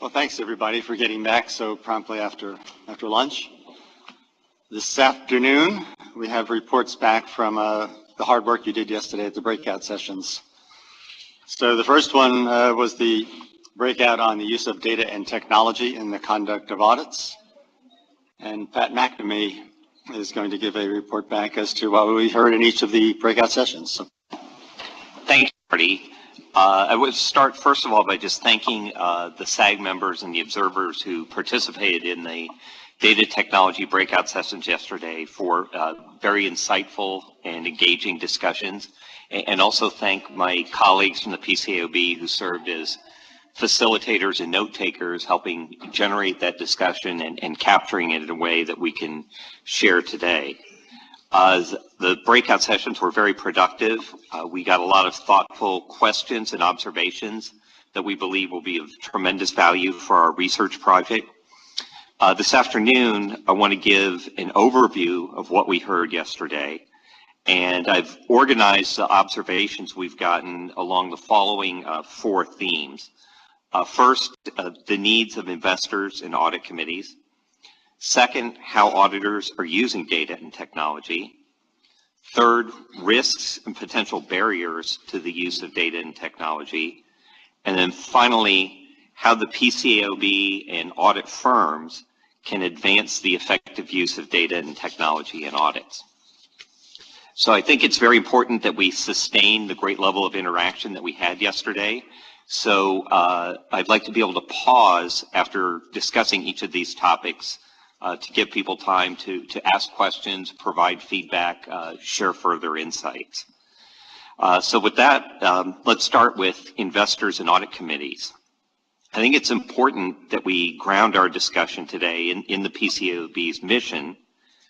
Well, thanks everybody for getting back so promptly after lunch. This afternoon, we have reports back from the hard work you did yesterday at the breakout sessions. So the first one was the breakout on the use of data and technology in the conduct of audits. And Pat McNamee is going to give a report back as to what we heard in each of the breakout sessions. So. Thank you, Marty. I would start first of all by just thanking the SAG members and the observers who participated in the data technology breakout sessions yesterday for very insightful and engaging discussions, and also thank my colleagues from the PCAOB who served as facilitators and note takers, helping generate that discussion and capturing it in a way that we can share today. The breakout sessions were very productive. We got a lot of thoughtful questions and observations that we believe will be of tremendous value for our research project. This afternoon, I want to give an overview of what we heard yesterday, and I've organized the observations we've gotten along the following 4 themes. First, the needs of investors in audit committees. Second, how auditors are using data and technology. Third, risks and potential barriers to the use of data and technology. And then finally, how the PCAOB and audit firms can advance the effective use of data and technology in audits. So I think it's very important that we sustain the great level of interaction that we had yesterday. So I'd like to be able to pause after discussing each of these topics to give people time to ask questions, provide feedback, share further insights. So with that, let's start with investors and audit committees. I think it's important that we ground our discussion today in the PCAOB's mission,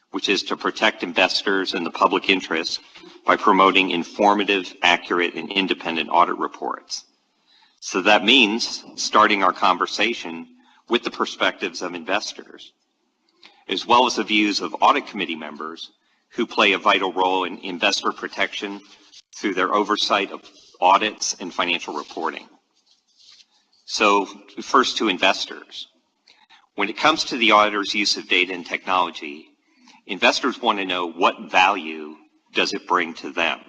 which is to protect investors and the public interest by promoting informative, accurate, and independent audit reports. So that means starting our conversation with the perspectives of investors, as well as the views of audit committee members who play a vital role in investor protection through their oversight of audits and financial reporting. So first to investors. When it comes to the auditor's use of data and technology, investors want to know what value does it bring to them.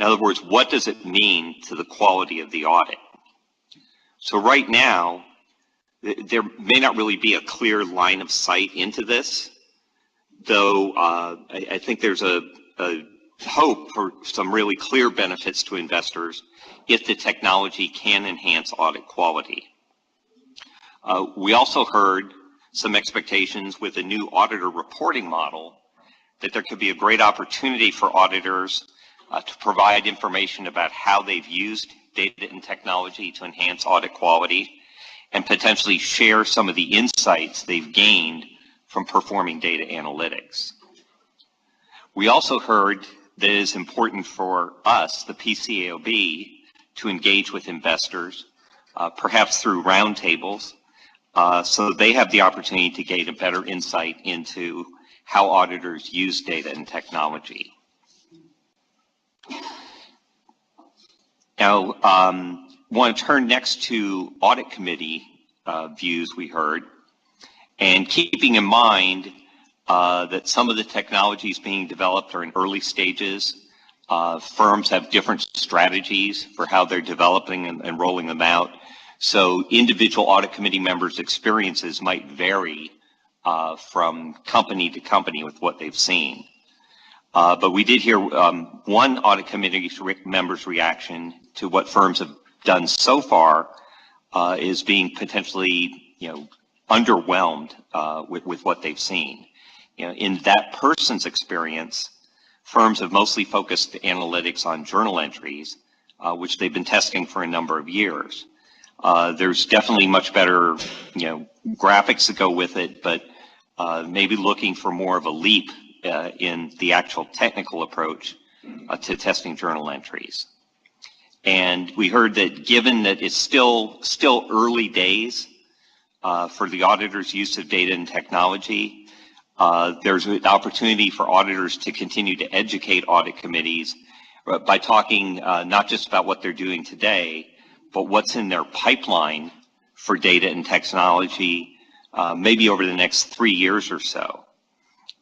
In other words, what does it mean to the quality of the audit? So right now, there may not really be a clear line of sight into this, though I think there's a hope for some really clear benefits to investors if the technology can enhance audit quality. We also heard some expectations with a new auditor reporting model that there could be a great opportunity for auditors to provide information about how they've used data and technology to enhance audit quality, and potentially share some of the insights they've gained from performing data analytics. We also heard that it is important for us, the PCAOB, to engage with investors, perhaps through roundtables, so they have the opportunity to gain a better insight into how auditors use data and technology. Now, I want to turn next to audit committee views we heard, and keeping in mind that some of the technologies being developed are in early stages. Firms have different strategies for how they're developing and rolling them out. So individual audit committee members' experiences might vary from company to company with what they've seen. But we did hear one audit committee member's reaction to what firms have done so far is being potentially, underwhelmed with what they've seen. In that person's experience, firms have mostly focused analytics on journal entries, which they've been testing for a number of years. There's definitely much better, graphics to go with it, but maybe looking for more of a leap in the actual technical approach to testing journal entries. And we heard that given that it's still early days for the auditor's use of data and technology, there's an opportunity for auditors to continue to educate audit committees by talking not just about what they're doing today, but what's in their pipeline for data and technology, maybe over the next 3 years or so.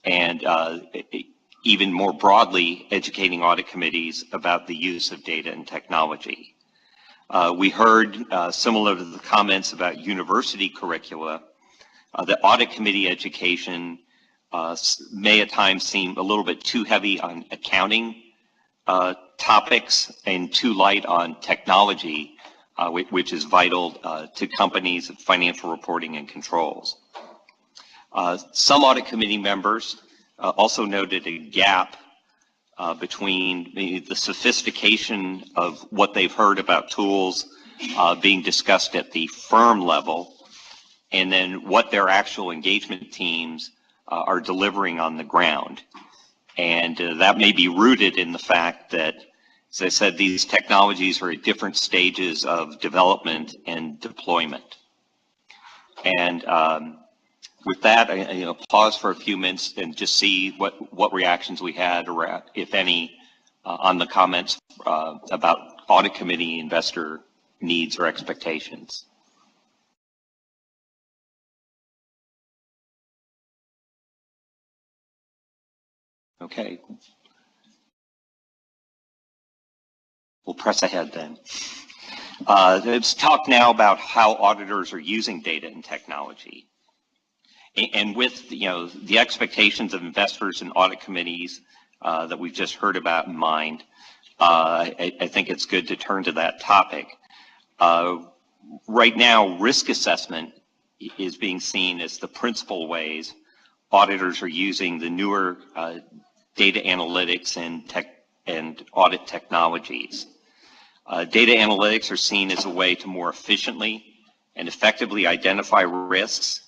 And even more broadly, educating audit committees about the use of data and technology. We heard, similar to the comments about university curricula, that audit committee education may at times seem a little bit too heavy on accounting topics and too light on technology, which is vital to companies' financial reporting and controls. Some audit committee members also noted a gap between the sophistication of what they've heard about tools being discussed at the firm level and then what their actual engagement teams are delivering on the ground. And that may be rooted in the fact that, as I said, these technologies are at different stages of development and deployment. And with that, I pause for a few minutes and just see what reactions we had, or if any, on the comments about audit committee investor needs or expectations. Okay. We'll press ahead then. Let's talk now about how auditors are using data and technology. And with the expectations of investors and audit committees that we've just heard about in mind, I think it's good to turn to that topic. Right now, risk assessment is being seen as the principal ways auditors are using the newer data analytics and audit technologies. Data analytics are seen as a way to more efficiently and effectively identify risks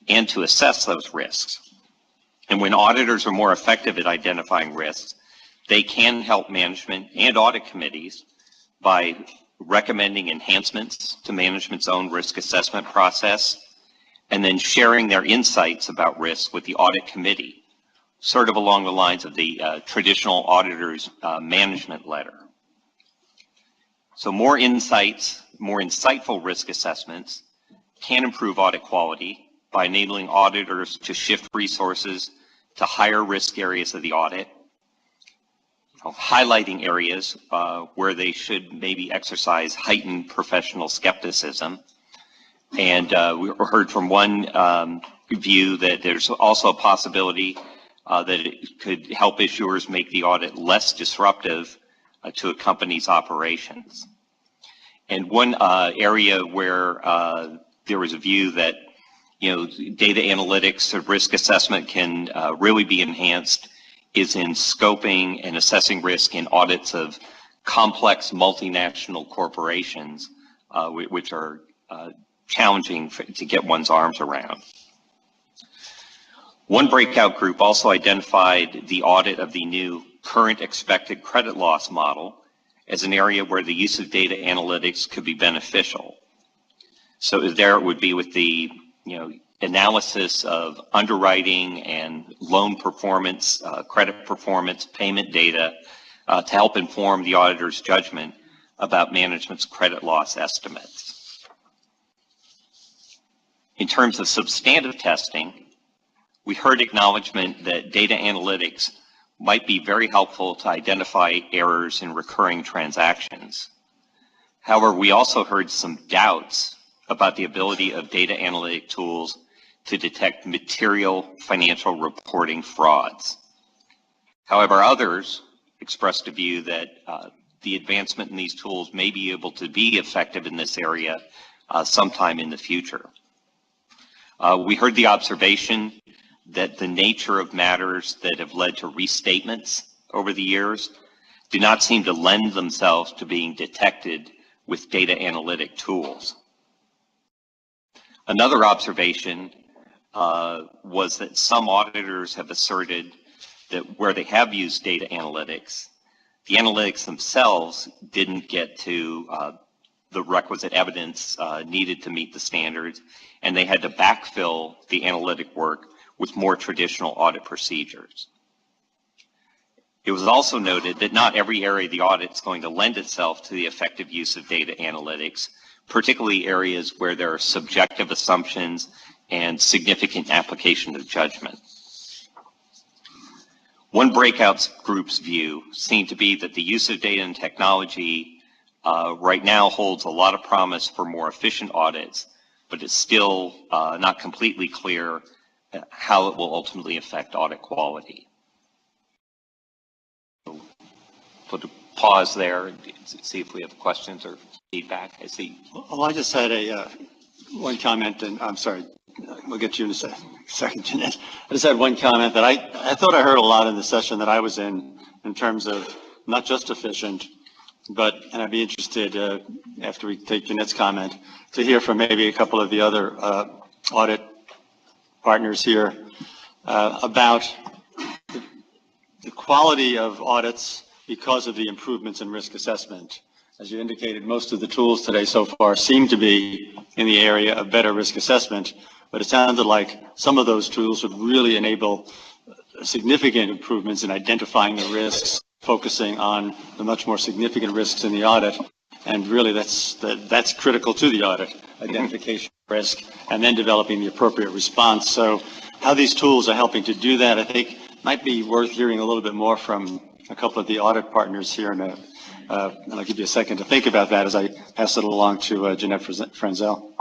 and to assess those risks. And when auditors are more effective at identifying risks, they can help management and audit committees by recommending enhancements to management's own risk assessment process, and then sharing their insights about risks with the audit committee, sort of along the lines of the traditional auditor's management letter. So more insights, more insightful risk assessments can improve audit quality by enabling auditors to shift resources to higher risk areas of the audit, highlighting areas where they should maybe exercise heightened professional skepticism. And we heard from one view that there's also a possibility that it could help issuers make the audit less disruptive to a company's operations. And one area where there was a view that data analytics or risk assessment can really be enhanced is in scoping and assessing risk in audits of complex multinational corporations, which are challenging to get one's arms around. One breakout group also identified the audit of the new current expected credit loss model as an area where the use of data analytics could be beneficial. So there it would be with the analysis of underwriting and loan performance, credit performance, payment data to help inform the auditor's judgment about management's credit loss estimates. In terms of substantive testing, we heard acknowledgement that data analytics might be very helpful to identify errors in recurring transactions. However, we also heard some doubts about the ability of data analytic tools to detect material financial reporting frauds. However, others expressed a view that the advancement in these tools may be able to be effective in this area sometime in the future. We heard the observation that the nature of matters that have led to restatements over the years do not seem to lend themselves to being detected with data analytic tools. Another observation was that some auditors have asserted that where they have used data analytics, the analytics themselves didn't get to the requisite evidence needed to meet the standards, and they had to backfill the analytic work with more traditional audit procedures. It was also noted that not every area of the audit is going to lend itself to the effective use of data analytics, particularly areas where there are subjective assumptions and significant application of judgment. One breakout group's view seemed to be that the use of data and technology right now holds a lot of promise for more efficient audits, but it's still not completely clear how it will ultimately affect audit quality. So, put a pause there and see if we have questions or feedback. I see. Well, I just had one comment, and I'm sorry, we'll get you in a second, Jeanette. I just had one comment that I thought I heard a lot in the session that I was in terms of not just efficient, but, and I'd be interested after we take Jeanette's comment, to hear from maybe a couple of the other audit partners here about the quality of audits because of the improvements in risk assessment. As you indicated, most of the tools today so far seem to be in the area of better risk assessment, but it sounded like some of those tools would really enable significant improvements in identifying the risks, focusing on the much more significant risks in the audit. And really that's critical to the audit, identification of risk, and then developing the appropriate response. So how these tools are helping to do that, I think, might be worth hearing a little bit more from a couple of the audit partners here. And I'll give you a second to think about that as I pass it along to Jeanette Frenzel.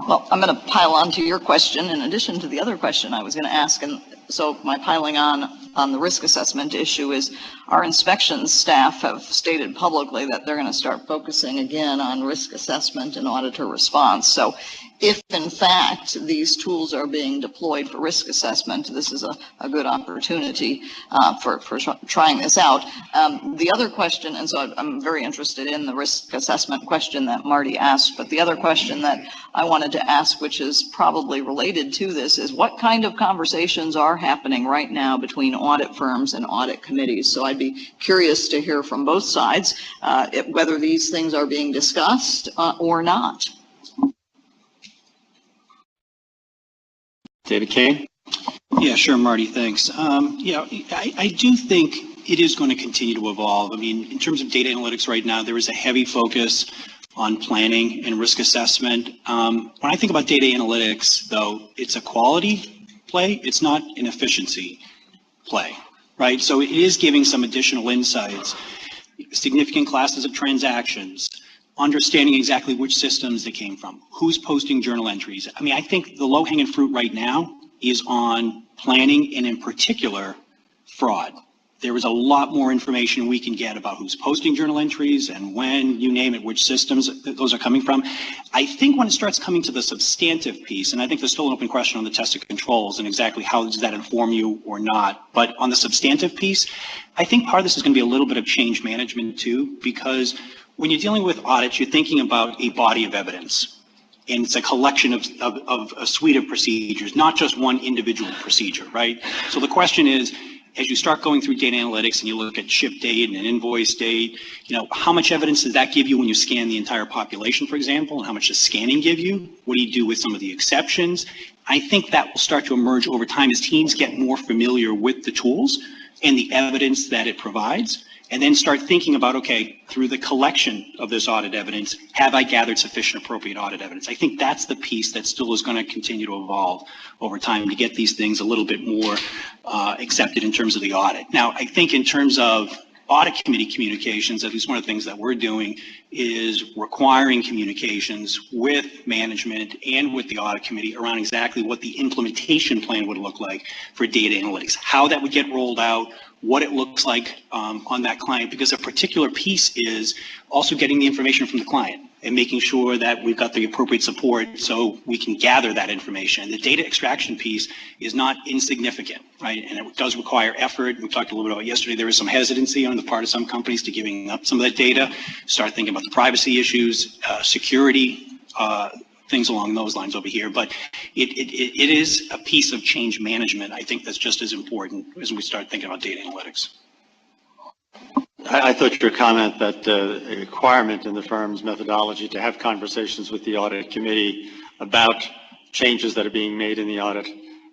Well, I'm going to pile on to your question in addition to the other question I was going to ask. And so my piling on the risk assessment issue is our inspections staff have stated publicly that they're going to start focusing again on risk assessment and auditor response. So if in fact these tools are being deployed for risk assessment, this is a good opportunity for trying this out. The other question, and so I'm very interested in the risk assessment question that Marty asked, but the other question that I wanted to ask, which is probably related to this, is what kind of conversations are happening right now between audit firms and audit committees? So I'd be curious to hear from both sides whether these things are being discussed or not. David Kane? Yeah, sure, Marty, thanks. I do think it is going to continue to evolve. I mean, in terms of data analytics right now, there is a heavy focus on planning and risk assessment. When I think about data analytics, though, it's a quality play. It's not an efficiency play, right? So it is giving some additional insights, significant classes of transactions, understanding exactly which systems they came from, who's posting journal entries. I mean, I think the low-hanging fruit right now is on planning and in particular fraud. There is a lot more information we can get about who's posting journal entries and when, you name it, which systems those are coming from. I think when it starts coming to the substantive piece, and I think there's still an open question on the test of controls and exactly how does that inform you or not, but on the substantive piece, I think part of this is going to be a little bit of change management too, because when you're dealing with audits, you're thinking about a body of evidence. And it's a collection of a suite of procedures, not just one individual procedure, right? So the question is, as you start going through data analytics and you look at ship date and invoice date, you know, how much evidence does that give you when you scan the entire population, for example, and how much does scanning give you? What do you do with some of the exceptions? I think that will start to emerge over time as teams get more familiar with the tools and the evidence that it provides, and then start thinking about, okay, through the collection of this audit evidence, have I gathered sufficient appropriate audit evidence? I think that's the piece that still is going to continue to evolve over time to get these things a little bit more accepted in terms of the audit. Now, I think in terms of audit committee communications, at least one of the things that we're doing is requiring communications with management and with the audit committee around exactly what the implementation plan would look like for data analytics, how that would get rolled out, what it looks like on that client, because a particular piece is also getting the information from the client and making sure that we've got the appropriate support so we can gather that information. The data extraction piece is not insignificant, right? And it does require effort. We talked a little bit about yesterday, there is some hesitancy on the part of some companies to giving up some of that data, start thinking about the privacy issues, security, things along those lines over here. But it is a piece of change management, I think, that's just as important as we start thinking about data analytics. I thought your comment that a requirement in the firm's methodology to have conversations with the audit committee about changes that are being made in the audit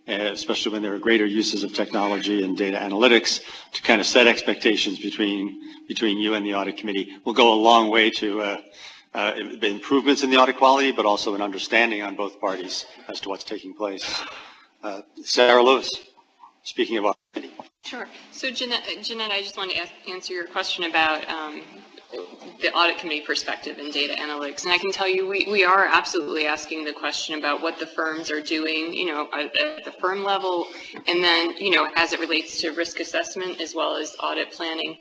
especially when there are greater uses of technology and data analytics, to kind of set expectations between you and the audit committee will go a long way to improvements in the audit quality, but also an understanding on both parties as to what's taking place. Sarah Lewis, speaking of audit committee. Sure. So Jeanette, I just want to answer your question about the audit committee perspective in data analytics. And I can tell you we are absolutely asking the question about what the firms are doing, at the firm level, and then, as it relates to risk assessment as well as audit planning,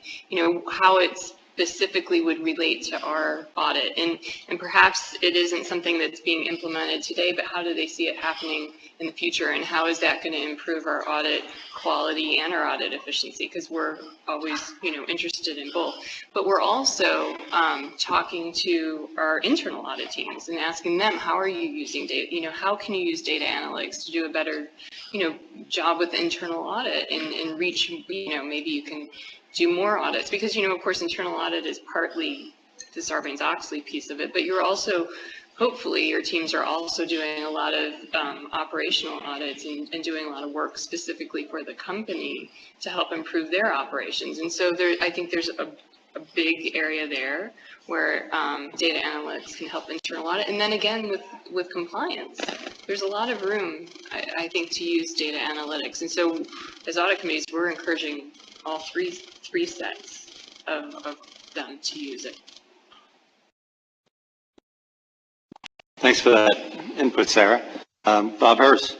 how it's specifically would relate to our audit. And perhaps it isn't something that's being implemented today, but how do they see it happening in the future, and how is that going to improve our audit quality and our audit efficiency? Because we're always, interested in both. But we're also talking to our internal audit teams and asking them, how are you using data? How can you use data analytics to do a better, job with internal audit and reach, maybe you can do more audits, because, of course, internal audit is partly the Sarbanes-Oxley piece of it, but you're also, hopefully, your teams are also doing a lot of operational audits and doing a lot of work specifically for the company to help improve their operations. And so I think there's a big area there where data analytics can help internal audit. And then again, with compliance, there's a lot of room, I think, to use data analytics. And so as audit committees, we're encouraging all three sets of them to use it. Thanks for that input, Sarah. Bob Hurst.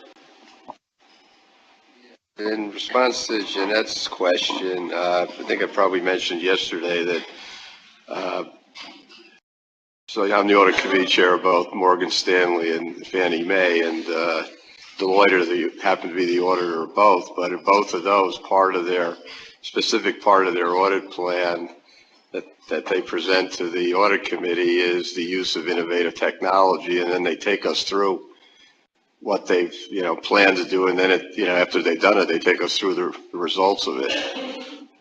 In response to Jeanette's question, I think I probably mentioned yesterday that so I'm the audit committee chair of both Morgan Stanley and Fannie Mae, and Deloitte happen to be the auditor of both. But in both of those, specific part of their audit plan that they present to the audit committee is the use of innovative technology, and then they take us through what they've planned to do, and then after they've done it, they take us through the results of it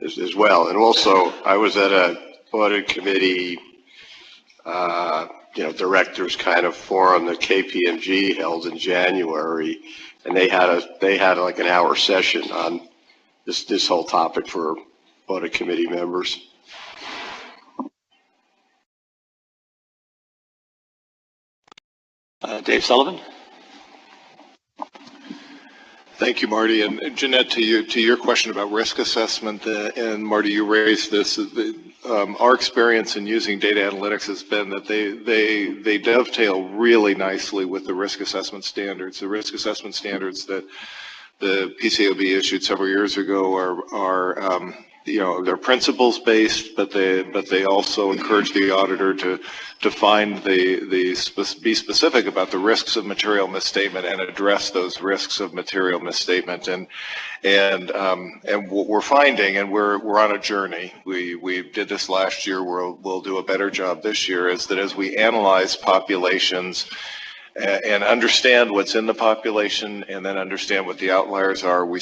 as well. And also, I was at a audit committee directors kind of forum that KPMG held in January, and they had like an hour session on this whole topic for audit committee members. Dave Sullivan. Thank you, Marty. And Jeanette, to your question about risk assessment, and Marty, you raised this. Our experience in using data analytics has been that they dovetail really nicely with the risk assessment standards. The risk assessment standards that the PCAOB issued several years ago are they're principles based, but they also encourage the auditor to be specific about the risks of material misstatement and address those risks of material misstatement. And what we're finding, and we're on a journey. We did this last year. We'll do a better job this year. Is that as we analyze populations and understand what's in the population, and then understand what the outliers are, we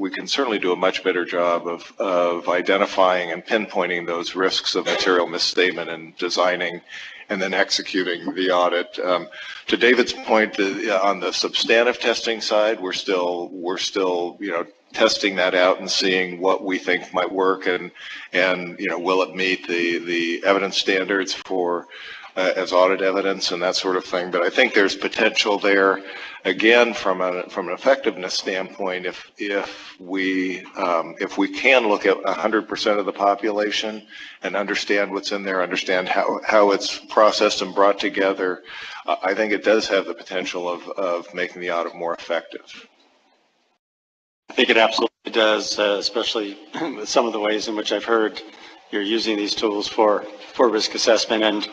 can certainly do a much better job of identifying and pinpointing those risks of material misstatement and designing and then executing the audit. To David's point, on the substantive testing side, we're still testing that out and seeing what we think might work, and will it meet the evidence standards for as audit evidence and that sort of thing. But I think there's potential there, again, from an effectiveness standpoint. If we can look at 100% of the population and understand what's in there, understand how it's processed and brought together, I think it does have the potential of making the audit more effective. I think it absolutely does, especially with some of the ways in which I've heard you're using these tools for risk assessment, and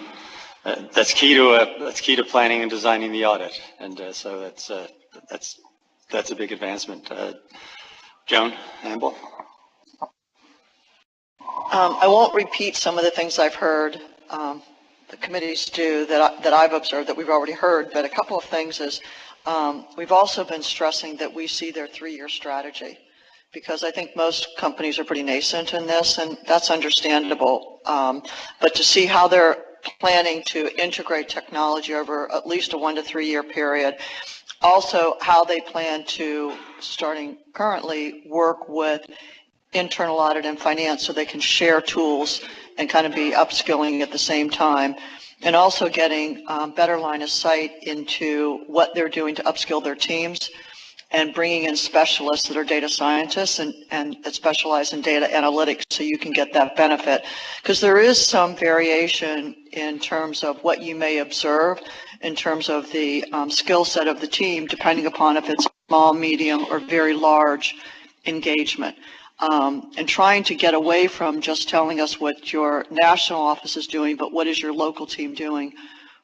that's key to planning and designing the audit, and so that's a big advancement. Joan Amble. I won't repeat some of the things I've heard the committees do that I've observed that we've already heard, but a couple of things is we've also been stressing that we see their 3-year strategy, because I think most companies are pretty nascent in this, and that's understandable. But to see how they're planning to integrate technology over at least a 1 to 3 year period. Also, how they plan to, starting currently, work with internal audit and finance so they can share tools and kind of be upskilling at the same time. And also getting better line of sight into what they're doing to upskill their teams and bringing in specialists that are data scientists and that specialize in data analytics so you can get that benefit. Because there is some variation in terms of what you may observe in terms of the skill set of the team, depending upon if it's small, medium, or very large engagement. And trying to get away from just telling us what your national office is doing, but what is your local team doing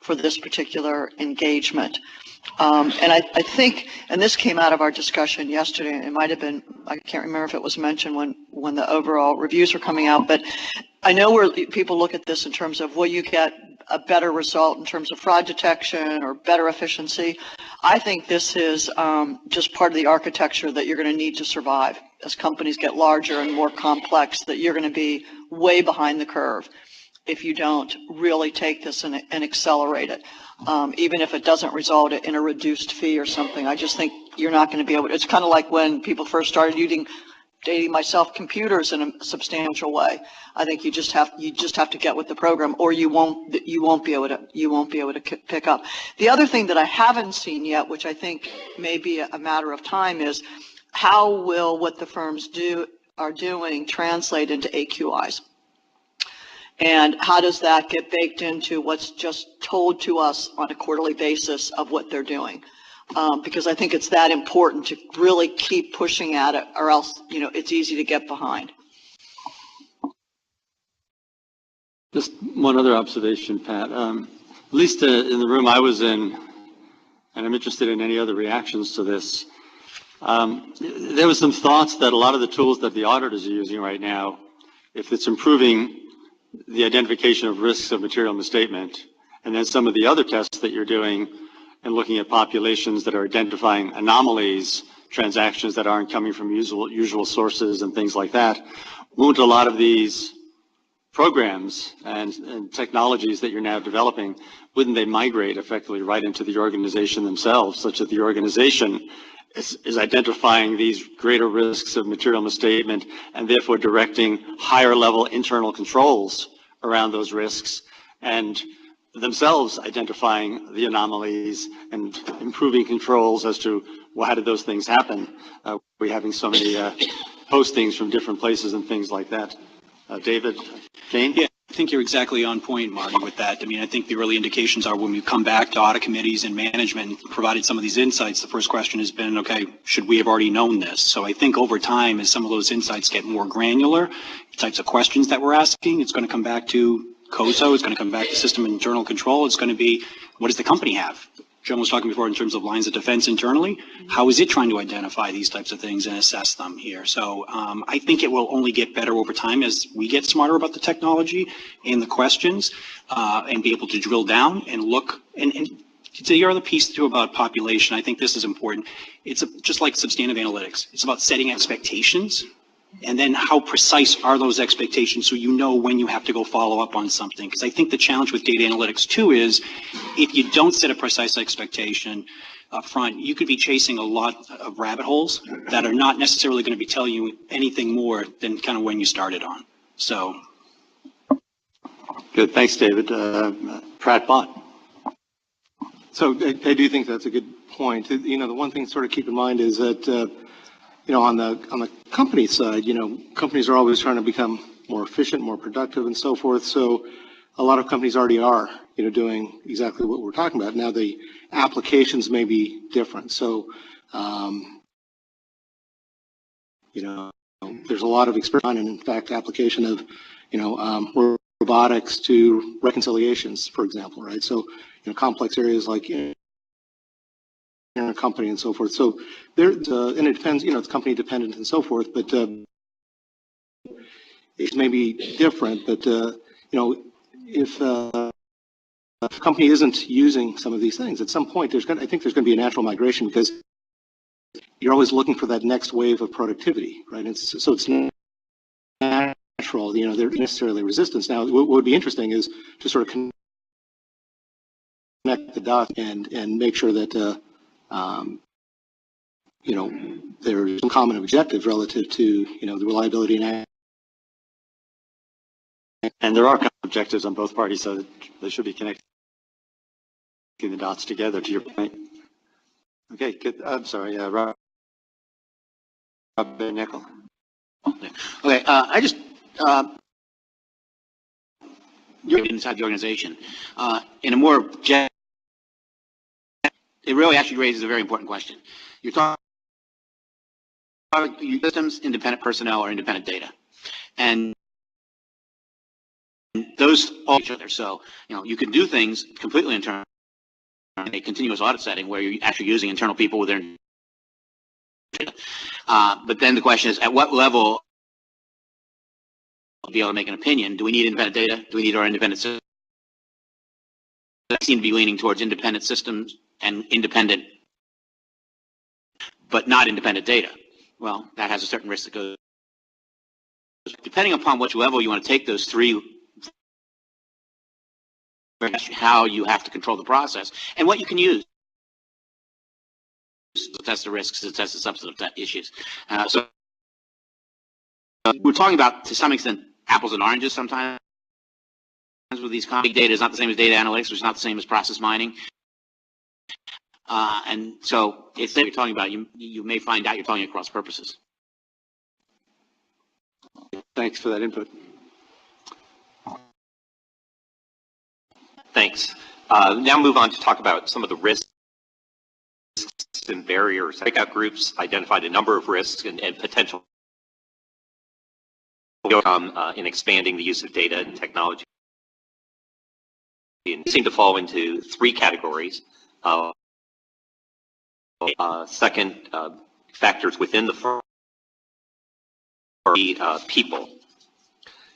for this particular engagement. And I think, and this came out of our discussion yesterday, it might have been, I can't remember if it was mentioned when the overall reviews were coming out, but I know where people look at this in terms of will you get a better result in terms of fraud detection or better efficiency. I think this is just part of the architecture that you're going to need to survive as companies get larger and more complex, that you're going to be way behind the curve if you don't really take this and accelerate it. Even if it doesn't result in a reduced fee or something, I just think you're not going to be able to. It's kind of like when people first started using, dating myself, computers in a substantial way. I think you just have to get with the program, or you won't be able to pick up. The other thing that I haven't seen yet, which I think may be a matter of time, is how will what the firms are doing translate into AQIs? And how does that get baked into what's just told to us on a quarterly basis of what they're doing? Because I think it's that important to really keep pushing at it, or else, it's easy to get behind. Just one other observation, Pat. At least in the room I was in, and I'm interested in any other reactions to this, there was some thoughts that a lot of the tools that the auditors are using right now, if it's improving the identification of risks of material misstatement, and then some of the other tests that you're doing and looking at populations that are identifying anomalies, transactions that aren't coming from usual sources and things like that, won't a lot of these programs and technologies that you're now developing, wouldn't they migrate effectively right into the organization themselves, such that the organization is identifying these greater risks of material misstatement and therefore directing higher level internal controls around those risks, and themselves identifying the anomalies and improving controls as to, well, how did those things happen? We're having so many postings from different places and things like that. David, Jane? Yeah, I think you're exactly on point, Marty, with that. I mean, I think the early indications are when we come back to audit committees and management and provided some of these insights, the first question has been, okay, should we have already known this? So I think over time, as some of those insights get more granular, the types of questions that we're asking, it's going to come back to COSO, it's going to come back to system internal control, it's going to be, what does the company have? John was talking before in terms of lines of defense internally. How is it trying to identify these types of things and assess them here? So I think it will only get better over time as we get smarter about the technology and the questions and be able to drill down and look. And to your other piece too about population, I think this is important. It's just like substantive analytics. It's about setting expectations. And then how precise are those expectations so you know when you have to go follow up on something? Because I think the challenge with data analytics too is if you don't set a precise expectation up front, you could be chasing a lot of rabbit holes that are not necessarily going to be telling you anything more than kind of when you started on. So. Good, thanks, David. Pratt Bott. So I do think that's a good point. The one thing to sort of keep in mind is that on the company side, companies are always trying to become more efficient, more productive, and so forth. So a lot of companies already are, doing exactly what we're talking about. Now the applications may be different. So, there's a lot of experience, and in fact, application of, robotics to reconciliations, for example, right? So, complex areas like in a company and so forth. So there's, and it depends, it's company dependent and so forth, but it may be different, but, if a company isn't using some of these things, at some point, I think there's going to be a natural migration because you're always looking for that next wave of productivity, right? So it's natural, there's necessarily resistance. Now, what would be interesting is to sort of connect the dots and make sure that, you know, there's some common objectives relative to, you know, the reliability And there are common objectives on both parties, so they should be connecting the dots together, to your point. Okay, good. I'm sorry, Rob Nickel. Okay, I just, you're inside the organization. In a more, it really actually raises a very important question. You're talking about systems, independent personnel, or independent data. And those all each other. So, you know, you can do things completely internal in a continuous audit setting where you're actually using internal people with their data. But then the question is, at what level be able to make an opinion? Do we need independent data? Do we need our independent systems? I seem to be leaning towards independent systems and independent, but not independent data. Well, that has a certain risk that goes. Depending upon which level you want to take those three, how you have to control the process and what you can use to test the risks, to test the substantive issues. So we're talking about, to some extent, apples and oranges sometimes with these. Big data is not the same as data analytics, which is not the same as process mining. And so if you're talking about, you may find out you're talking across purposes. Thanks for that input. Thanks. Now move on to talk about some of the risks and barriers. Breakout groups identified a number of risks and potential in expanding the use of data and technology. And seem to fall into three categories. Second, factors within the firm, people.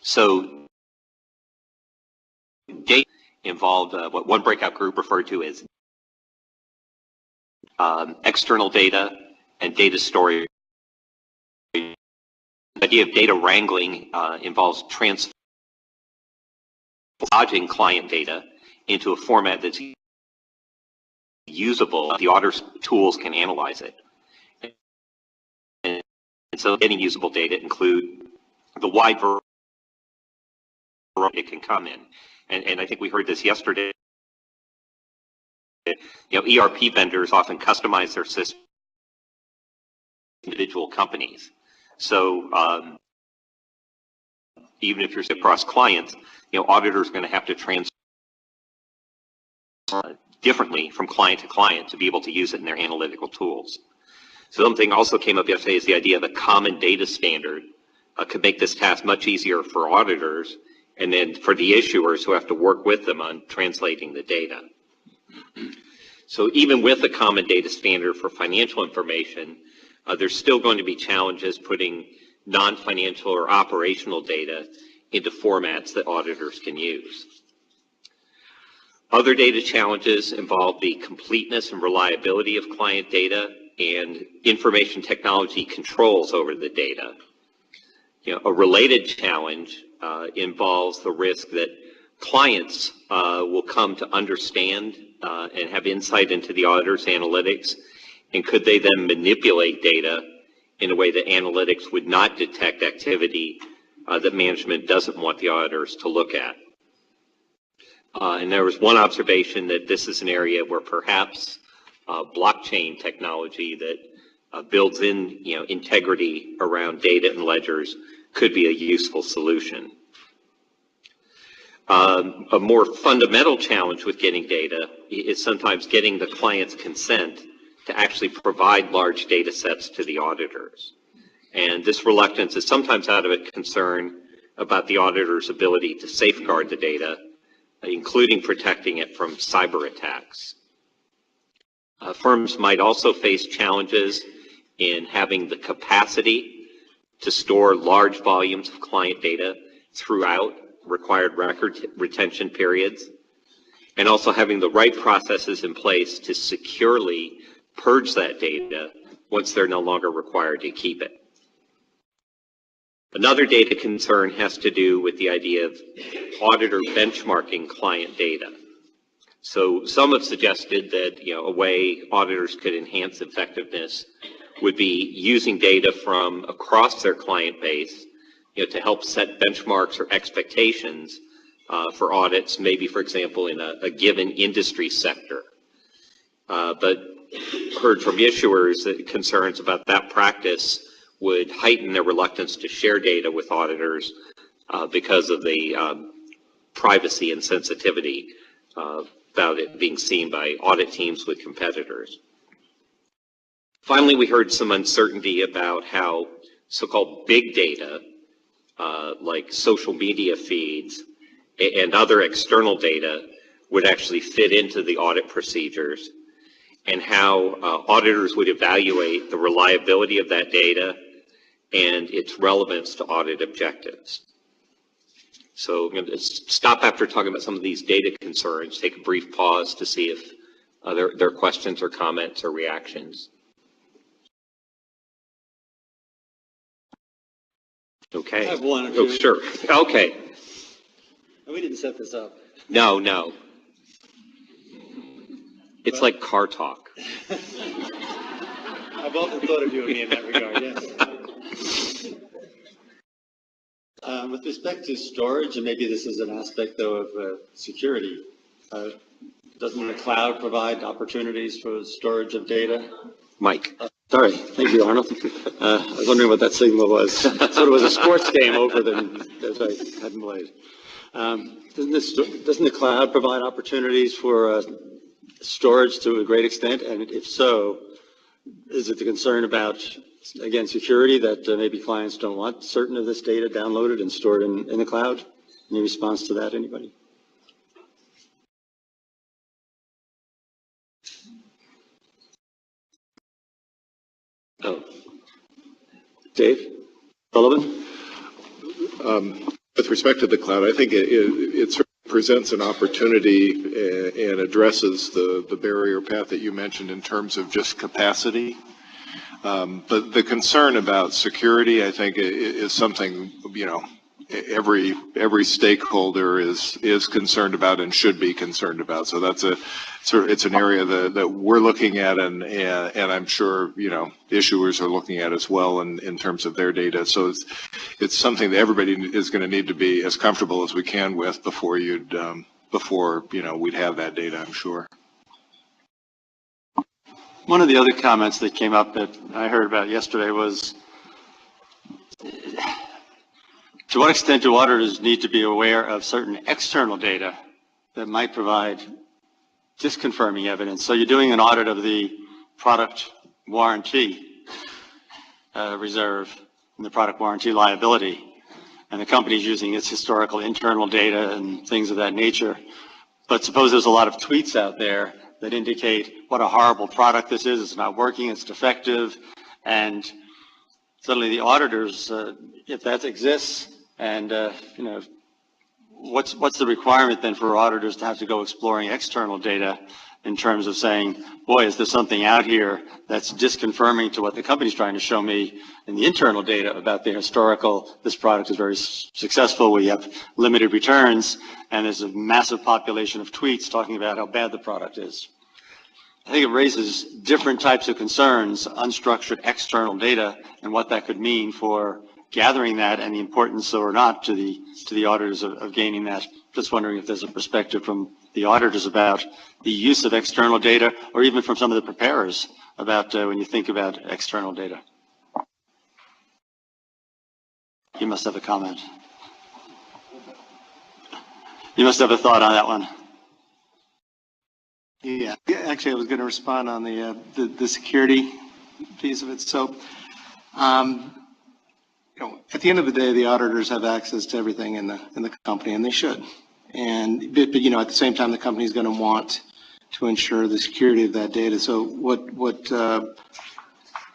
So data involved what one breakout group referred to as external data and data storage. The idea of data wrangling involves transferring client data into a format that's usable. The auditor's tools can analyze it. And so getting usable data include the wide variety it can come in. And I think we heard this yesterday. You know, ERP vendors often customize their system to individual companies. So even if you're across clients, you know, auditors are going to have to transfer differently from client to client to be able to use it in their analytical tools. So something also came up yesterday is the idea of a common data standard could make this task much easier for auditors and then for the issuers who have to work with them on translating the data. So even with a common data standard for financial information, there's still going to be challenges putting non-financial or operational data into formats that auditors can use. Other data challenges involve the completeness and reliability of client data and information technology controls over the data. You know, a related challenge involves the risk that clients will come to understand and have insight into the auditor's analytics, and could they then manipulate data in a way that analytics would not detect activity that management doesn't want the auditors to look at. And there was one observation that this is an area where perhaps blockchain technology that builds in, you know, integrity around data and ledgers could be a useful solution. A more fundamental challenge with getting data is sometimes getting the client's consent to actually provide large data sets to the auditors. And this reluctance is sometimes out of a concern about the auditor's ability to safeguard the data, including protecting it from cyber attacks. Firms might also face challenges in having the capacity to store large volumes of client data throughout required record retention periods, and also having the right processes in place to securely purge that data once they're no longer required to keep it. Another data concern has to do with the idea of auditor benchmarking client data. So some have suggested that, a way auditors could enhance effectiveness would be using data from across their client base, to help set benchmarks or expectations for audits, maybe, for example, in a given industry sector. But heard from issuers that concerns about that practice would heighten their reluctance to share data with auditors because of the privacy and sensitivity about it being seen by audit teams with competitors. Finally, we heard some uncertainty about how so-called big data, like social media feeds and other external data, would actually fit into the audit procedures, and how auditors would evaluate the reliability of that data and its relevance to audit objectives. So I'm going to stop after talking about some of these data concerns, take a brief pause to see if there are questions or comments or reactions. Okay. I have one or Oh, two. sure. Okay. We didn't set this up. No. It's like car talk. I've often thought of you and me in that regard, yes. With respect to storage, and maybe this is an aspect, though, of security, doesn't the cloud provide opportunities for storage of data? Mike. Sorry, thank you, Arnold. I was wondering what that signal was. So it was a sports game over that I hadn't played. Doesn't the cloud provide opportunities for storage to a great extent? And if so, is it the concern about, again, security, that maybe clients don't want certain of this data downloaded and stored in the cloud? Any response to that, anybody? Oh. Dave? Sullivan? With respect to the cloud, I think it certainly presents an opportunity and addresses the barrier path that you mentioned in terms of just capacity. But the concern about security, I think, is something, every stakeholder is concerned about and should be concerned about. So that's it's an area that we're looking at, and I'm sure issuers are looking at as well in terms of their data. So it's something that everybody is going to need to be as comfortable as we can with before we'd have that data, I'm sure. One of the other comments that came up that I heard about yesterday was, to what extent do auditors need to be aware of certain external data that might provide disconfirming evidence? So you're doing an audit of the product warranty reserve and the product warranty liability, and the company's using its historical internal data and things of that nature. But suppose there's a lot of tweets out there that indicate what a horrible product this is, it's not working, it's defective, and suddenly the auditors, if that exists, and what's the requirement then for auditors to have to go exploring external data in terms of saying, boy, is there something out here that's disconfirming to what the company's trying to show me in the internal data about the historical, this product is very successful, we have limited returns, and there's a massive population of tweets talking about how bad the product is. I think it raises different types of concerns, unstructured external data, and what that could mean for gathering that, and the importance or not to the auditors of gaining that. Just wondering if there's a perspective from the auditors about the use of external data, or even from some of the preparers about when you think about external data. You must have a comment. You must have a thought on that one. Yeah, actually, I was going to respond on the security piece of it. So, at the end of the day, the auditors have access to everything in the company, and they should. And but at the same time, the company is going to want to ensure the security of that data. So what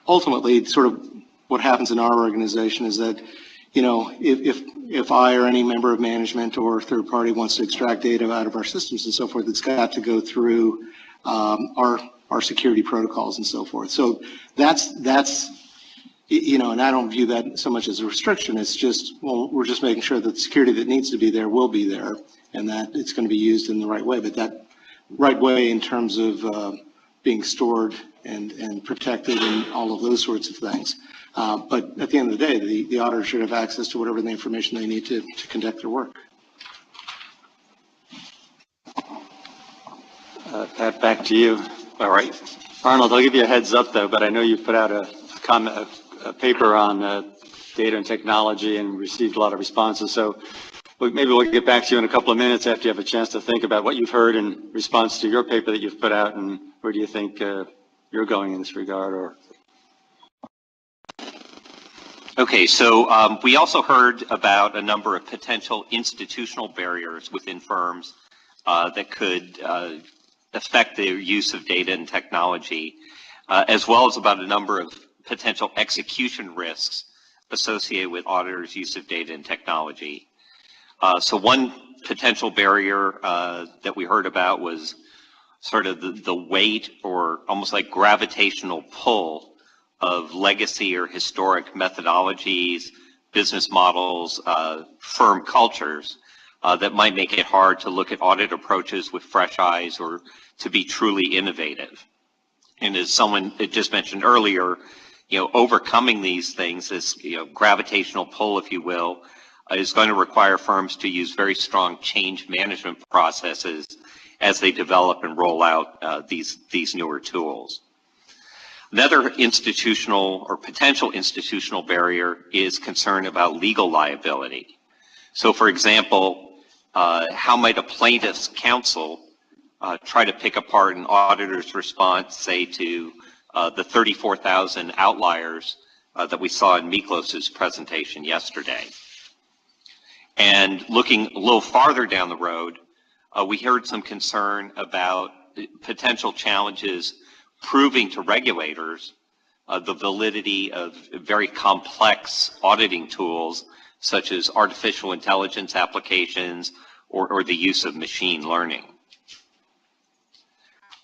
ultimately sort of what happens in our organization is that if I or any member of management or third party wants to extract data out of our systems and so forth, it's got to go through our security protocols and so forth. So that's and I don't view that so much as a restriction. It's just, well, we're just making sure that the security that needs to be there will be there, and that it's going to be used in the right way. But right way in terms of being stored and protected and all of those sorts of things. But at the end of the day, the auditor should have access to whatever the information they need to conduct their work. Pat, back to you. All right. Arnold, I'll give you a heads up though, but I know you put out a paper on data and technology and received a lot of responses. So maybe we'll get back to you in a couple of minutes after you have a chance to think about what you've heard in response to your paper that you've put out, and where do you think you're going in this regard? Or Okay, so we also heard about a number of potential institutional barriers within firms that could affect the use of data and technology, as well as about a number of potential execution risks associated with auditors' use of data and technology. So one potential barrier that we heard about was sort of the weight or almost like gravitational pull of legacy or historic methodologies, business models, firm cultures that might make it hard to look at audit approaches with fresh eyes or to be truly innovative. And as someone just mentioned earlier, overcoming these things, this gravitational pull, if you will, is going to require firms to use very strong change management processes as they develop and roll out these newer tools. Another institutional or potential institutional barrier is concern about legal liability. So for example, how might a plaintiff's counsel try to pick apart an auditor's response, say, to the 34,000 outliers that we saw in Miklos's presentation yesterday? And looking a little farther down the road, we heard some concern about potential challenges proving to regulators the validity of very complex auditing tools such as artificial intelligence applications or the use of machine learning.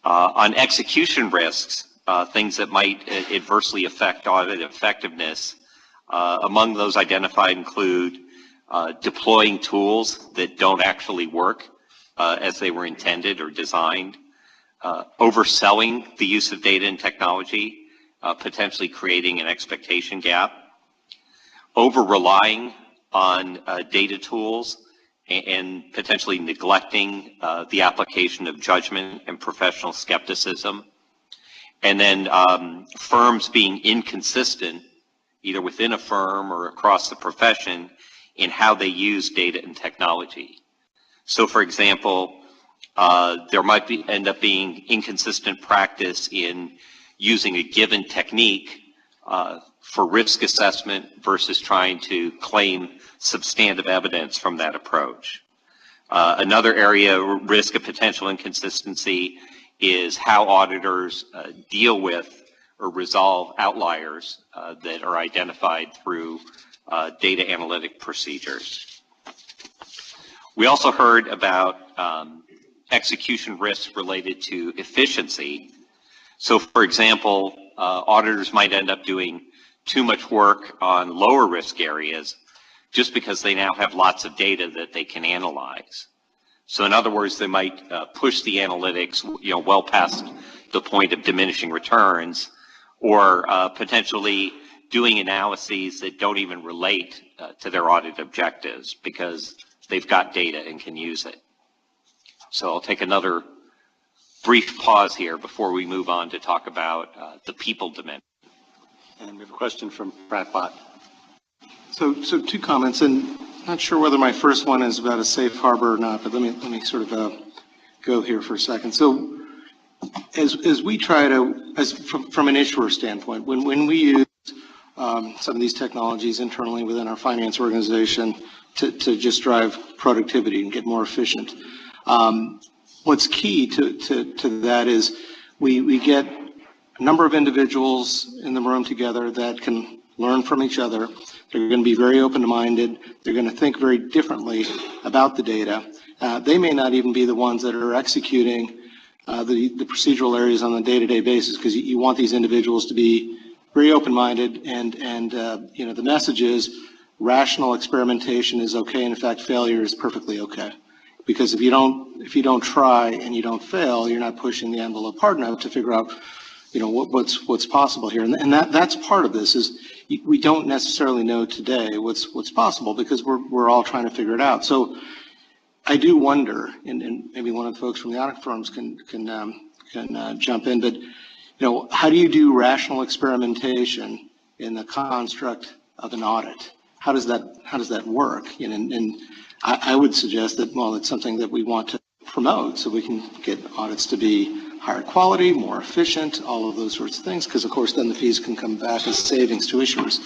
On execution risks, things that might adversely affect audit effectiveness, among those identified include deploying tools that don't actually work as they were intended or designed, overselling the use of data and technology, potentially creating an expectation gap, over-relying on data tools and potentially neglecting the application of judgment and professional skepticism, and then firms being inconsistent, either within a firm or across the profession, in how they use data and technology. So for example, there might end up being inconsistent practice in using a given technique for risk assessment versus trying to claim substantive evidence from that approach. Another area, risk of potential inconsistency, is how auditors deal with or resolve outliers that are identified through data analytic procedures. We also heard about execution risks related to efficiency. So for example, auditors might end up doing too much work on lower risk areas just because they now have lots of data that they can analyze. So in other words, they might push the analytics well past the point of diminishing returns, or potentially doing analyses that don't even relate to their audit objectives because they've got data and can use it. So I'll take another brief pause here before we move on to talk about the people dimension. And we have a question from Brad Bott. So two comments, and not sure whether my first one is about a safe harbor or not, but let me sort of go here for a second. So as we try to, from an issuer standpoint, when we use some of these technologies internally within our finance organization to just drive productivity and get more efficient, what's key to that is we get a number of individuals in the room together that can learn from each other. They're going to be very open-minded. They're going to think very differently about the data. They may not even be the ones that are executing the procedural areas on a day-to-day basis, because you want these individuals to be very open-minded, and the message is rational experimentation is okay. In fact, failure is perfectly okay. Because if you don't try and you don't fail, you're not pushing the envelope hard enough to figure out, what's possible here. And that's part of this is we don't necessarily know today what's possible because we're all trying to figure it out. So I do wonder, and maybe one of the folks from the audit firms can jump in, but how do you do rational experimentation in the construct of an audit? How does that work? And I would suggest that, well, it's something that we want to promote so we can get audits to be higher quality, more efficient, all of those sorts of things, because of course then the fees can come back as savings to issuers.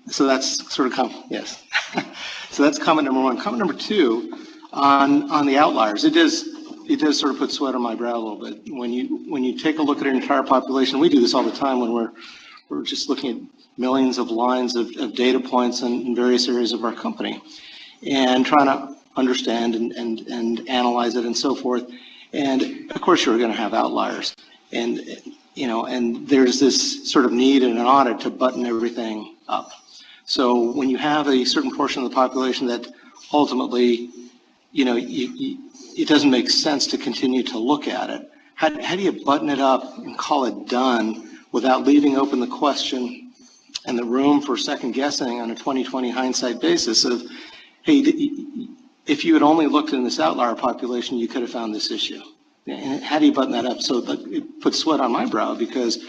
So that's sort of yes. So that's comment number one. Comment number two, on the outliers, it does sort of put sweat on my brow a little bit. When you take a look at an entire population, we do this all the time when we're just looking at millions of lines of data points in various areas of our company and trying to understand and analyze it and so forth. And of course you're going to have outliers. And there's this sort of need in an audit to button everything up. So when you have a certain portion of the population that ultimately, it doesn't make sense to continue to look at it, how do you button it up and call it done without leaving open the question and the room for second guessing on a 20/20 hindsight basis of, hey, if you had only looked in this outlier population, you could have found this issue. And how do you button that up? So it puts sweat on my brow because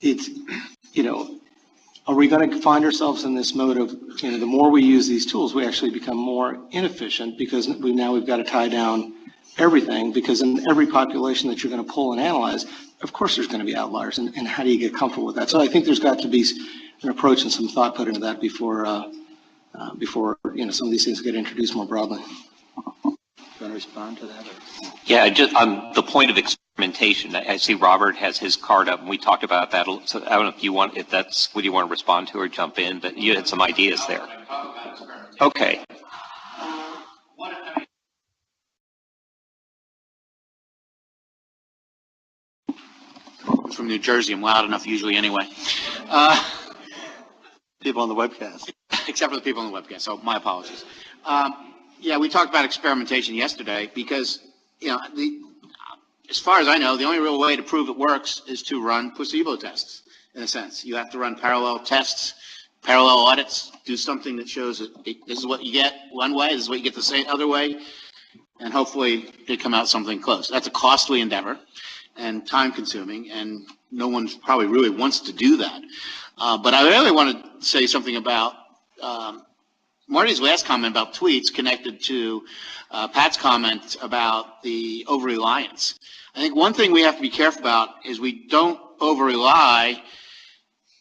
it's, are we going to find ourselves in this mode of, the more we use these tools, we actually become more inefficient because we've got to tie down everything, because in every population that you're going to pull and analyze, of course there's going to be outliers, and how do you get comfortable with that? So I think there's got to be an approach and some thought put into that before some of these things get introduced more broadly. Do you want to respond to that? Yeah, just on the point of experimentation, I see Robert has his card up, and we talked about that. So I don't know if that's what you want to respond to or jump in, but you had some ideas there. Okay. From New Jersey, I'm loud enough usually anyway. People on the webcast. Except for the people on the webcast, so my apologies. Yeah, we talked about experimentation yesterday because, as far as I know, the only real way to prove it works is to run placebo tests, in a sense. You have to run parallel tests, parallel audits, do something that shows that this is what you get one way, this is what you get the same other way, and hopefully they come out something close. That's a costly endeavor and time-consuming, and no one probably really wants to do that. But I really want to say something about Marty's last comment about tweets connected to Pat's comment about the over-reliance. I think one thing we have to be careful about is we don't over-rely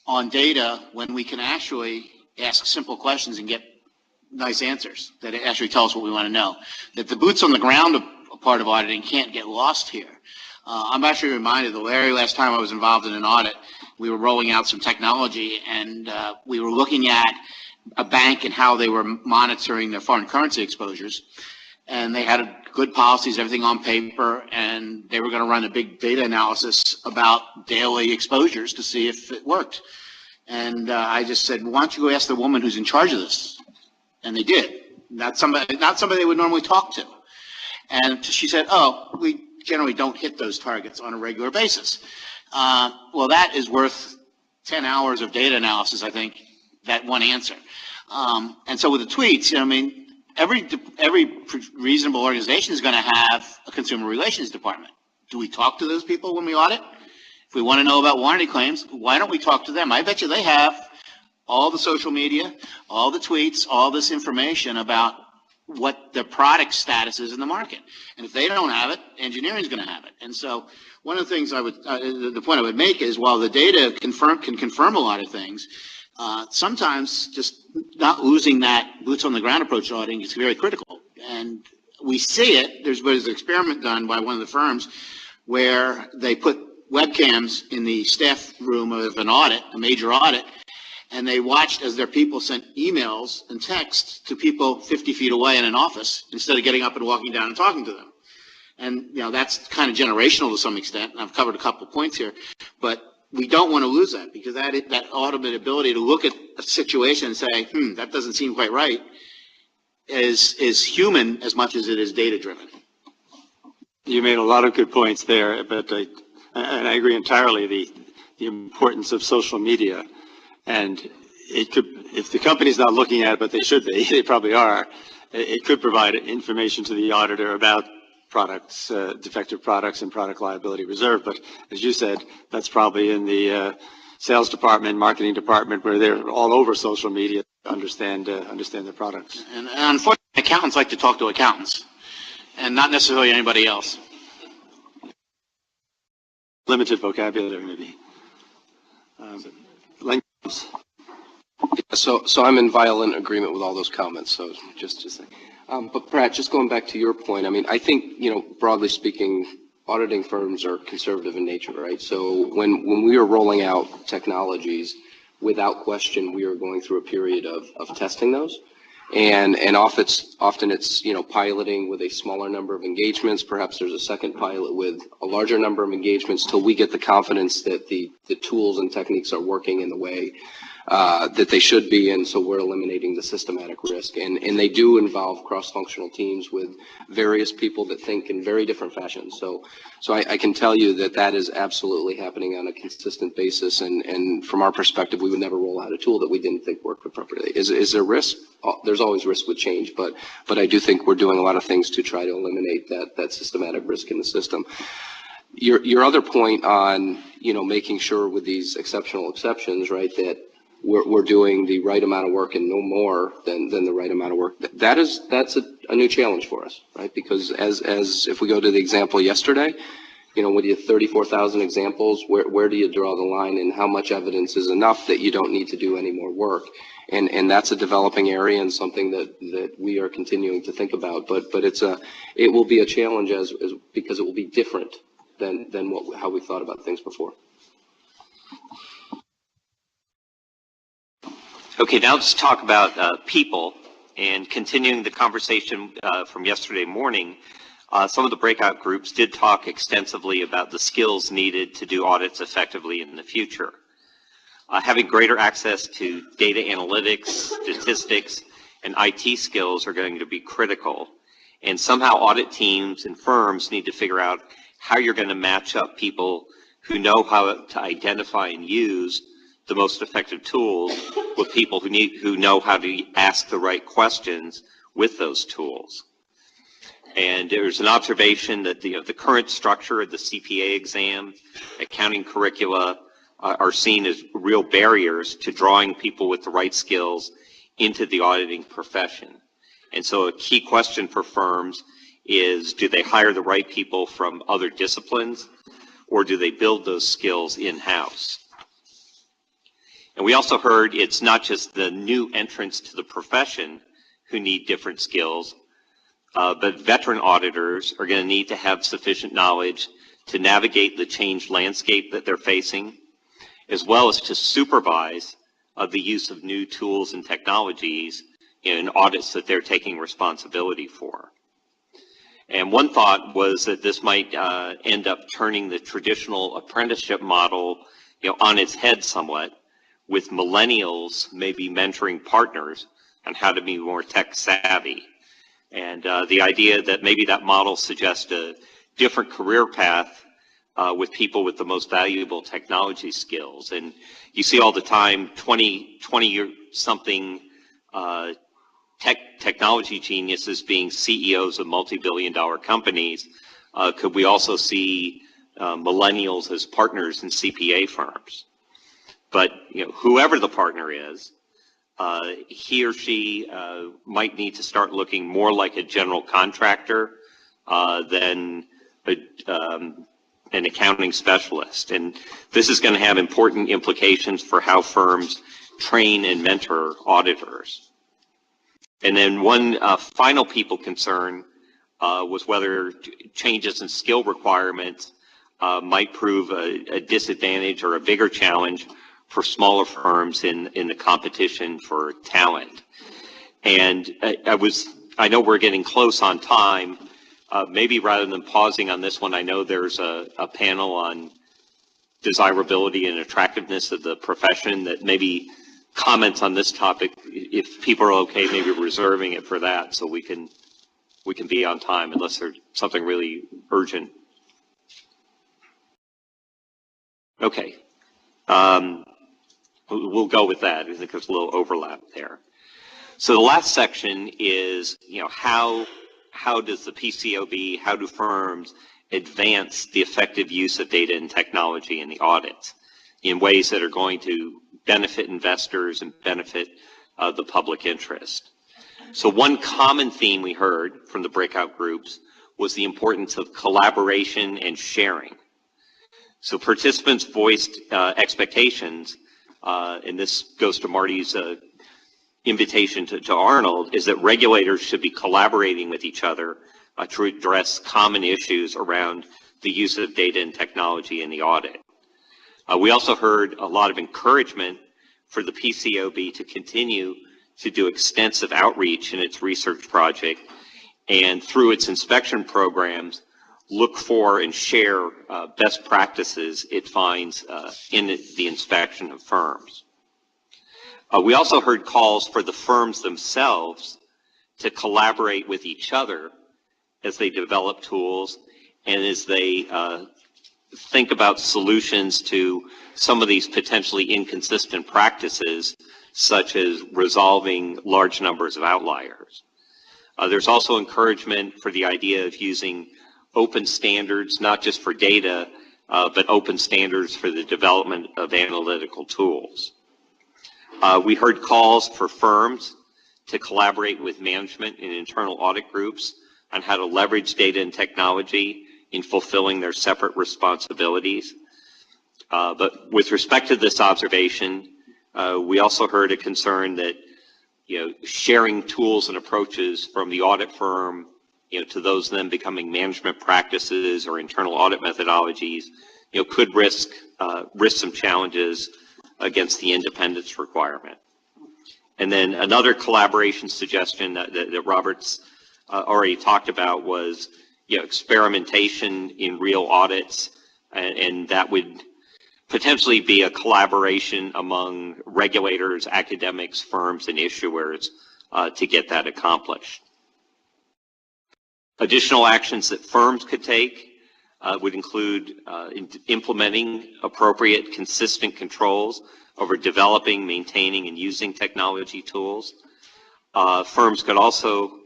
on data when we can actually ask simple questions and get nice answers that actually tell us what we want to know. That the boots on the ground part of auditing can't get lost here. I'm actually reminded the very last time I was involved in an audit, we were rolling out some technology and we were looking at a bank and how they were monitoring their foreign currency exposures. And they had good policies, everything on paper, and they were going to run a big data analysis about daily exposures to see if it worked. And I just said, well, why don't you go ask the woman who's in charge of this? And they did. Not somebody they would normally talk to. And she said, oh, we generally don't hit those targets on a regular basis. Well, that is worth 10 hours of data analysis, I think, that one answer. And so with the tweets, every reasonable organization is going to have a consumer relations department. Do we talk to those people when we audit? If we want to know about warranty claims, why don't we talk to them? I bet you they have all the social media, all the tweets, all this information about what the product status is in the market. And if they don't have it, engineering is going to have it. And so one of the things the point I would make is while the data can confirm a lot of things, sometimes just not losing that boots on the ground approach to auditing is very critical. And we see it. There's an experiment done by one of the firms where they put webcams in the staff room of an audit, a major audit, and they watched as their people sent emails and texts to people 50 feet away in an office instead of getting up and walking down and talking to them. And, that's kind of generational to some extent, and I've covered a couple of points here, but we don't want to lose that because that automated ability to look at a situation and say, that doesn't seem quite right, is human as much as it is data-driven. You made a lot of good points there, but and I agree entirely, the importance of social media. And it could, if the company's not looking at it, but they should be, they probably are, it could provide information to the auditor about products, defective products and product liability reserve. But as you said, that's probably in the sales department, marketing department, where they're all over social media to understand their products. And unfortunately, accountants like to talk to accountants, and not necessarily anybody else. Limited vocabulary, maybe. So I'm in violent agreement with all those comments, so just but Pratt, just going back to your point, I mean, I think, broadly speaking, auditing firms are conservative in nature, right? So when we are rolling out technologies, without question, we are going through a period of testing those. And often it's piloting with a smaller number of engagements. Perhaps there's a second pilot with a larger number of engagements till we get the confidence that the tools and techniques are working in the way that they should be, and so we're eliminating the systematic risk. And they do involve cross-functional teams with various people that think in very different fashions. So I can tell you that is absolutely happening on a consistent basis, and from our perspective, we would never roll out a tool that we didn't think worked appropriately. Is there risk? There's always risk with change, but I do think we're doing a lot of things to try to eliminate that systematic risk in the system. Your other point on, making sure with these exceptional exceptions, right, that we're doing the right amount of work and no more than the right amount of work. That's a new challenge for us, right? Because as if we go to the example yesterday, with your 34,000 examples, where do you draw the line, and how much evidence is enough that you don't need to do any more work? And that's a developing area and something that we are continuing to think about. But it will be a challenge because it will be different than how we thought about things before. Okay, now let's talk about people, and continuing the conversation from yesterday morning. Some of the breakout groups did talk extensively about the skills needed to do audits effectively in the future. Having greater access to data analytics, statistics, and IT skills are going to be critical. And somehow audit teams and firms need to figure out how you're going to match up people who know how to identify and use the most effective tools with people who know how to ask the right questions with those tools. And there's an observation that the current structure of the CPA exam, accounting curricula, are seen as real barriers to drawing people with the right skills into the auditing profession. And so a key question for firms is, do they hire the right people from other disciplines, or do they build those skills in-house? And we also heard it's not just the new entrants to the profession who need different skills, but veteran auditors are going to need to have sufficient knowledge to navigate the changed landscape that they're facing, as well as to supervise the use of new tools and technologies in audits that they're taking responsibility for. And one thought was that this might end up turning the traditional apprenticeship model on its head somewhat, with millennials maybe mentoring partners on how to be more tech savvy. And the idea that maybe that model suggests a different career path with the most valuable technology skills. And you see all the time 20-something technology geniuses being CEOs of multi-billion-dollar companies. Could we also see millennials as partners in CPA firms? But whoever the partner is, he or she might need to start looking more like a general contractor than an accounting specialist. And this is going to have important implications for how firms train and mentor auditors. And then one final people concern was whether changes in skill requirements might prove a disadvantage or a bigger challenge for smaller firms in the competition for talent. And I know we're getting close on time. Maybe rather than pausing on this one, I know there's a panel on desirability and attractiveness of the profession that maybe comments on this topic, if people are okay, maybe reserving it for that so we can be on time unless there's something really urgent. Okay. We'll go with that. I think there's a little overlap there. So the last section is, how does the PCAOB, how do firms advance the effective use of data and technology in the audit in ways that are going to benefit investors and benefit the public interest? So one common theme we heard from the breakout groups was the importance of collaboration and sharing. So participants voiced expectations, and this goes to Marty's invitation to Arnold, is that regulators should be collaborating with each other to address common issues around the use of data and technology in the audit. We also heard a lot of encouragement for the PCAOB to continue to do extensive outreach in its research project, and through its inspection programs, look for and share best practices it finds in the inspection of firms. We also heard calls for the firms themselves to collaborate with each other as they develop tools and as they think about solutions to some of these potentially inconsistent practices, such as resolving large numbers of outliers. There's also encouragement for the idea of using open standards, not just for data, but open standards for the development of analytical tools. We heard calls for firms to collaborate with management and internal audit groups on how to leverage data and technology in fulfilling their separate responsibilities. But with respect to this observation, we also heard a concern that sharing tools and approaches from the audit firm to those then becoming management practices or internal audit methodologies, could risk some challenges against the independence requirement. And then another collaboration suggestion that Robert's already talked about was experimentation in real audits, and that would potentially be a collaboration among regulators, academics, firms, and issuers to get that accomplished. Additional actions that firms could take would include implementing appropriate, consistent controls over developing, maintaining, and using technology tools. Firms could also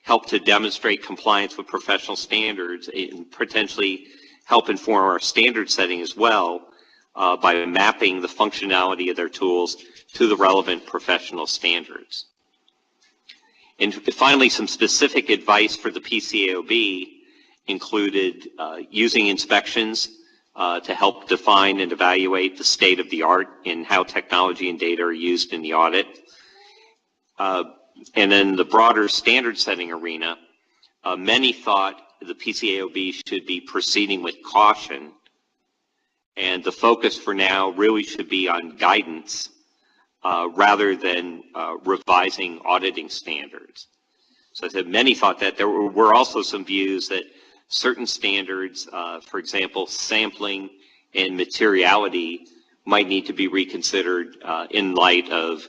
help to demonstrate compliance with professional standards and potentially help inform our standard setting as well by mapping the functionality of their tools to the relevant professional standards. And finally, some specific advice for the PCAOB included using inspections to help define and evaluate the state of the art in how technology and data are used in the audit. And then the broader standard setting arena, many thought the PCAOB should be proceeding with caution, and the focus for now really should be on guidance rather than revising auditing standards. So I said many thought that. There were also some views that certain standards, for example, sampling and materiality, might need to be reconsidered in light of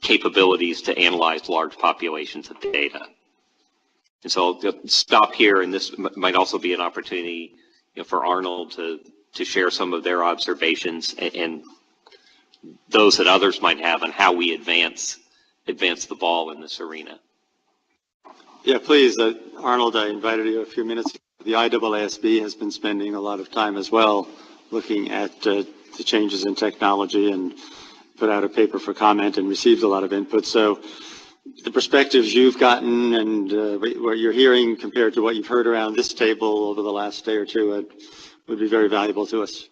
capabilities to analyze large populations of data. And so I'll stop here, and this might also be an opportunity for Arnold to share some of their observations and those that others might have on how we advance the ball in this arena. Yeah, please, Arnold, I invited you a few minutes ago. The IAASB has been spending a lot of time as well looking at the changes in technology and put out a paper for comment and received a lot of input. So the perspectives you've gotten and what you're hearing compared to what you've heard around this table over the last day or two would be very valuable to us.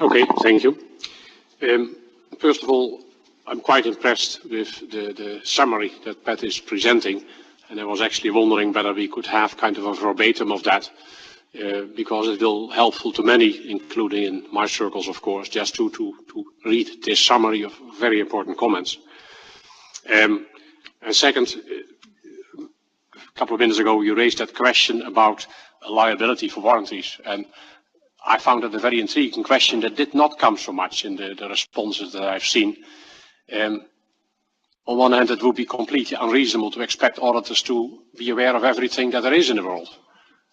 Okay, thank you. First of all, I'm quite impressed with the summary that Pat is presenting, and I was actually wondering whether we could have kind of a verbatim of that, because it will be helpful to many, including in my circles, of course, just to read this summary of very important comments. And second, a couple of minutes ago, you raised that question about liability for warranties, and I found it a very intriguing question that did not come so much in the responses that I've seen. On one hand, it would be completely unreasonable to expect auditors to be aware of everything that there is in the world.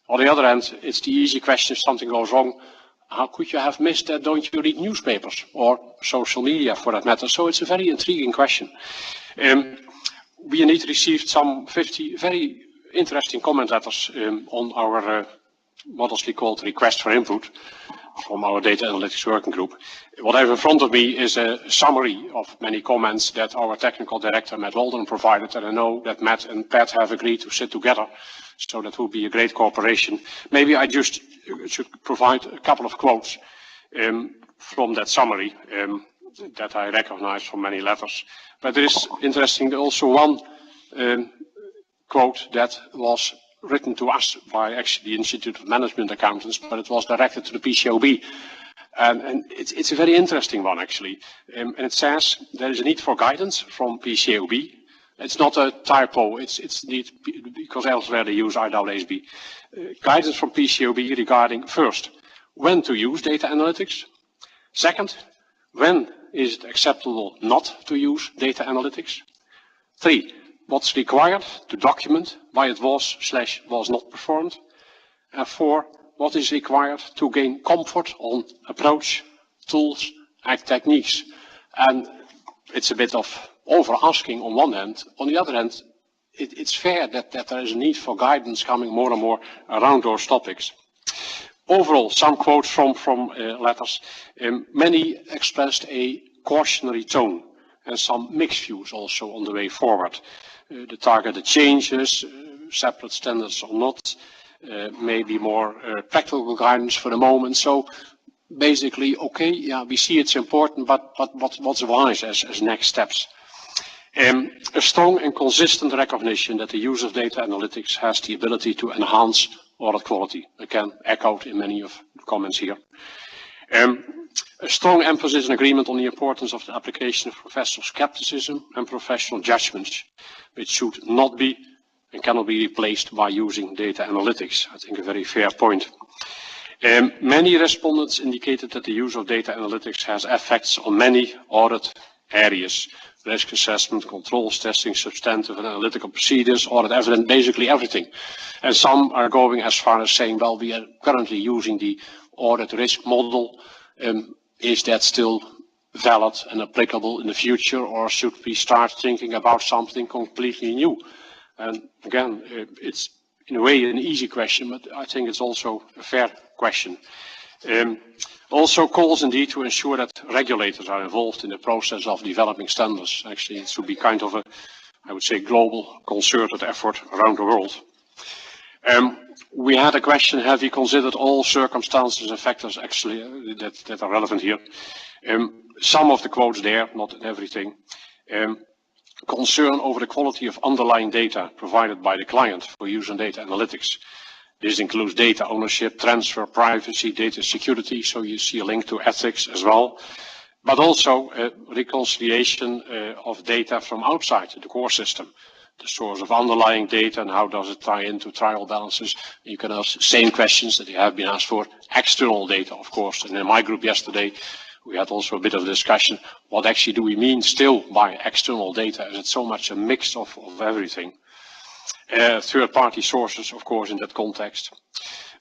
On the other hand, it's the easy question: if something goes wrong, how could you have missed that? Don't you read newspapers or social media for that matter? So it's a very intriguing question. We indeed received some 50 very interesting comment letters on our modestly called request for input from our data analytics working group. What I have in front of me is a summary of many comments that our technical director, Matt Walden, provided, and I know that Matt and Pat have agreed to sit together, so that will be a great cooperation. Maybe I just should provide a couple of quotes from that summary that I recognize from many letters. But there is interesting also one quote that was written to us by actually the Institute of Management Accountants, but it was directed to the PCAOB. And it's a very interesting one, actually. And it says there is a need for guidance from PCAOB. It's not a typo, it's need, because elsewhere they use IAASB. Guidance from PCAOB regarding, first, when to use data analytics. Second, when is it acceptable not to use data analytics? 3, what's required to document why it was/was not performed. And 4, what is required to gain comfort on approach, tools, and techniques. And it's a bit of over-asking on one hand. On the other hand, it's fair that there is a need for guidance coming more and more around those topics. Overall, some quotes from letters. Many expressed a cautionary tone and some mixed views also on the way forward. The targeted changes, separate standards or not, maybe more practical guidance for the moment. So basically, okay, yeah, we see it's important, but what's wise as next steps? A strong and consistent recognition that the use of data analytics has the ability to enhance audit quality. Again, echoed in many of the comments here. A strong emphasis and agreement on the importance of the application of professional skepticism and professional judgments, which should not be and cannot be replaced by using data analytics. I think a very fair point. Many respondents indicated that the use of data analytics has effects on many audit areas: risk assessment, controls, testing, substantive and analytical procedures, audit evidence, basically everything. And some are going as far as saying, well, we are currently using the audit risk model. Is that still valid and applicable in the future, or should we start thinking about something completely new? And again, it's in a way an easy question, but I think it's also a fair question. Also calls indeed to ensure that regulators are involved in the process of developing standards. Actually, it should be kind of a, I would say, global concerted effort around the world. We had a question: have you considered all circumstances and factors actually that are relevant here? Some of the quotes there, not everything. Concern over the quality of underlying data provided by the client for use in data analytics. This includes data ownership, transfer, privacy, data security, so you see a link to ethics as well. But also reconciliation of data from outside the core system. The source of underlying data and how does it tie into trial balances. You can ask the same questions that you have been asked for external data, of course. And in my group yesterday, we had also a bit of a discussion. What actually do we mean still by external data? Is it so much a mix of everything? Third-party sources, of course, in that context.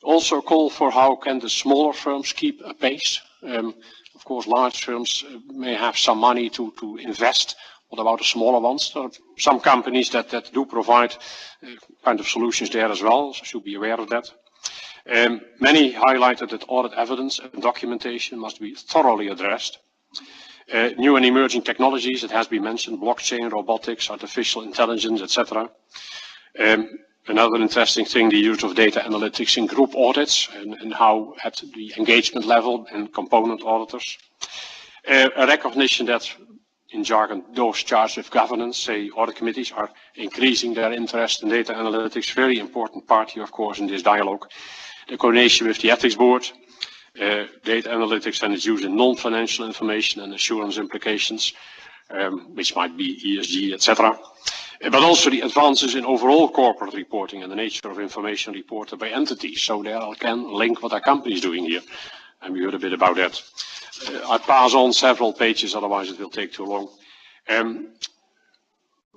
Also call for how can the smaller firms keep a pace. Of course, large firms may have some money to invest. What about the smaller ones? There are some companies that do provide kind of solutions there as well, so should be aware of that. Many highlighted that audit evidence and documentation must be thoroughly addressed. New and emerging technologies, it has been mentioned, blockchain, robotics, artificial intelligence, etc. Another interesting thing, the use of data analytics in group audits and how at the engagement level and component auditors. A recognition that, in jargon, those charged with governance, say audit committees, are increasing their interest in data analytics. Very important part here, of course, in this dialogue. The coordination with the ethics board, data analytics and its use in non-financial information and assurance implications, which might be ESG, etc. But also the advances in overall corporate reporting and the nature of information reported by entities. So there I can link what our company is doing here. and we heard a bit about that. I pass on several pages, otherwise it will take too long.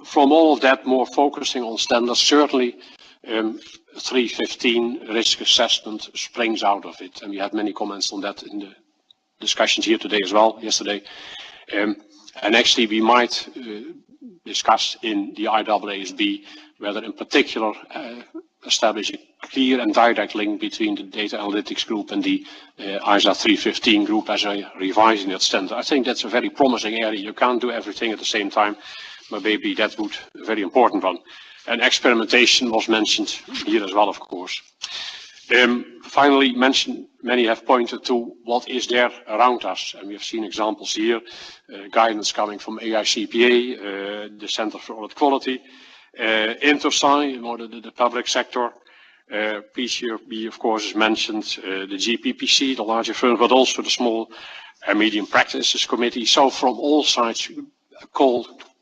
From all of that, more focusing on standards, certainly 315 risk assessment springs out of it, and we had many comments on that in the discussions here today as well, yesterday. And actually we might discuss in the IAASB whether in particular establish a clear and direct link between the data analytics group and the ISA 315 group as a revising that standard. I think that's a very promising area. You can't do everything at the same time, but maybe that would be a very important one. And experimentation was mentioned here as well, of course. Finally, many have pointed to what is there around us, and we have seen examples here, guidance coming from AICPA, the Center for Audit Quality, InterSci, more the public sector, PCAOB, of course, is mentioned, the GPPC, the larger firms, but also the small and medium practices committee. So from all sides,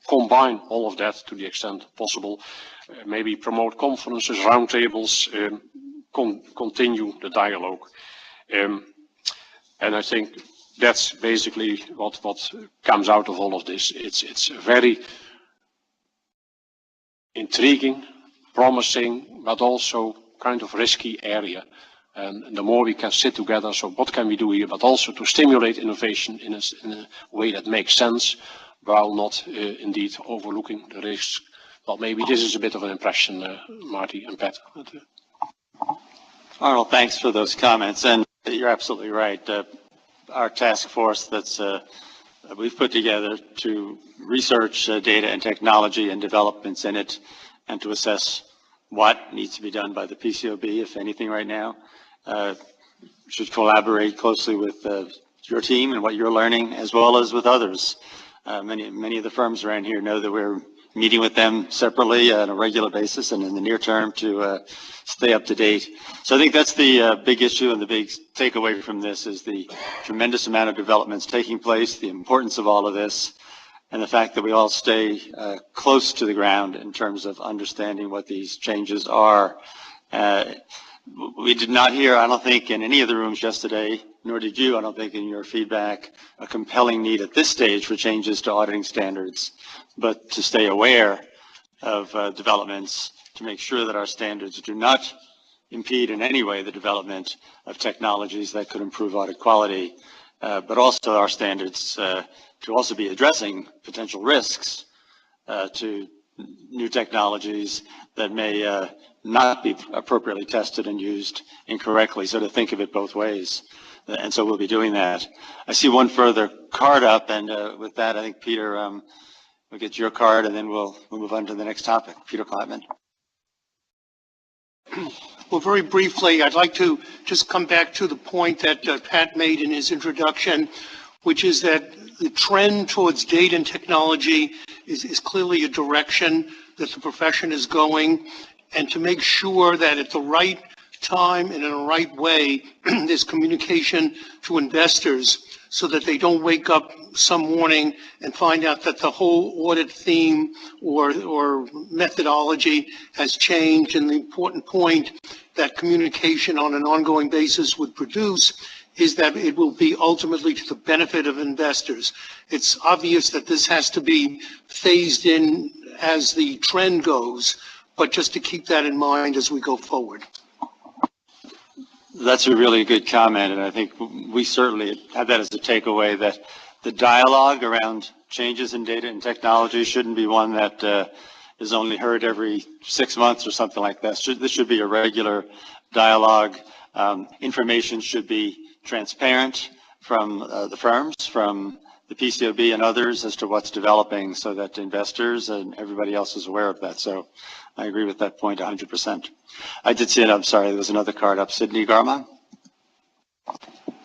combine all of that to the extent possible, maybe promote conferences, roundtables, continue the dialogue. And I think that's basically what comes out of all of this. It's a very intriguing, promising, but also kind of risky area. And the more we can sit together, so what can we do here, but also to stimulate innovation in a way that makes sense, while not indeed overlooking the risks. Well, maybe this is a bit of an impression, Marty and Pat. Arnold, thanks for those comments, and you're absolutely right. Our task force we've put together to research data and technology and developments in it, and to assess what needs to be done by the PCAOB, if anything right now, should collaborate closely with your team and what you're learning, as well as with others. Many of the firms around here know that we're meeting with them separately on a regular basis and in the near term to stay up to date. So I think that's the big issue, and the big takeaway from this is the tremendous amount of developments taking place, the importance of all of this, and the fact that we all stay close to the ground in terms of understanding what these changes are. We did not hear, I don't think, in any of the rooms yesterday, nor did you, I don't think, in your feedback, a compelling need at this stage for changes to auditing standards, but to stay aware of developments, to make sure that our standards do not impede in any way the development of technologies that could improve audit quality, but also our standards to also be addressing potential risks to new technologies that may not be appropriately tested and used incorrectly. So to think of it both ways. And so we'll be doing that. I see one further card up, and with that, I think, Peter, we'll get your card, and then we'll move on to the next topic. Peter Klapman. Well, very briefly, I'd like to just come back to the point that Pat made in his introduction, which is that the trend towards data and technology is clearly a direction that the profession is going, and to make sure that at the right time and in the right way, there's communication to investors so that they don't wake up some morning and find out that the whole audit theme or methodology has changed. And the important point that communication on an ongoing basis would produce is that it will be ultimately to the benefit of investors. It's obvious that this has to be phased in as the trend goes, but just to keep that in mind as we go forward. That's a really good comment, and I think we certainly have that as a takeaway, that the dialogue around changes in data and technology shouldn't be one that is only heard every 6 months or something like that. This should be a regular dialogue. Information should be transparent from the firms, from the PCAOB and others as to what's developing, so that investors and everybody else is aware of that. So I agree with that point 100%. I did see it. I'm sorry, there was another card up. Sydney Garma.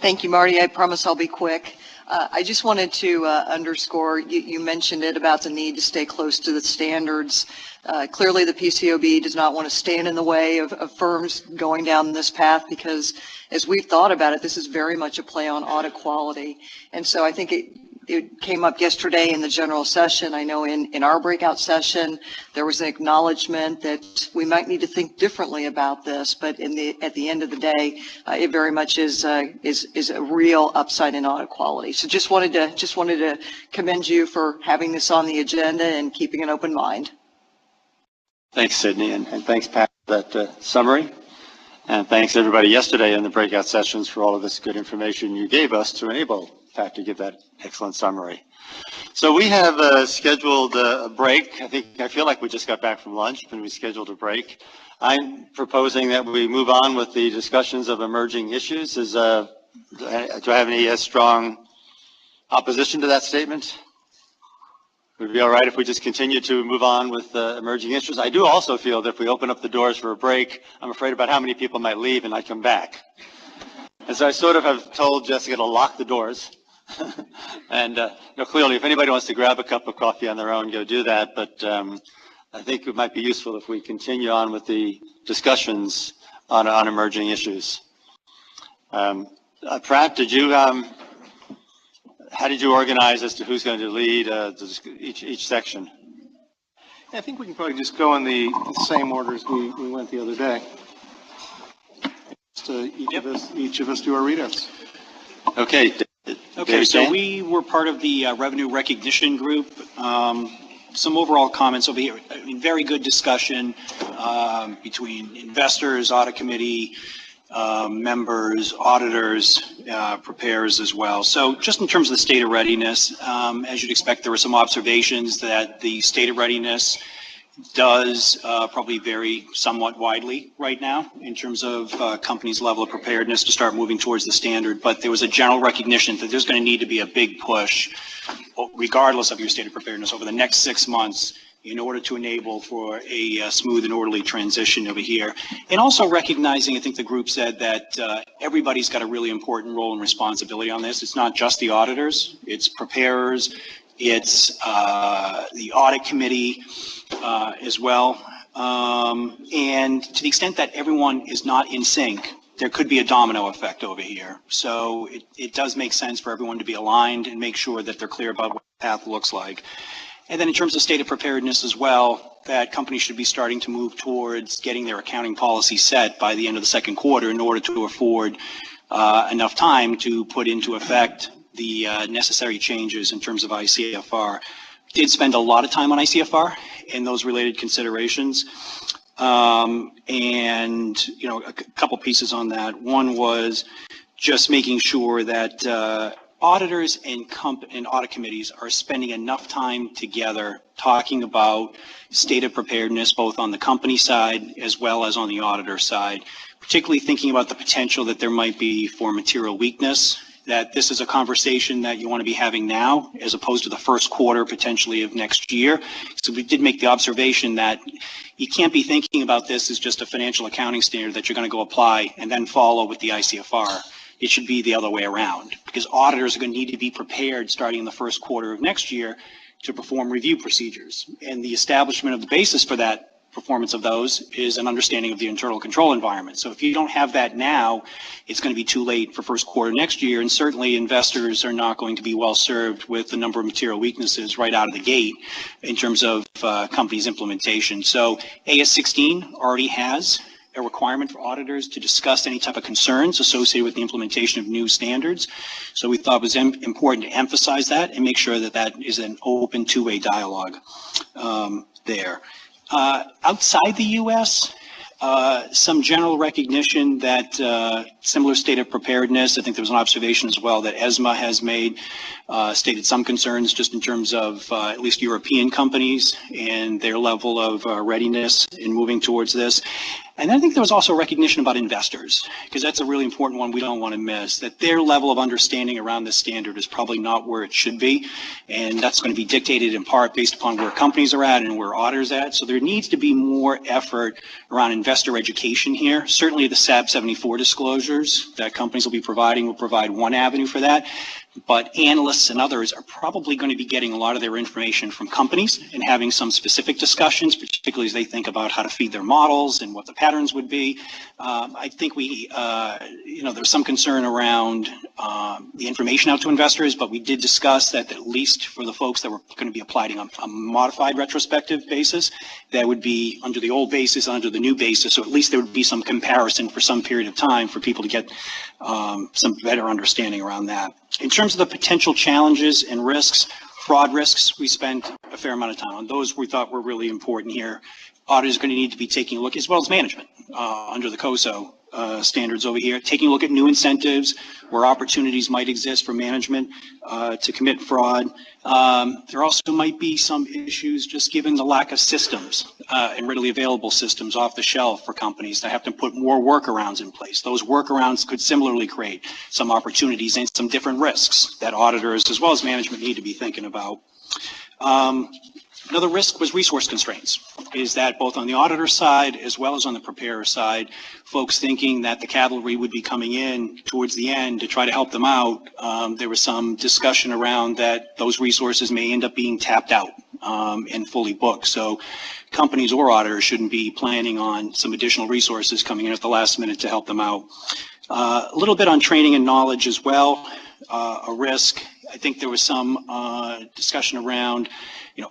Thank you, Marty. I promise I'll be quick. I just wanted to underscore, you mentioned it about the need to stay close to the standards. Clearly, the PCAOB does not want to stand in the way of firms going down this path, because as we've thought about it, this is very much a play on audit quality. And so I think it came up yesterday in the general session. I know in our breakout session, there was an acknowledgement that we might need to think differently about this, but at the end of the day, it very much is a real upside in audit quality. So just wanted to commend you for having this on the agenda and keeping an open mind. Thanks, Sydney, and thanks, Pat, for that summary. And thanks everybody yesterday in the breakout sessions for all of this good information you gave us to enable Pat to give that excellent summary. So we have scheduled a break. I feel like we just got back from lunch, but we scheduled a break. I'm proposing that we move on with the discussions of emerging issues. Do I have any strong opposition to that statement? Would it be all right if we just continue to move on with emerging issues? I do also feel that if we open up the doors for a break, I'm afraid about how many people might leave and not come back. And so I sort of have told Jessica to lock the doors. And clearly, if anybody wants to grab a cup of coffee on their own, go do that. But I think it might be useful if we continue on with the discussions on emerging issues. Pratt, how did you organize as to who's going to lead each section? I think we can probably just go in the same order as we went the other day. So each of us do our readouts. Okay. Okay, so we were part of the revenue recognition group. Some overall comments over here. I mean, very good discussion between investors, audit committee, members, auditors, preparers as well. So just in terms of the state of readiness, as you'd expect, there were some observations that the state of readiness does probably vary somewhat widely right now in terms of companies' level of preparedness to start moving towards the standard. But there was a general recognition that there's going to need to be a big push, regardless of your state of preparedness, over the next 6 months in order to enable for a smooth and orderly transition over here. And also recognizing, I think the group said that everybody's got a really important role and responsibility on this. It's not just the auditors, it's preparers, it's the audit committee as well. And to the extent that everyone is not in sync, there could be a domino effect over here. So it does make sense for everyone to be aligned and make sure that they're clear about what the path looks like. And then in terms of state of preparedness as well, that companies should be starting to move towards getting their accounting policy set by the end of the second quarter in order to afford enough time to put into effect the necessary changes in terms of ICFR. Did spend a lot of time on ICFR and those related considerations. And, a couple pieces on that. One was just making sure that auditors and audit committees are spending enough time together talking about state of preparedness, both on the company side as well as on the auditor side, particularly thinking about the potential that there might be for material weakness, that this is a conversation that you want to be having now as opposed to the first quarter potentially of next year. So we did make the observation that you can't be thinking about this as just a financial accounting standard that you're going to go apply and then follow with the ICFR. It should be the other way around, because auditors are going to need to be prepared starting in the first quarter of next year to perform review procedures. And the establishment of the basis for that performance of those is an understanding of the internal control environment. So if you don't have that now, it's going to be too late for first quarter next year, and certainly investors are not going to be well served with the number of material weaknesses right out of the gate in terms of companies' implementation. So AS16 already has a requirement for auditors to discuss any type of concerns associated with the implementation of new standards. So we thought it was important to emphasize that and make sure that that is an open two-way dialogue there. Outside the U.S., some general recognition that similar state of preparedness, I think there was an observation as well that ESMA has made, stated some concerns just in terms of at least European companies and their level of readiness in moving towards this. And I think there was also recognition about investors, because that's a really important one we don't want to miss, that their level of understanding around this standard is probably not where it should be. And that's going to be dictated in part based upon where companies are at and where auditors are at. So there needs to be more effort around investor education here. Certainly the SAB 74 disclosures that companies will be providing will provide one avenue for that. But analysts and others are probably going to be getting a lot of their information from companies and having some specific discussions, particularly as they think about how to feed their models and what the patterns would be. I think there's some concern around the information out to investors, but we did discuss that at least for the folks that were going to be applied on a modified retrospective basis, that would be under the old basis, under the new basis, so at least there would be some comparison for some period of time for people to get some better understanding around that. In terms of the potential challenges and risks, fraud risks, we spent a fair amount of time on those. We thought were really important here. Audit is going to need to be taking a look, as well as management, under the COSO standards over here, taking a look at new incentives, where opportunities might exist for management to commit fraud. There also might be some issues just given the lack of systems and readily available systems off the shelf for companies that have to put more workarounds in place. Those workarounds could similarly create some opportunities and some different risks that auditors as well as management need to be thinking about. Another risk was resource constraints, is that both on the auditor side as well as on the preparer side, folks thinking that the cavalry would be coming in towards the end to try to help them out. There was some discussion around that those resources may end up being tapped out and fully booked. So companies or auditors shouldn't be planning on some additional resources coming in at the last minute to help them out. A little bit on training and knowledge as well, a risk. I think there was some discussion around,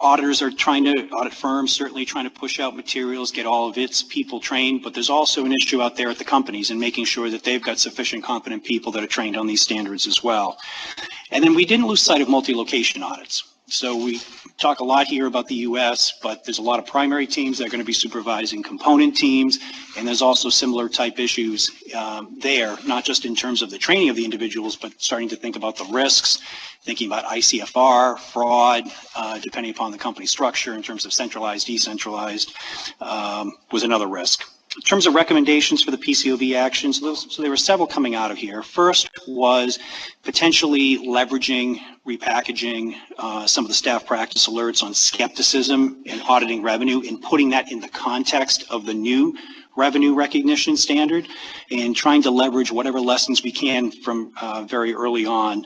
auditors are audit firms certainly trying to push out materials, get all of its people trained, but there's also an issue out there at the companies and making sure that they've got sufficient competent people that are trained on these standards as well. And then we didn't lose sight of multi-location audits. So we talk a lot here about the U.S., but there's a lot of primary teams that are going to be supervising component teams, and there's also similar type issues there, not just in terms of the training of the individuals, but starting to think about the risks, thinking about ICFR, fraud, depending upon the company structure in terms of centralized, decentralized, was another risk. In terms of recommendations for the PCAOB actions, so there were several coming out of here. First was potentially leveraging, repackaging some of the staff practice alerts on skepticism and auditing revenue and putting that in the context of the new revenue recognition standard and trying to leverage whatever lessons we can from very early on.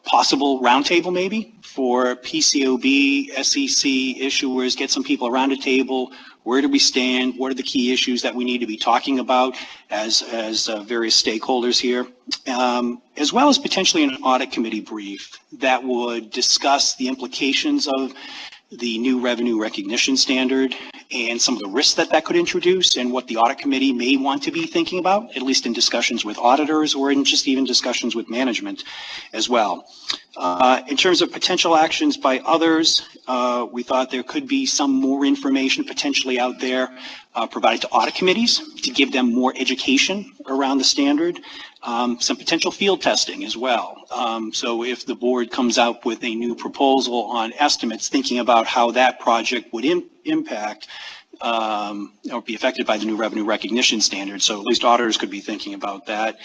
Possible roundtable maybe for PCAOB, SEC issuers, get some people around a table. Where do we stand? What are the key issues that we need to be talking about as various stakeholders here? As well as potentially an audit committee brief that would discuss the implications of the new revenue recognition standard and some of the risks that could introduce and what the audit committee may want to be thinking about, at least in discussions with auditors or in just even discussions with management as well. In terms of potential actions by others, we thought there could be some more information potentially out there provided to audit committees to give them more education around the standard. Some potential field testing as well. So if the board comes out with a new proposal on estimates, thinking about how that project would impact or be affected by the new revenue recognition standard. So at least auditors could be thinking about that.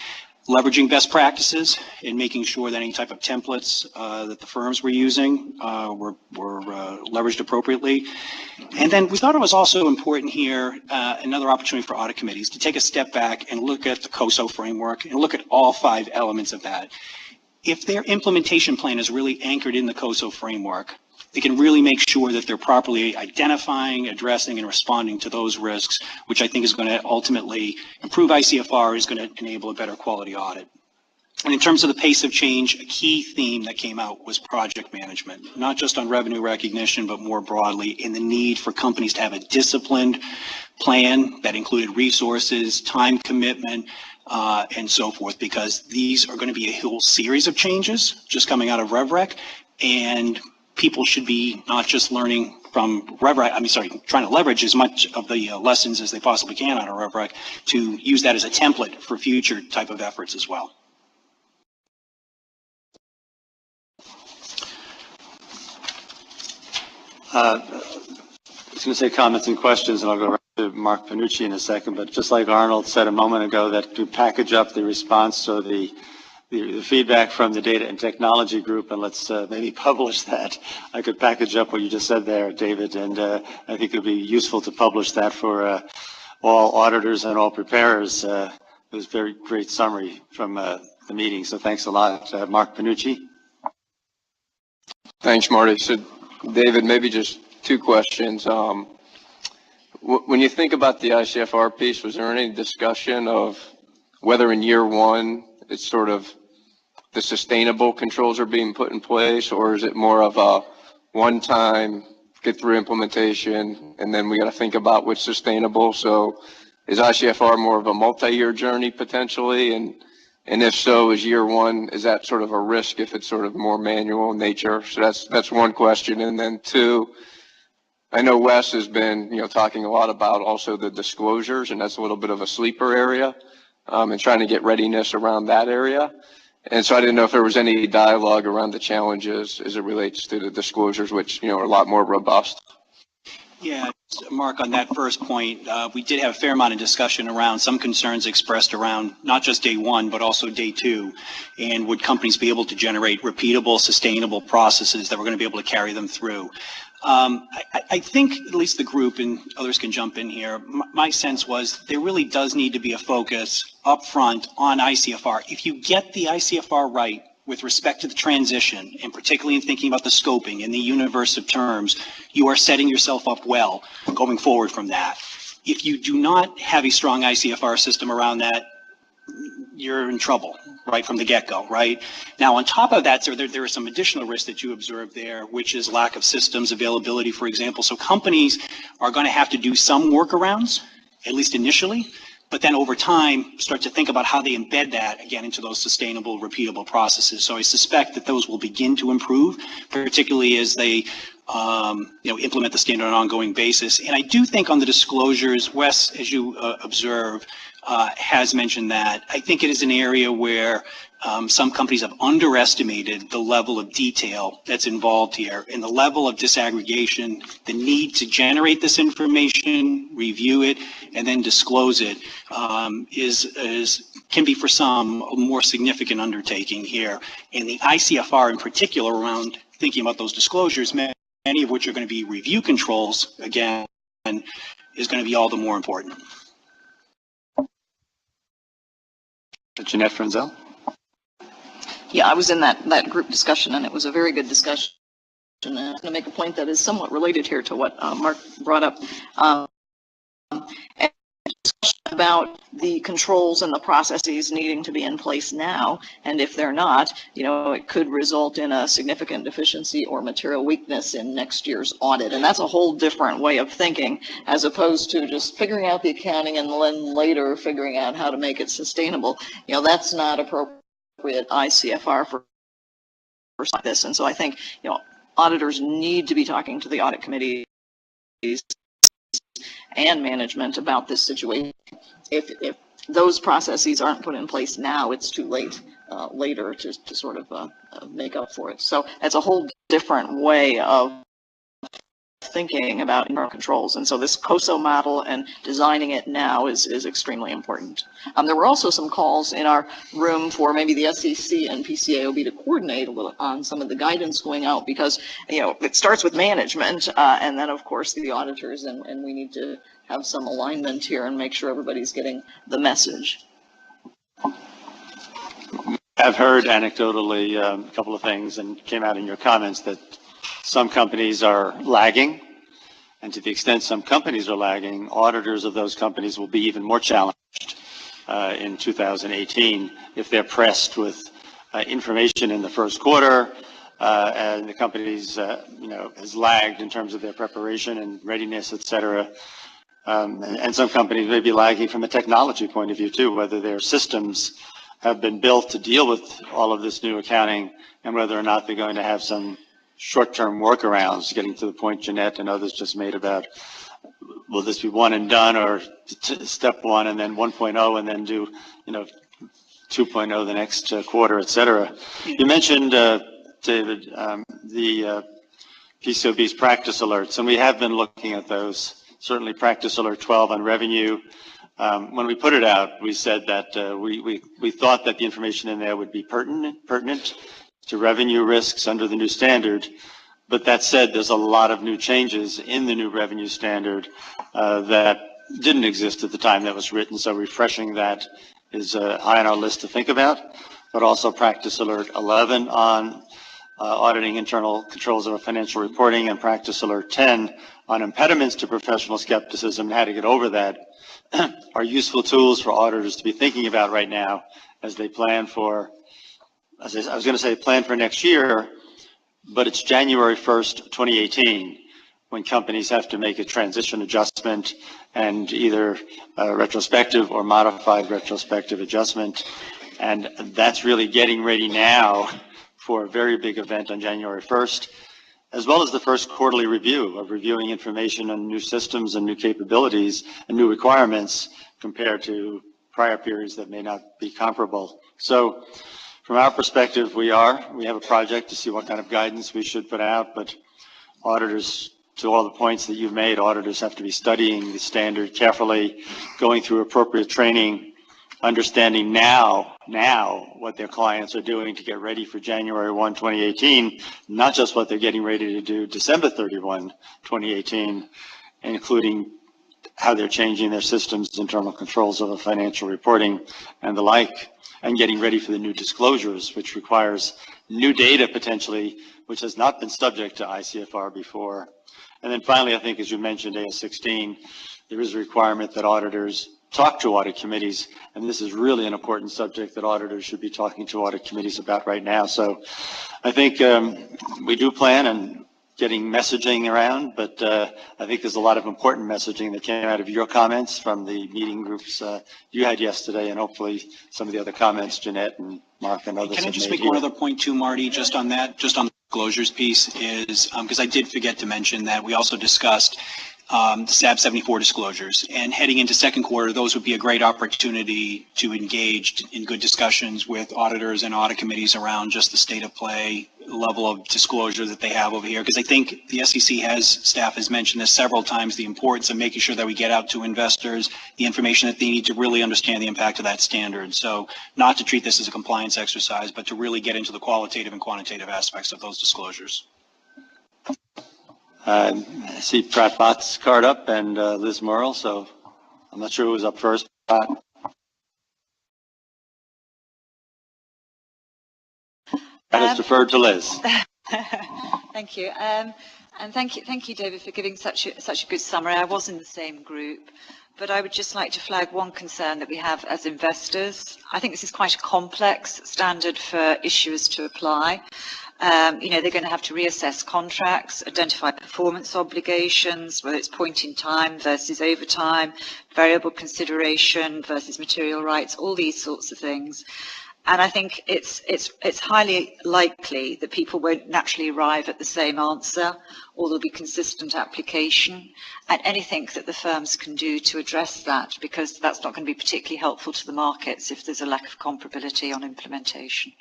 Leveraging best practices and making sure that any type of templates that the firms were using were leveraged appropriately. And then we thought it was also important here, another opportunity for audit committees to take a step back and look at the COSO framework and look at all 5 elements of that. If their implementation plan is really anchored in the COSO framework, they can really make sure that they're properly identifying, addressing, and responding to those risks, which I think is going to ultimately improve ICFR, is going to enable a better quality audit. And in terms of the pace of change, a key theme that came out was project management, not just on revenue recognition, but more broadly in the need for companies to have a disciplined plan that included resources, time commitment, and so forth, because these are going to be a whole series of changes just coming out of RevRec, and people should be not just learning from RevRec, trying to leverage as much of the lessons as they possibly can out of RevRec to use that as a template for future type of efforts as well. I was going to say comments and questions, and I'll go right to Mark Panucci in a second, but just like Arnold said a moment ago, that to package up the response, so the feedback from the data and technology group, and let's maybe publish that. I could package up what you just said there, David, and I think it would be useful to publish that for all auditors and all preparers. It was a very great summary from the meeting, so thanks a lot. Mark Panucci. Thanks, Marty. So, David, maybe just 2 questions. When you think about the ICFR piece, was there any discussion of whether in year 1 it's sort of the sustainable controls are being put in place, or is it more of a one-time get through implementation and then we got to think about what's sustainable? So is ICFR more of a multi-year journey potentially? And if so, is year one, is that sort of a risk if it's sort of more manual in nature? So that's one question. And then two, I know Wes has been, talking a lot about also the disclosures, and that's a little bit of a sleeper area, and trying to get readiness around that area. And so I didn't know if there was any dialogue around the challenges as it relates to the disclosures, which, are a lot more robust. Yeah, Mark, on that first point, we did have a fair amount of discussion around some concerns expressed around not just day one, but also day two. And would companies be able to generate repeatable, sustainable processes that were going to be able to carry them through? I think at least the group, and others can jump in here, my sense was there really does need to be a focus up front on ICFR. If you get the ICFR right with respect to the transition, and particularly in thinking about the scoping and the universe of terms, you are setting yourself up well going forward from that. If you do not have a strong ICFR system around that, you're in trouble right from the get-go, right? Now, on top of that, there are some additional risks that you observe there, which is lack of systems availability, for example. So companies are going to have to do some workarounds, at least initially, but then over time start to think about how they embed that again into those sustainable, repeatable processes. So I suspect that those will begin to improve, particularly as they implement the standard on an ongoing basis. And I do think on the disclosures, Wes, as you observe, has mentioned that. I think it is an area where some companies have underestimated the level of detail that's involved here and the level of disaggregation, the need to generate this information, review it, and then disclose it can be for some a more significant undertaking here. And the ICFR in particular around thinking about those disclosures, many of which are going to be review controls, again, is going to be all the more important. Jeanette Frenzel. Yeah, I was in that group discussion, and it was a very good discussion. And I'm going to make a point that is somewhat related here to what Mark brought up. And discussion about the controls and the processes needing to be in place now, and if they're not, it could result in a significant deficiency or material weakness in next year's audit. And that's a whole different way of thinking, as opposed to just figuring out the accounting and then later figuring out how to make it sustainable. That's not appropriate ICFR for like this. And so I think, auditors need to be talking to the audit committees and management about this situation. If those processes aren't put in place now, it's too late later to sort of make up for it. So that's a whole different way of thinking about internal controls. And so this COSO model and designing it now is extremely important. There were also some calls in our room for maybe the SEC and PCAOB to coordinate a little on some of the guidance going out, because, it starts with management and then, of course, the auditors, and we need to have some alignment here and make sure everybody's getting the message. I've heard anecdotally a couple of things, and came out in your comments, that some companies are lagging, and to the extent some companies are lagging, auditors of those companies will be even more challenged in 2018 if they're pressed with information in the first quarter and the company's has lagged in terms of their preparation and readiness, et cetera. And some companies may be lagging from a technology point of view too, whether their systems have been built to deal with all of this new accounting, and whether or not they're going to have some short-term workarounds, getting to the point Jeanette and others just made about, will this be one and done, or step one and then 1.0 and then do 2.0 the next quarter, et cetera. You mentioned, David, the PCAOB's practice alerts, and we have been looking at those. Certainly practice alert 12 on revenue. When we put it out, we said that we thought that the information in there would be pertinent to revenue risks under the new standard. But that said, there's a lot of new changes in the new revenue standard that didn't exist at the time that was written. So refreshing that is high on our list to think about. But also practice alert 11 on auditing internal controls of financial reporting, and practice alert 10 on impediments to professional skepticism and how to get over that are useful tools for auditors to be thinking about right now as they plan for as I was going to say, plan for next year, but it's January 1st, 2018, when companies have to make a transition adjustment and either a retrospective or modified retrospective adjustment. And that's really getting ready now for a very big event on January 1st, as well as the first quarterly review of reviewing information on new systems and new capabilities and new requirements compared to prior periods that may not be comparable. So from our perspective, we have a project to see what kind of guidance we should put out, but auditors, to all the points that you've made, auditors have to be studying the standard carefully, going through appropriate training, understanding now what their clients are doing to get ready for January 1, 2018, not just what they're getting ready to do December 31, 2018, including how they're changing their systems, internal controls of the financial reporting and the like, and getting ready for the new disclosures, which requires new data potentially, which has not been subject to ICFR before. And then finally, I think, as you mentioned, AS16, there is a requirement that auditors talk to audit committees, and this is really an important subject that auditors should be talking to audit committees about right now. So I think we do plan on getting messaging around, but I think there's a lot of important messaging that came out of your comments from the meeting groups you had yesterday, and hopefully some of the other comments Jeanette and Mark and others. Can I just make here. one other point too, Marty, just on that, just on the disclosures piece is, because I did forget to mention that we also discussed the SAB 74 disclosures, and heading into second quarter, those would be a great opportunity to engage in good discussions with auditors and audit committees around just the state of play level of disclosure that they have over here. Because I think the SEC staff has mentioned this several times, the importance of making sure that we get out to investors the information that they need to really understand the impact of that standard. So not to treat this as a compliance exercise, but to really get into the qualitative and quantitative aspects of those disclosures. I see Pratt Bott's card up and Liz Morrill, so I'm not sure who was up first. Pratt. That is deferred to Liz. Thank you. And thank you, David, for giving such a good summary. I was in the same group, but I would just like to flag one concern that we have as investors. I think this is quite a complex standard for issuers to apply. They're going to have to reassess contracts, identify performance obligations, whether it's point in time versus overtime, variable consideration versus material rights, all these sorts of things. And I think it's highly likely that people won't naturally arrive at the same answer, or there'll be consistent application, and anything that the firms can do to address that, because that's not going to be particularly helpful to the markets if there's a lack of comparability on implementation.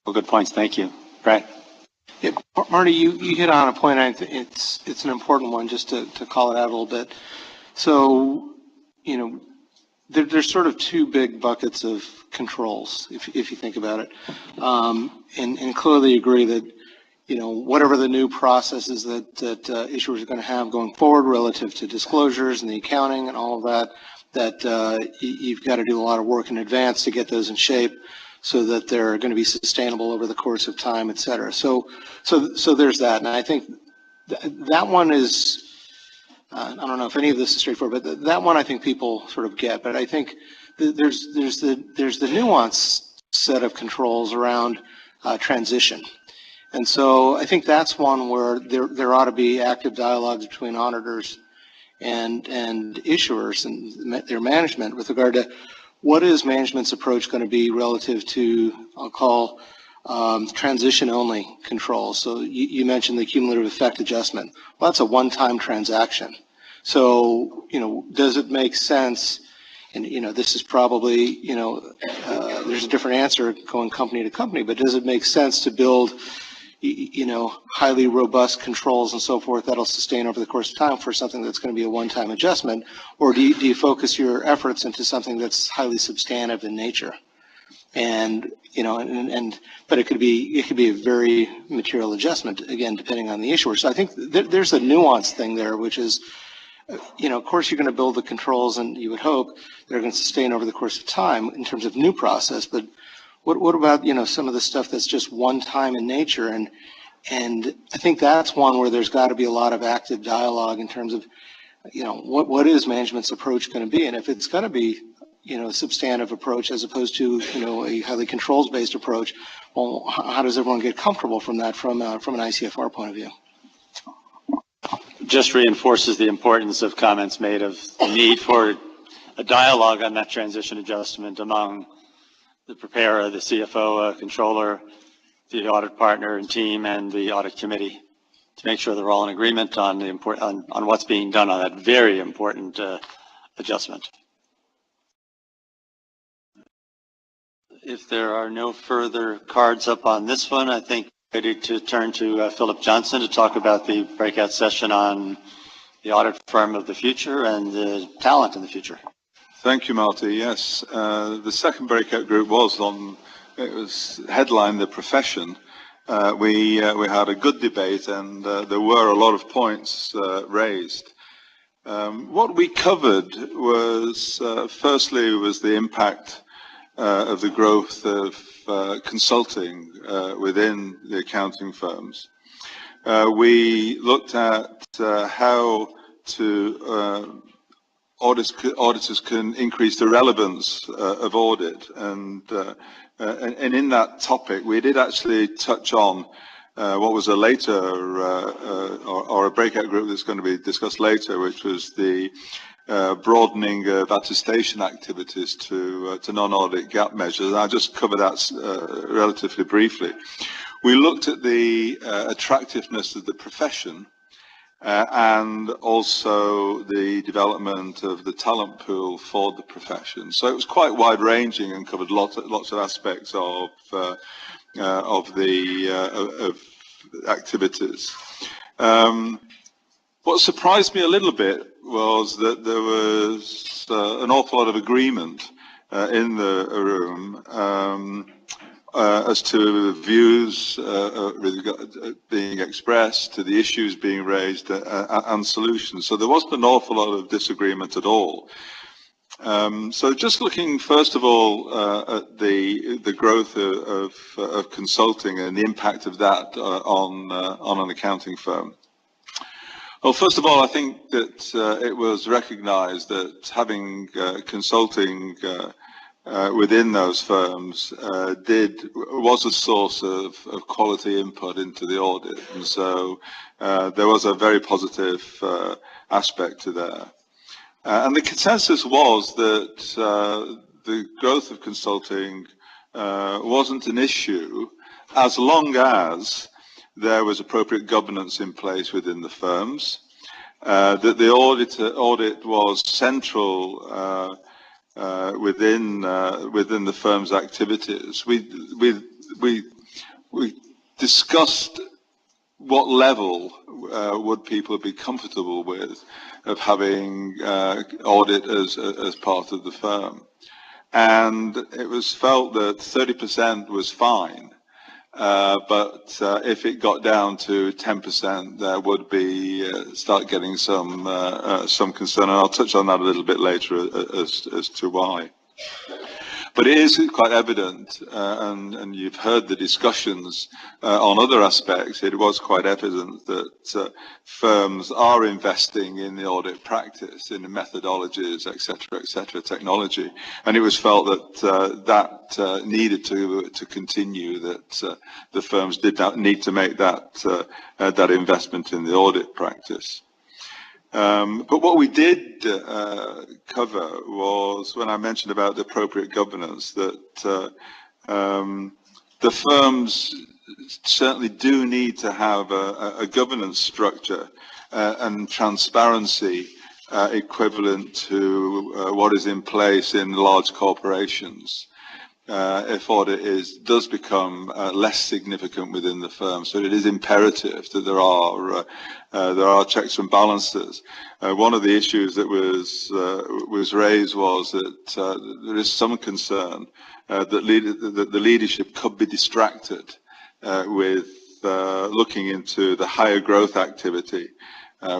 Well, good points. Thank you. Brad. Yeah, Marty, you hit on a point. I think it's an important one, just to call it out a little bit. So, there's sort of two big buckets of controls, if you think about it, and clearly agree that whatever the new processes that issuers are going to have going forward relative to disclosures and the accounting and all of that you've got to do a lot of work in advance to get those in shape, so that they're going to be sustainable over the course of time, et cetera. So there's that. And I think that one is, I don't know if any of this is straightforward, but that one I think people sort of get. But I think there's the nuanced set of controls around transition. And so I think that's one where there ought to be active dialogues between auditors and issuers and their management with regard to what is management's approach going to be relative to, I'll call, transition-only controls. So you mentioned the cumulative effect adjustment. Well, that's a one-time transaction. So, does it make sense, and, this is probably, there's a different answer going company to company, but does it make sense to build, highly robust controls and so forth that'll sustain over the course of time for something that's going to be a one-time adjustment, or do you focus your efforts into something that's highly substantive in nature? And but it could be a very material adjustment, again, depending on the issuer. So I think there's a nuanced thing there, which is, of course, you're going to build the controls, and you would hope they're going to sustain over the course of time in terms of new process, but what about, some of the stuff that's just one time in nature? And I think that's one where there's got to be a lot of active dialogue in terms of, what is management's approach going to be? And if it's going to be, substantive approach as opposed to, a highly controls-based approach. Well, how does everyone get comfortable from that from an ICFR point of view? Just reinforces the importance of comments made of the need for a dialogue on that transition adjustment among the preparer, the CFO, controller, the audit partner and team, and the audit committee to make sure they're all in agreement on the on what's being done on that very important adjustment. If there are no further cards up on this one, I think ready to turn to Philip Johnson to talk about the breakout session on the audit firm of the future and the talent in the future. Thank you, Marty. Yes, the second breakout group was headlined the profession. We had a good debate, and there were a lot of points raised. What we covered was, firstly, was the impact of the growth of consulting within the accounting firms. We looked at how auditors can increase the relevance of audit, and in that topic we did actually touch on what was a later or a breakout group that's going to be discussed later, which was the broadening of attestation activities to non-audit gap measures. I'll just cover that relatively briefly. We looked at the attractiveness of the profession and also the development of the talent pool for the profession. So it was quite wide-ranging and covered lots of aspects of activities. What surprised me a little bit was that there was an awful lot of agreement in the room as to views being expressed, to the issues being raised, and solutions. So there wasn't an awful lot of disagreement at all. So just looking first of all at the growth of consulting and the impact of that on an accounting firm. Well, first of all, I think that it was recognized that having consulting within those firms was a source of quality input into the audit, and so there was a very positive aspect to that. And the consensus was that the growth of consulting wasn't an issue as long as there was appropriate governance in place within the firms, that the audit was central within the firm's activities. We discussed what level would people be comfortable with of having audit as part of the firm, and it was felt that 30% was fine. But if it got down to 10%, there would be start getting some concern, and I'll touch on that a little bit later as to why. But it is quite evident, and you've heard the discussions on other aspects. It was quite evident that firms are investing in the audit practice, in the methodologies, etc., technology, and it was felt that that needed to continue. That the firms did not need to make that investment in the audit practice. But what we did cover was, when I mentioned about the appropriate governance, that the firms certainly do need to have a governance structure and transparency equivalent to what is in place in large corporations. If audit does become less significant within the firm, so it is imperative that there are checks and balances. One of the issues that was raised was that there is some concern that the leadership could be distracted with looking into the higher growth activity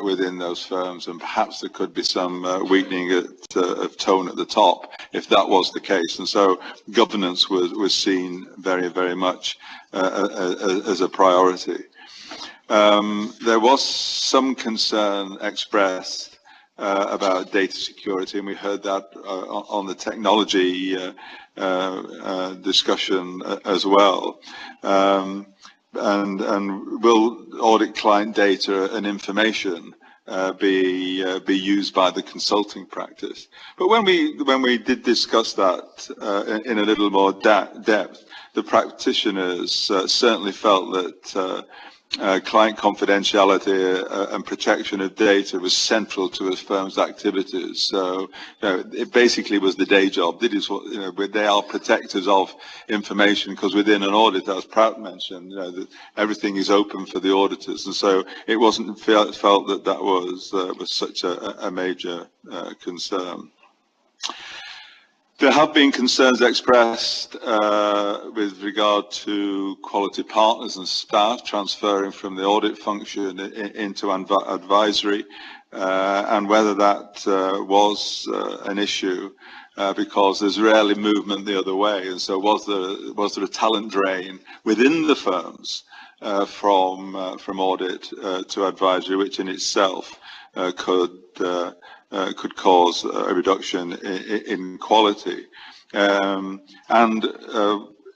within those firms, and perhaps there could be some weakening of tone at the top if that was the case. And so governance was seen very, very much as a priority. There was some concern expressed about data security, and we heard that on the technology discussion as well. And will audit client data and information be used by the consulting practice? But when we did discuss that in a little more depth, the practitioners certainly felt that client confidentiality and protection of data was central to a firm's activities. So it basically was the day job. That is what they are protectors of information, because within an audit, as Pratt mentioned, that everything is open for the auditors, and so it wasn't felt that that was such a major concern. There have been concerns expressed with regard to quality partners and staff transferring from the audit function into advisory, and whether that was an issue, because there's rarely movement the other way. And so was there a talent drain within the firms from audit to advisory, which in itself could cause a reduction in quality. And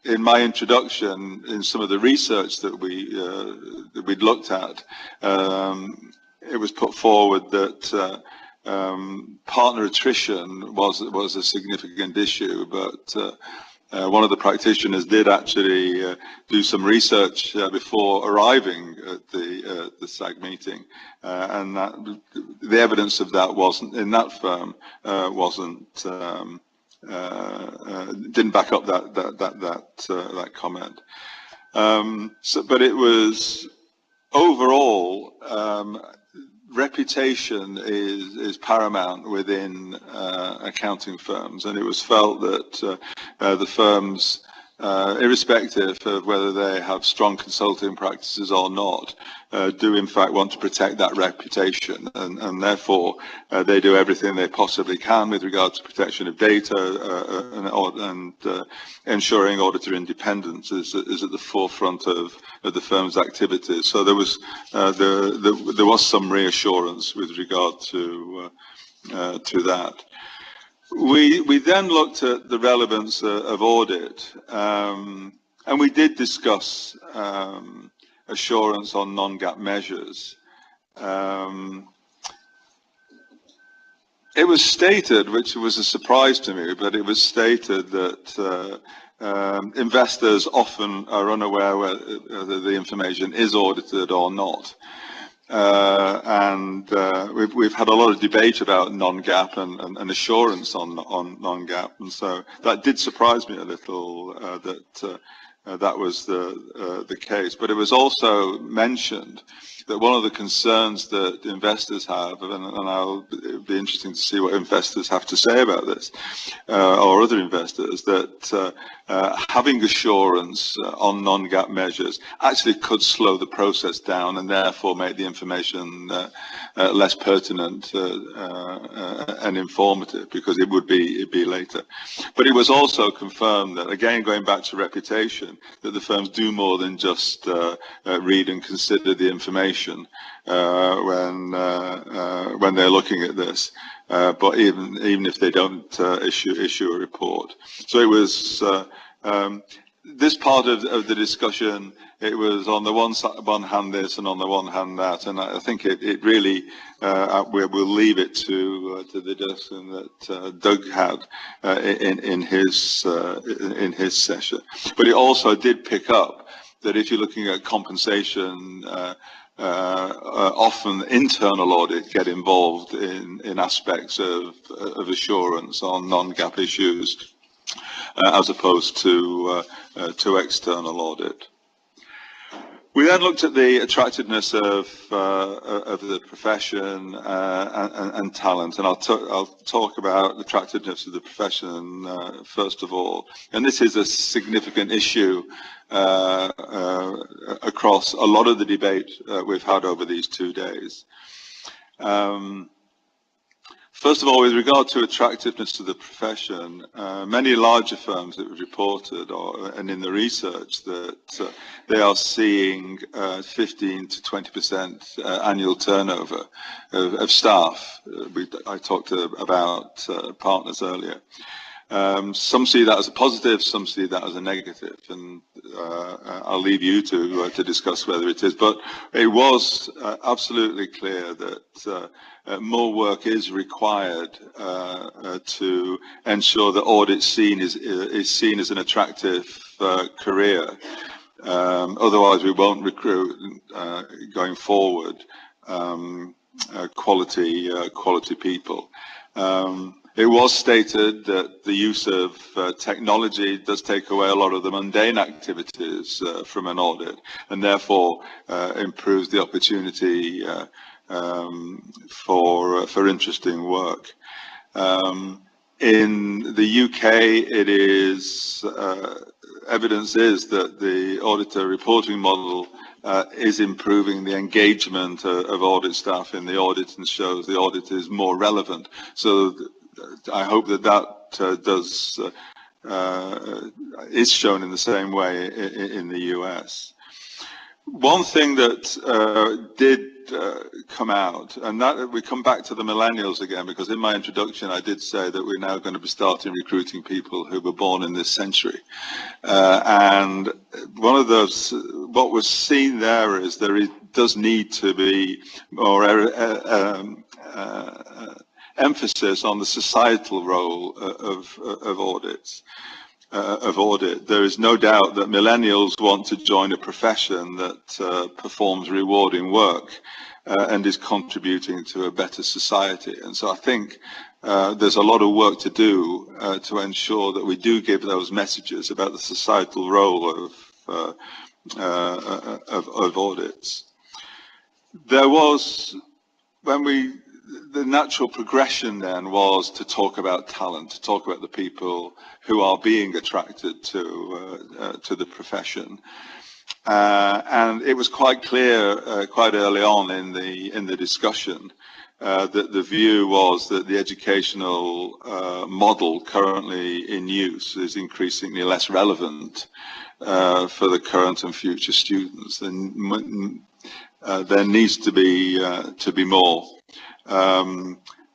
in my introduction, in some of the research that we'd looked at, it was put forward that partner attrition was a significant issue, but one of the practitioners did actually do some research before arriving at the SAG meeting, and that the evidence of that wasn't in that firm didn't back up that comment. But it was overall. Reputation is paramount within accounting firms, and it was felt that the firms, irrespective of whether they have strong consulting practices or not, do in fact want to protect that reputation, and therefore they do everything they possibly can with regard to protection of data and ensuring auditor independence is at the forefront of the firm's activities. So there was some reassurance with regard to that. We then looked at the relevance of audit, and we did discuss assurance on non-GAAP measures. It was stated, which was a surprise to me, but it was stated that investors often are unaware whether the information is audited or not. And we've had a lot of debate about non-GAAP and assurance on non-GAAP, and so that did surprise me a little that was the case. But it was also mentioned that one of the concerns that investors have, and it'll be interesting to see what investors have to say about this, or other investors, that having assurance on non-GAAP measures actually could slow the process down and therefore make the information less pertinent and informative, because it would be later. But it was also confirmed that, again, going back to reputation, that the firms do more than just read and consider the information when they're looking at this, but even if they don't issue a report. So it was this part of the discussion. It was on the one hand this, and on the one hand that, and I think it really we'll leave it to the discussion that Doug had in his session. But it also did pick up that if you're looking at compensation, often internal audit get involved in aspects of assurance on non-GAAP issues, as opposed to external audit. We then looked at the attractiveness of the profession and talent, and I'll talk about the attractiveness of the profession first of all. And this is a significant issue across a lot of the debate we've had over these 2 days. First of all, with regard to attractiveness to the profession, many larger firms that have reported, and in the research, that they are seeing 15 to 20% annual turnover of staff. I talked about partners earlier. Some see that as a positive, some see that as a negative, and I'll leave you to discuss whether it is. But it was absolutely clear that more work is required to ensure that audit is seen as an attractive career. Otherwise, we won't recruit going forward quality people. It was stated that the use of technology does take away a lot of the mundane activities from an audit, and therefore improves the opportunity for interesting work. In the UK, it is evidence is that the auditor reporting model is improving the engagement of audit staff in the audit and shows the audit is more relevant. So I hope that is shown in the same way in the US. One thing that did come out, and that we come back to the millennials again, because in my introduction I did say that we're now going to be starting recruiting people who were born in this century. And one of those, what was seen there is does need to be more emphasis on the societal role of audits. There is no doubt that millennials want to join a profession that performs rewarding work and is contributing to a better society. And so I think there's a lot of work to do to ensure that we do give those messages about the societal role of audits. There was, the natural progression then was to talk about talent, to talk about the people who are being attracted to the profession, and it was quite clear quite early on in the discussion that the view was that the educational model currently in use is increasingly less relevant for the current and future students, and there needs to be more.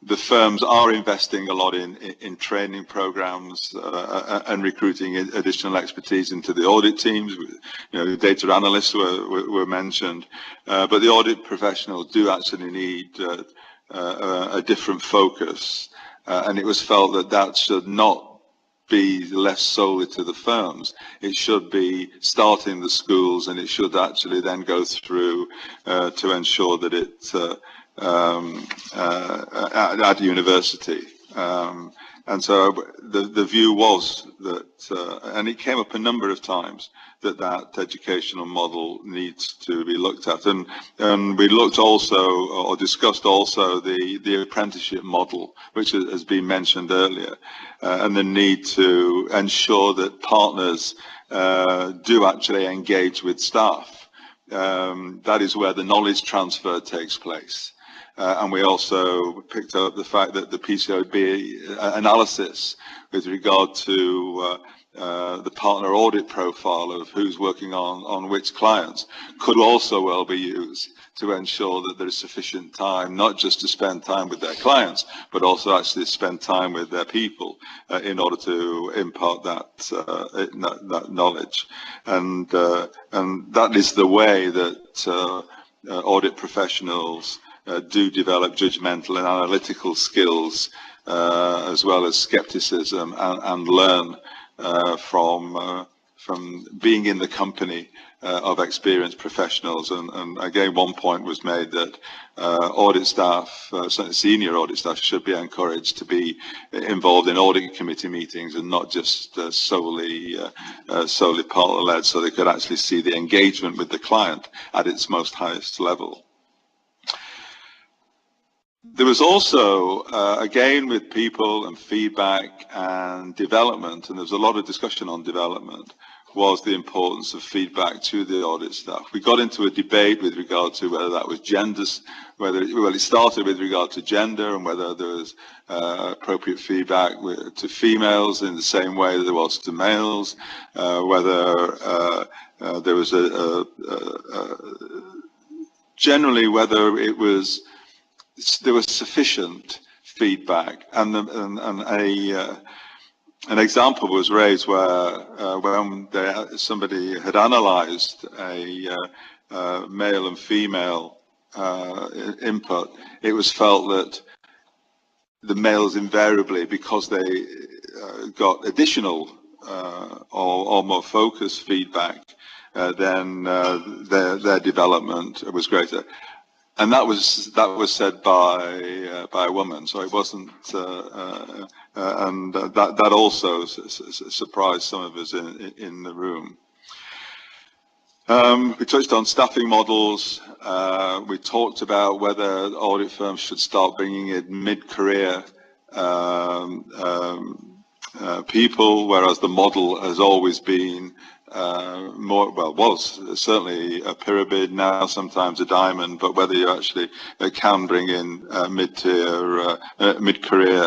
The firms are investing a lot in training programs and recruiting additional expertise into the audit teams. Data analysts were mentioned, but the audit professionals do actually need a different focus, and it was felt that should not be left solely to the firms. It should be starting the schools, and it should actually then go through to ensure that it at university. And so the view was that, and it came up a number of times, that educational model needs to be looked at. And we looked also, or discussed also, the apprenticeship model, which has been mentioned earlier, and the need to ensure that partners do actually engage with staff. That is where the knowledge transfer takes place. And we also picked up the fact that the PCAOB analysis with regard to the partner audit profile of who's working on which clients could also well be used to ensure that there is sufficient time, not just to spend time with their clients, but also actually spend time with their people in order to impart that knowledge. And that is the way that audit professionals do develop judgmental and analytical skills, as well as skepticism, and learn from being in the company of experienced professionals. And again, one point was made that audit staff, senior audit staff, should be encouraged to be involved in audit committee meetings and not just solely partner-led, so they could actually see the engagement with the client at its most highest level. There was also, again, with people and feedback and development, and there was a lot of discussion on development, was the importance of feedback to the audit staff. We got into a debate with regard to whether that was genders, it started with regard to gender and whether there was appropriate feedback to females in the same way that there was to males, whether there was generally whether it was there was sufficient feedback, and an example was raised where when somebody had analysed a male and female input, it was felt that the males invariably, because they got additional or more focused feedback, then their development was greater. And that was said by a woman, so it wasn't, and that also surprised some of us in the room. We touched on staffing models. We talked about whether audit firms should start bringing in mid-career people, whereas the model has always been was certainly a pyramid, now sometimes a diamond, but whether you actually can bring in mid-career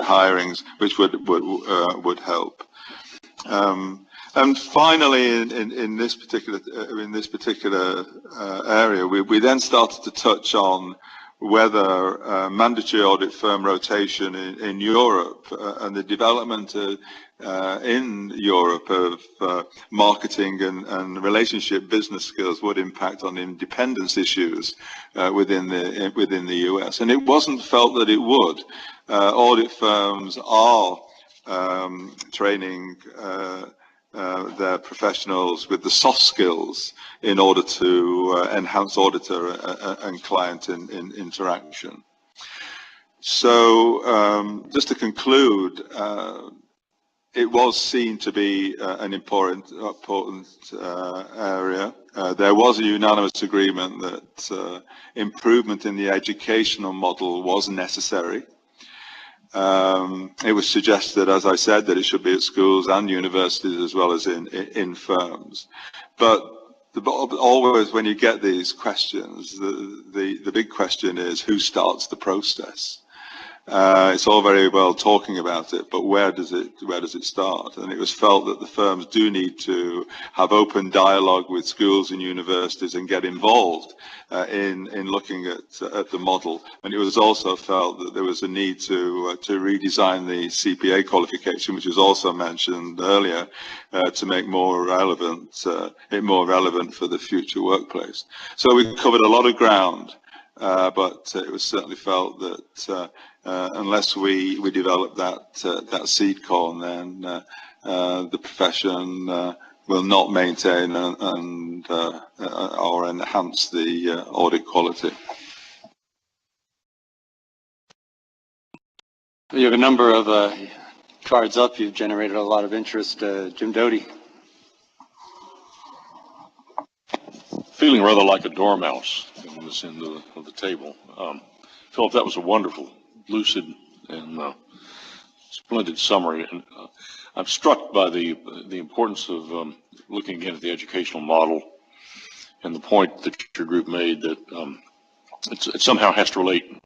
hirings, which would help. And finally, in this particular area, we then started to touch on whether mandatory audit firm rotation in Europe and the development in Europe of marketing and relationship business skills would impact on independence issues within the US. And it wasn't felt that it would. Audit firms are training their professionals with the soft skills in order to enhance auditor and client interaction. So just to conclude, it was seen to be an important area. There was a unanimous agreement that improvement in the educational model was necessary. It was suggested, as I said, that it should be at schools and universities as well as in firms. But always when you get these questions, the big question is who starts the process? It's all very well talking about it, but where does it start? And it was felt that the firms do need to have open dialogue with schools and universities and get involved in looking at the model. And it was also felt that there was a need to redesign the CPA qualification, which was also mentioned earlier, to make it more relevant for the future workplace. So we covered a lot of ground, but it was certainly felt that unless we develop that seed corn, then the profession will not maintain and or enhance the audit quality. You have a number of cards up. You've generated a lot of interest. Jim Doty. Feeling rather like a dormouse on this end of the table. Philip, that was a wonderful, lucid, and splendid summary. And I'm struck by the importance of looking again at the educational model and the point that your group made that it somehow has to relate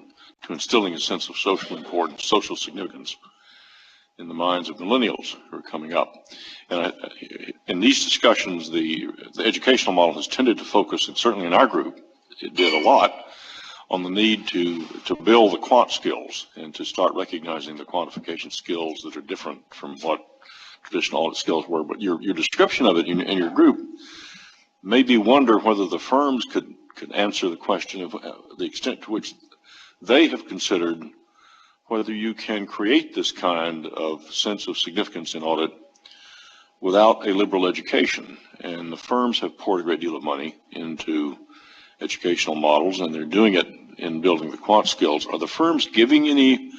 to instilling a sense of social importance, social significance in the minds of millennials who are coming up. And in these discussions, the educational model has tended to focus, and certainly in our group, it did a lot, on the need to build the quant skills and to start recognizing the quantification skills that are different from what traditional audit skills were. But your description of it in your group made me wonder whether the firms could answer the question of the extent to which they have considered whether you can create this kind of sense of significance in audit without a liberal education. And the firms have poured a great deal of money into educational models, and they're doing it in building the quant skills. Are the firms giving any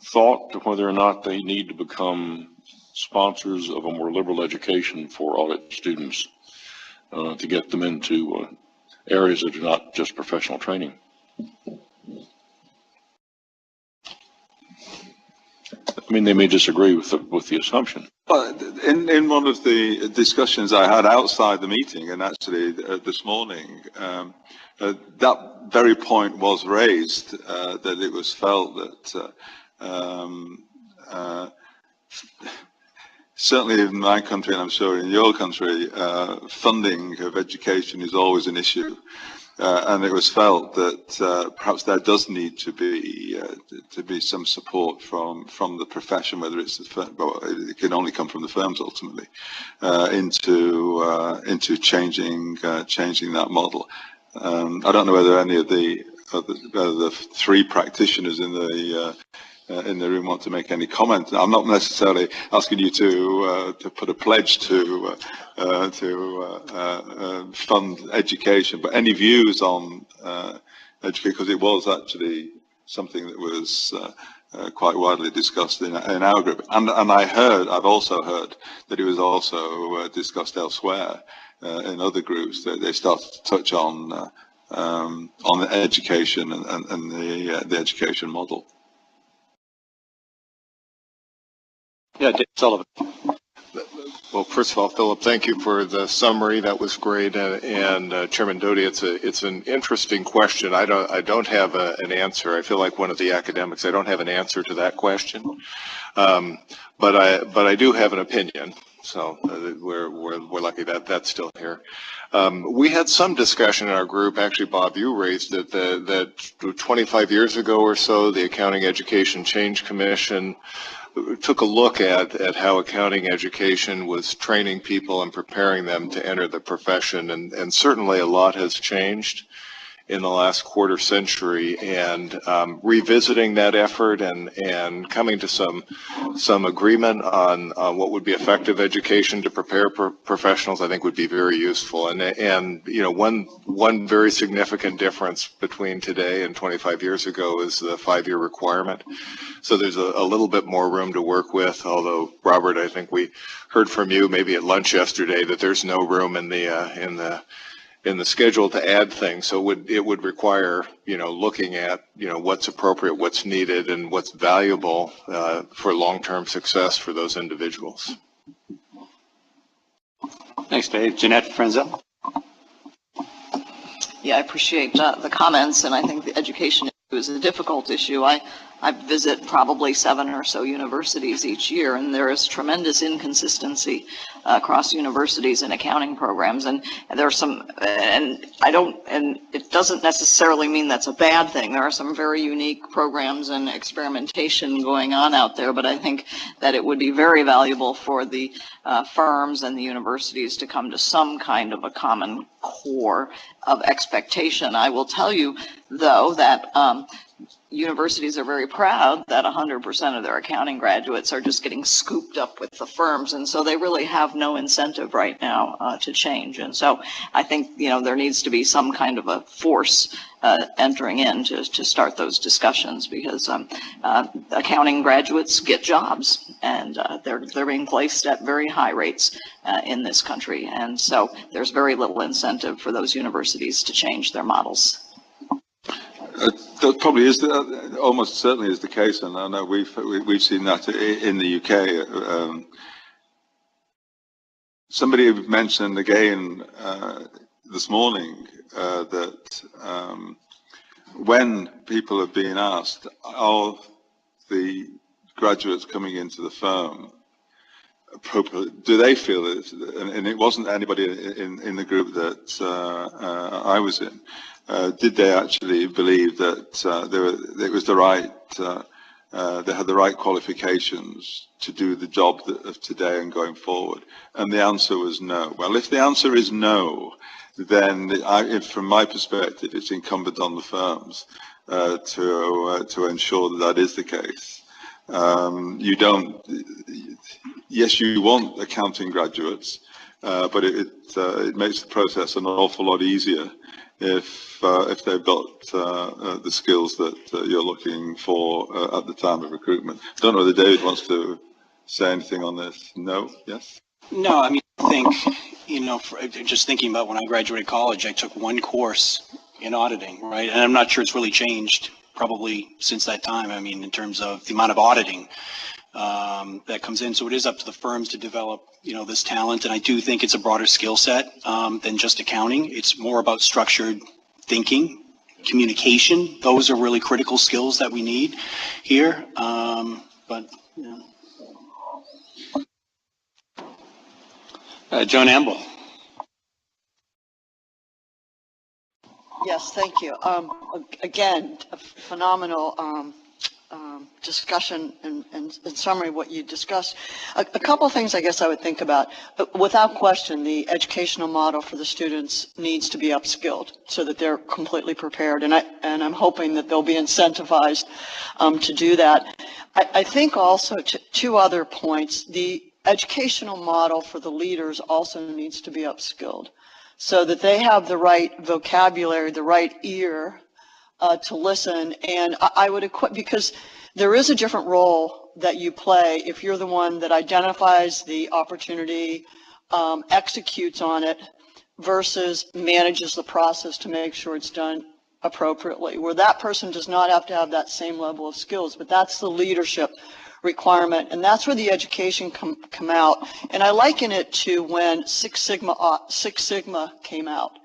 thought to whether or not they need to become sponsors of a more liberal education for audit students to get them into areas that are not just professional training? I mean, they may disagree with the assumption. Well, in one of the discussions I had outside the meeting, and actually this morning, that very point was raised, that it was felt that certainly in my country, and I'm sure in your country, funding of education is always an issue. And it was felt that perhaps there does need to be some support from the profession, whether it's the firm, well, it can only come from the firms ultimately, into changing that model. I don't know whether any of the three practitioners in the room want to make any comment. I'm not necessarily asking you to put a pledge to fund education, but any views on education, because it was actually something that was quite widely discussed in our group, and I've also heard that it was also discussed elsewhere in other groups, that they started to touch on the education and the education model. Yeah, Sullivan. Well, first of all, Philip, thank you for the summary. That was great. And Chairman Doty, it's an interesting question. I don't have an answer. I feel like one of the academics. I don't have an answer to that question, but I do have an opinion. So we're lucky that that's still here. We had some discussion in our group. Actually, Bob, you raised it that 25 years ago or so, the Accounting Education Change Commission took a look at how accounting education was training people and preparing them to enter the profession, and certainly a lot has changed in the last quarter century, and revisiting that effort and coming to some agreement on what would be effective education to prepare professionals, I think would be very useful. And you know, one very significant difference between today and 25 years ago is the 5-year requirement. So there's a little bit more room to work with, although, Robert, I think we heard from you maybe at lunch yesterday that there's no room in the schedule to add things. So it would require, looking at, what's appropriate, what's needed, and what's valuable for long-term success for those individuals. Thanks, Dave. Jeanette Frenzel. Yeah, I appreciate the comments, and I think the education issue is a difficult issue. I visit probably 7 or so universities each year, and there is tremendous inconsistency across universities and accounting programs, and there are some, and it doesn't necessarily mean that's a bad thing. There are some very unique programs and experimentation going on out there, but I think that it would be very valuable for the firms and the universities to come to some kind of a common core of expectation. I will tell you, though, that universities are very proud that 100% of their accounting graduates are just getting scooped up with the firms, and so they really have no incentive right now to change. And so I think there needs to be some kind of a force entering in to start those discussions, because accounting graduates get jobs, and they're being placed at very high rates in this country, and so there's very little incentive for those universities to change their models. That probably is, almost certainly is the case, and I know we've seen that in the UK. Somebody mentioned again this morning that when people have been asked, are the graduates coming into the firm appropriate, do they feel it? And it wasn't anybody in the group that I was in. Did they actually believe that it was the right, they had the right qualifications to do the job of today and going forward? And the answer was no. Well, if the answer is no, then from my perspective, it's incumbent on the firms to ensure that that is the case. Yes, you want accounting graduates, but it makes the process an awful lot easier if they've got the skills that you're looking for at the time of recruitment. I don't know whether David wants to say anything on this. No? Yes? No, I mean, I think, just thinking about when I graduated college, I took one course in auditing, right? And I'm not sure it's really changed probably since that time. I mean, in terms of the amount of auditing that comes in. So it is up to the firms to develop, this talent. And I do think it's a broader skill set than just accounting. It's more about structured thinking, communication. Those are really critical skills that we need here. Joan Amble. Yes, thank you. Again, a phenomenal discussion and in summary what you discussed. A couple of things I guess I would think about. Without question, the educational model for the students needs to be upskilled so that they're completely prepared, and I'm hoping that they'll be incentivized to do that. I think also two other points. The educational model for the leaders also needs to be upskilled so that they have the right vocabulary, the right ear to listen. And I would equip, because there is a different role that you play if you're the one that identifies the opportunity, executes on it, versus manages the process to make sure it's done appropriately, where that person does not have to have that same level of skills, but that's the leadership requirement, and that's where the education come out. And I liken it to when Six Sigma came out.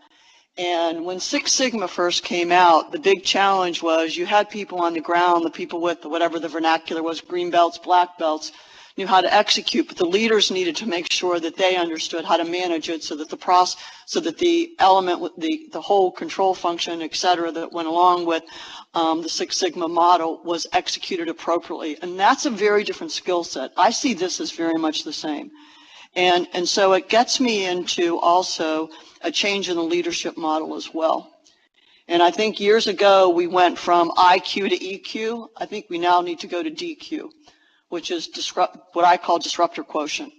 And when Six Sigma first came out, the big challenge was you had people on the ground, the people with whatever the vernacular was, green belts, black belts, knew how to execute, but the leaders needed to make sure that they understood how to manage it so that the element, the whole control function, et cetera, that went along with the Six Sigma model was executed appropriately. And that's a very different skill set. I see this as very much the same. And so it gets me into also a change in the leadership model as well. And I think years ago we went from IQ to EQ. I think we now need to go to DQ, which is what I call disruptor quotient.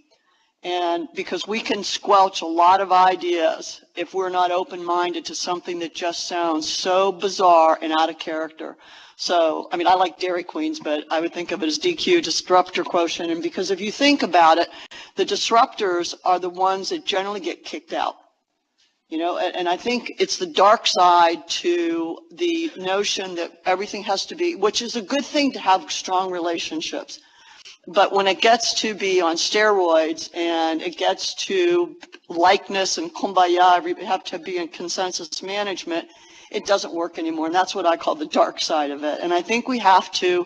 And because we can squelch a lot of ideas if we're not open-minded to something that just sounds so bizarre and out of character. So, I mean, I like Dairy Queens, but I would think of it as DQ, disruptor quotient. And because if you think about it, the disruptors are the ones that generally get kicked out. And I think it's the dark side to the notion that everything has to be, which is a good thing to have strong relationships. But when it gets to be on steroids and it gets to likeness and kumbaya, we have to be in consensus management, it doesn't work anymore. And that's what I call the dark side of it. And I think we have to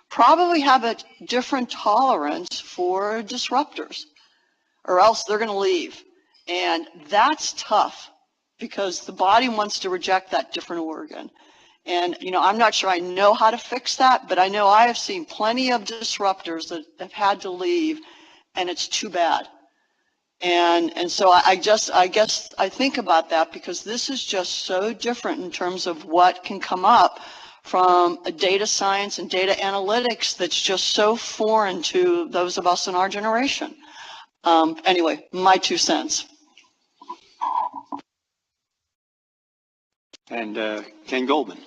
probably have a different tolerance for disruptors, or else they're going to leave. And that's tough because the body wants to reject that different organ. And, I'm not sure I know how to fix that, but I know I have seen plenty of disruptors that have had to leave, and it's too bad. And so I guess I think about that because this is just so different in terms of what can come up from a data science and data analytics that's just so foreign to those of us in our generation. Anyway, my 2 cents. And Ken Goldman.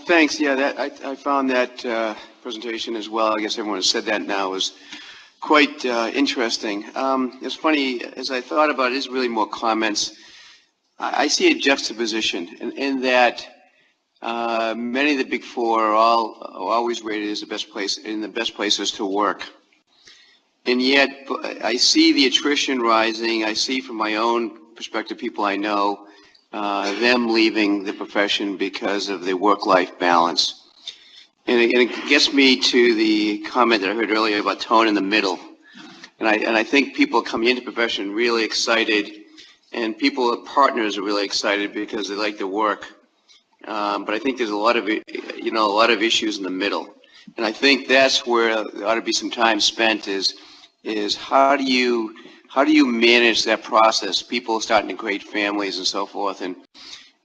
Thanks. Yeah, I found that presentation as well. I guess everyone has said that now was quite interesting. It's funny, as I thought about it, it's really more comments. I see a juxtaposition in that many of the big four are always rated as the best places to work. And yet, I see the attrition rising. I see from my own perspective, people I know, them leaving the profession because of the work-life balance. And it gets me to the comment that I heard earlier about tone in the middle. And I think people coming into the profession really excited, and partners are really excited because they like their work. But I think there's a lot of issues in the middle. And I think that's where there ought to be some time spent is how do you manage that process? People starting to create families and so forth, and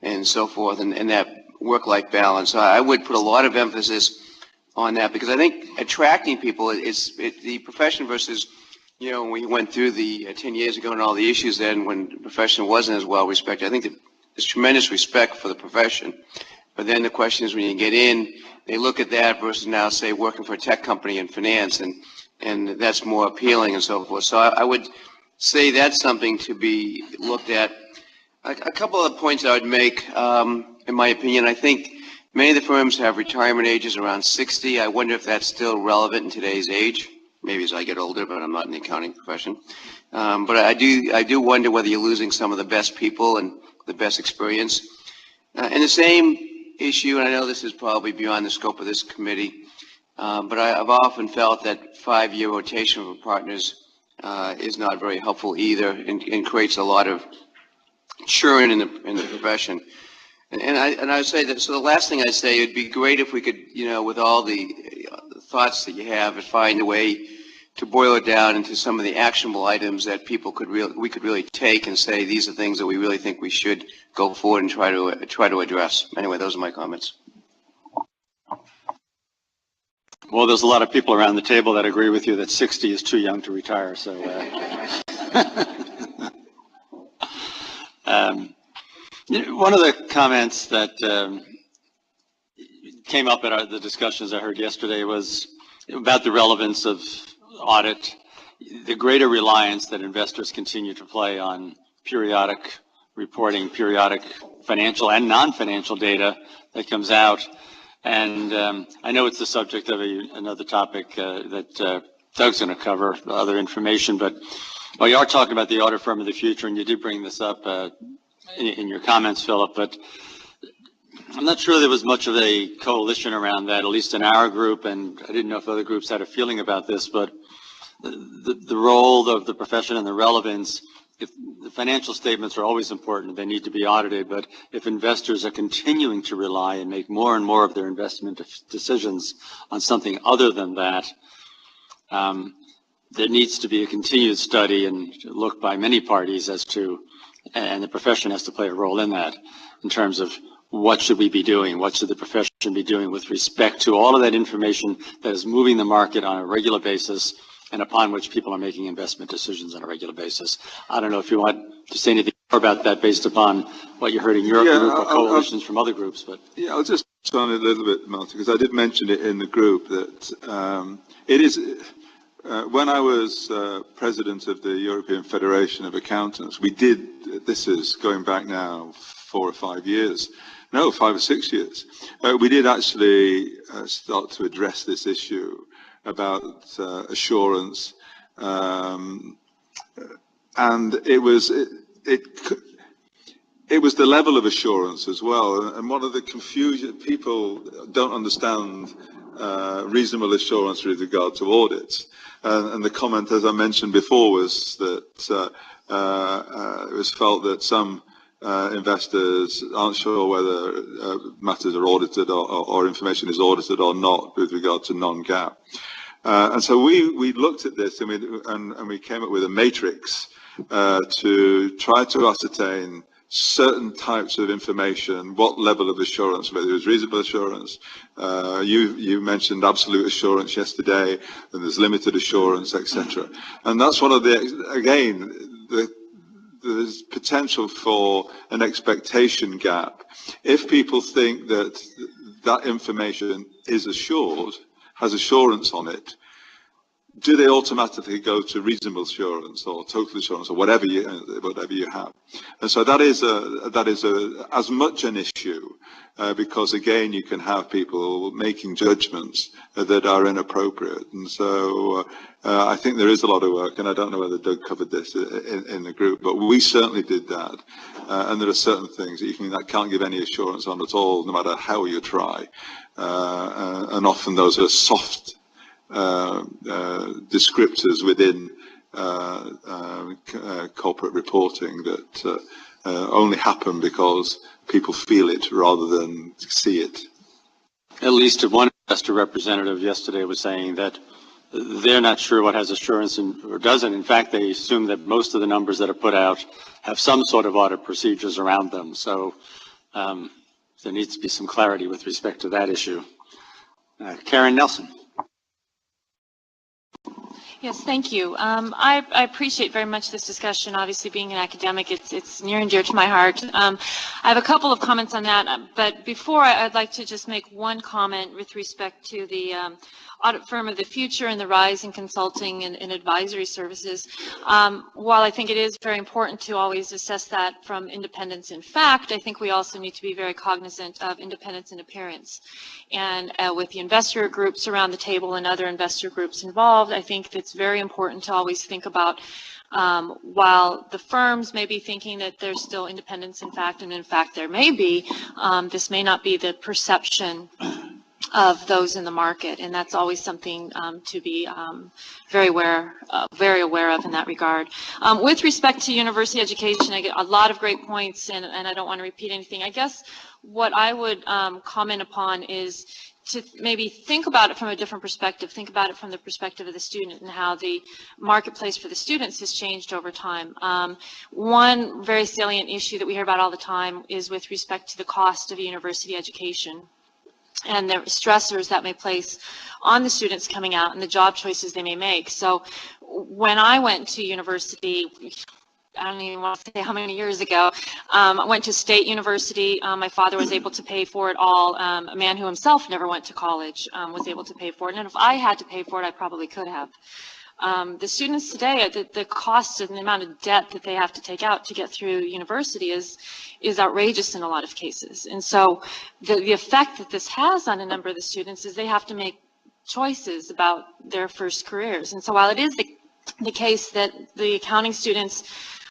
that work-life balance. So I would put a lot of emphasis on that because I think attracting people the profession versus, when we went through the 10 years ago and all the issues then when the profession wasn't as well respected. I think that there's tremendous respect for the profession. But then the question is when you get in, they look at that versus now, say, working for a tech company in finance, and that's more appealing and so forth. So I would say that's something to be looked at. A couple of points I would make, in my opinion, I think Many of the firms have retirement ages around 60. I wonder if that's still relevant in today's age. Maybe as I get older, but I'm not in the accounting profession. But I do wonder whether you're losing some of the best people and the best experience. And the same issue, and I know this is probably beyond the scope of this committee, but I've often felt that 5-year rotation of partners is not very helpful either, and creates a lot of churn in the profession. And I would say that, so the last thing I'd say, it'd be great if we could, with all the thoughts that you have, find a way to boil it down into some of the actionable items that we could really take and say, these are things that we really think we should go forward and try to address. Anyway, those are my comments. Well, there's a lot of people around the table that agree with you that 60 is too young to retire, so. One of the comments that came up at the discussions I heard yesterday was about the relevance of audit, the greater reliance that investors continue to play on periodic reporting, periodic financial and non-financial data that comes out. And I know it's the subject of another topic that Doug's going to cover, other information, but we are talking about the audit firm of the future, and you did bring this up in your comments, Philip, but I'm not sure there was much of a coalition around that, at least in our group, and I didn't know if other groups had a feeling about this, but the role of the profession and the relevance, if the financial statements are always important, they need to be audited, but if investors are continuing to rely and make more and more of their investment decisions on something other than that, there needs to be a continued study and look by many parties as to, and the profession has to play a role in that, in terms of what should we be doing, what should the profession be doing with respect to all of that information that is moving the market on a regular basis and upon which people are making investment decisions on a regular basis. I don't know if you want to say anything more about that based upon what you heard in your group or coalitions from other groups. But yeah, I'll just touch on it a little bit, Martin, because I did mention it in the group that it is, when I was president of the European Federation of Accountants, we did, this is going back now 4 or 5 years, no, 5 or 6 years, we did actually start to address this issue about assurance, and it was the level of assurance as well. And one of the confusion, people don't understand reasonable assurance with regard to audits. And the comment, as I mentioned before, was that it was felt that some investors aren't sure whether matters are audited or information is audited or not with regard to non-GAAP. And so we looked at this and we came up with a matrix to try to ascertain certain types of information, what level of assurance, whether it was reasonable assurance. You mentioned absolute assurance yesterday, and there's limited assurance, etc. And that's one of the, again, there's potential for an expectation gap. If people think that that information is assured, has assurance on it, do they automatically go to reasonable assurance or total assurance or whatever you have? And so that is as much an issue because again you can have people making judgments that are inappropriate. And so I think there is a lot of work, and I don't know whether Doug covered this in the group, but we certainly did that. And there are certain things that can't give any assurance on at all, no matter how you try. And often those are soft descriptors within corporate reporting that only happen because people feel it rather than see it. at least one investor representative yesterday was saying that they're not sure what has assurance or doesn't. In fact, they assume that most of the numbers that are put out have some sort of audit procedures around them. So there needs to be some clarity with respect to that issue. Karen Nelson. Yes, thank you. I appreciate very much this discussion. Obviously, being an academic, it's near and dear to my heart. I have a couple of comments on that, but before I'd like to just make one comment with respect to the audit firm of the future and the rise in consulting and advisory services. While I think it is very important to always assess that from independence in fact, I think we also need to be very cognizant of independence in appearance. And with the investor groups around the table and other investor groups involved, I think it's very important to always think about while the firms may be thinking that there's still independence in fact, and in fact there may be, this may not be the perception of those in the market, and that's always something to be very aware of in that regard. With respect to university education, I get a lot of great points, and I don't want to repeat anything. I guess what I would comment upon is to maybe think about it from a different perspective. Think about it from the perspective of the student and how the marketplace for the students has changed over time. One very salient issue that we hear about all the time is with respect to the cost of a university education and the stressors that may place on the students coming out and the job choices they may make. So when I went to university, I don't even want to say how many years ago, I went to State University. My father was able to pay for it all. A man who himself never went to college was able to pay for it. And if I had to pay for it, I probably could have. The students today, the cost and the amount of debt that they have to take out to get through university is outrageous in a lot of cases. And so the effect that this has on a number of the students is they have to make choices about their first careers. And so while it is the case that the accounting students,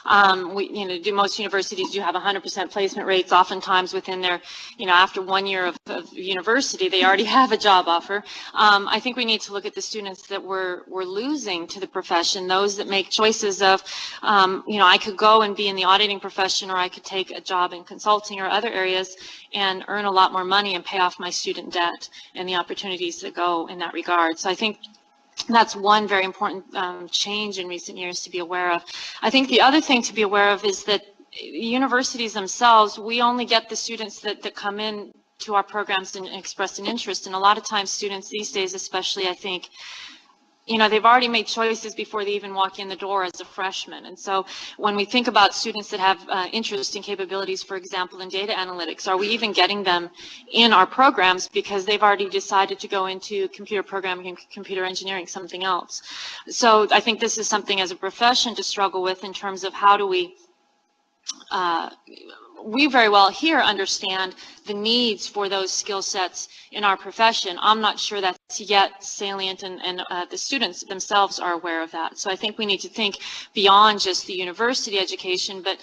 most universities do have 100% placement rates. Oftentimes within their, after 1 year of university, they already have a job offer. I think we need to look at the students that we're losing to the profession, those that make choices of, I could go and be in the auditing profession, or I could take a job in consulting or other areas and earn a lot more money and pay off my student debt and the opportunities that go in that regard. So I think that's one very important change in recent years to be aware of. I think the other thing to be aware of is that universities themselves, we only get the students that come in to our programs and express an interest. And a lot of times students these days, especially, I think, they've already made choices before they even walk in the door as a freshman. And so when we think about students that have interest and capabilities, for example, in data analytics, are we even getting them in our programs because they've already decided to go into computer programming and computer engineering, something else? So I think this is something as a profession to struggle with in terms of how do we very well here understand the needs for those skill sets in our profession. I'm not sure that's yet salient, and the students themselves are aware of that. So I think we need to think beyond just the university education, but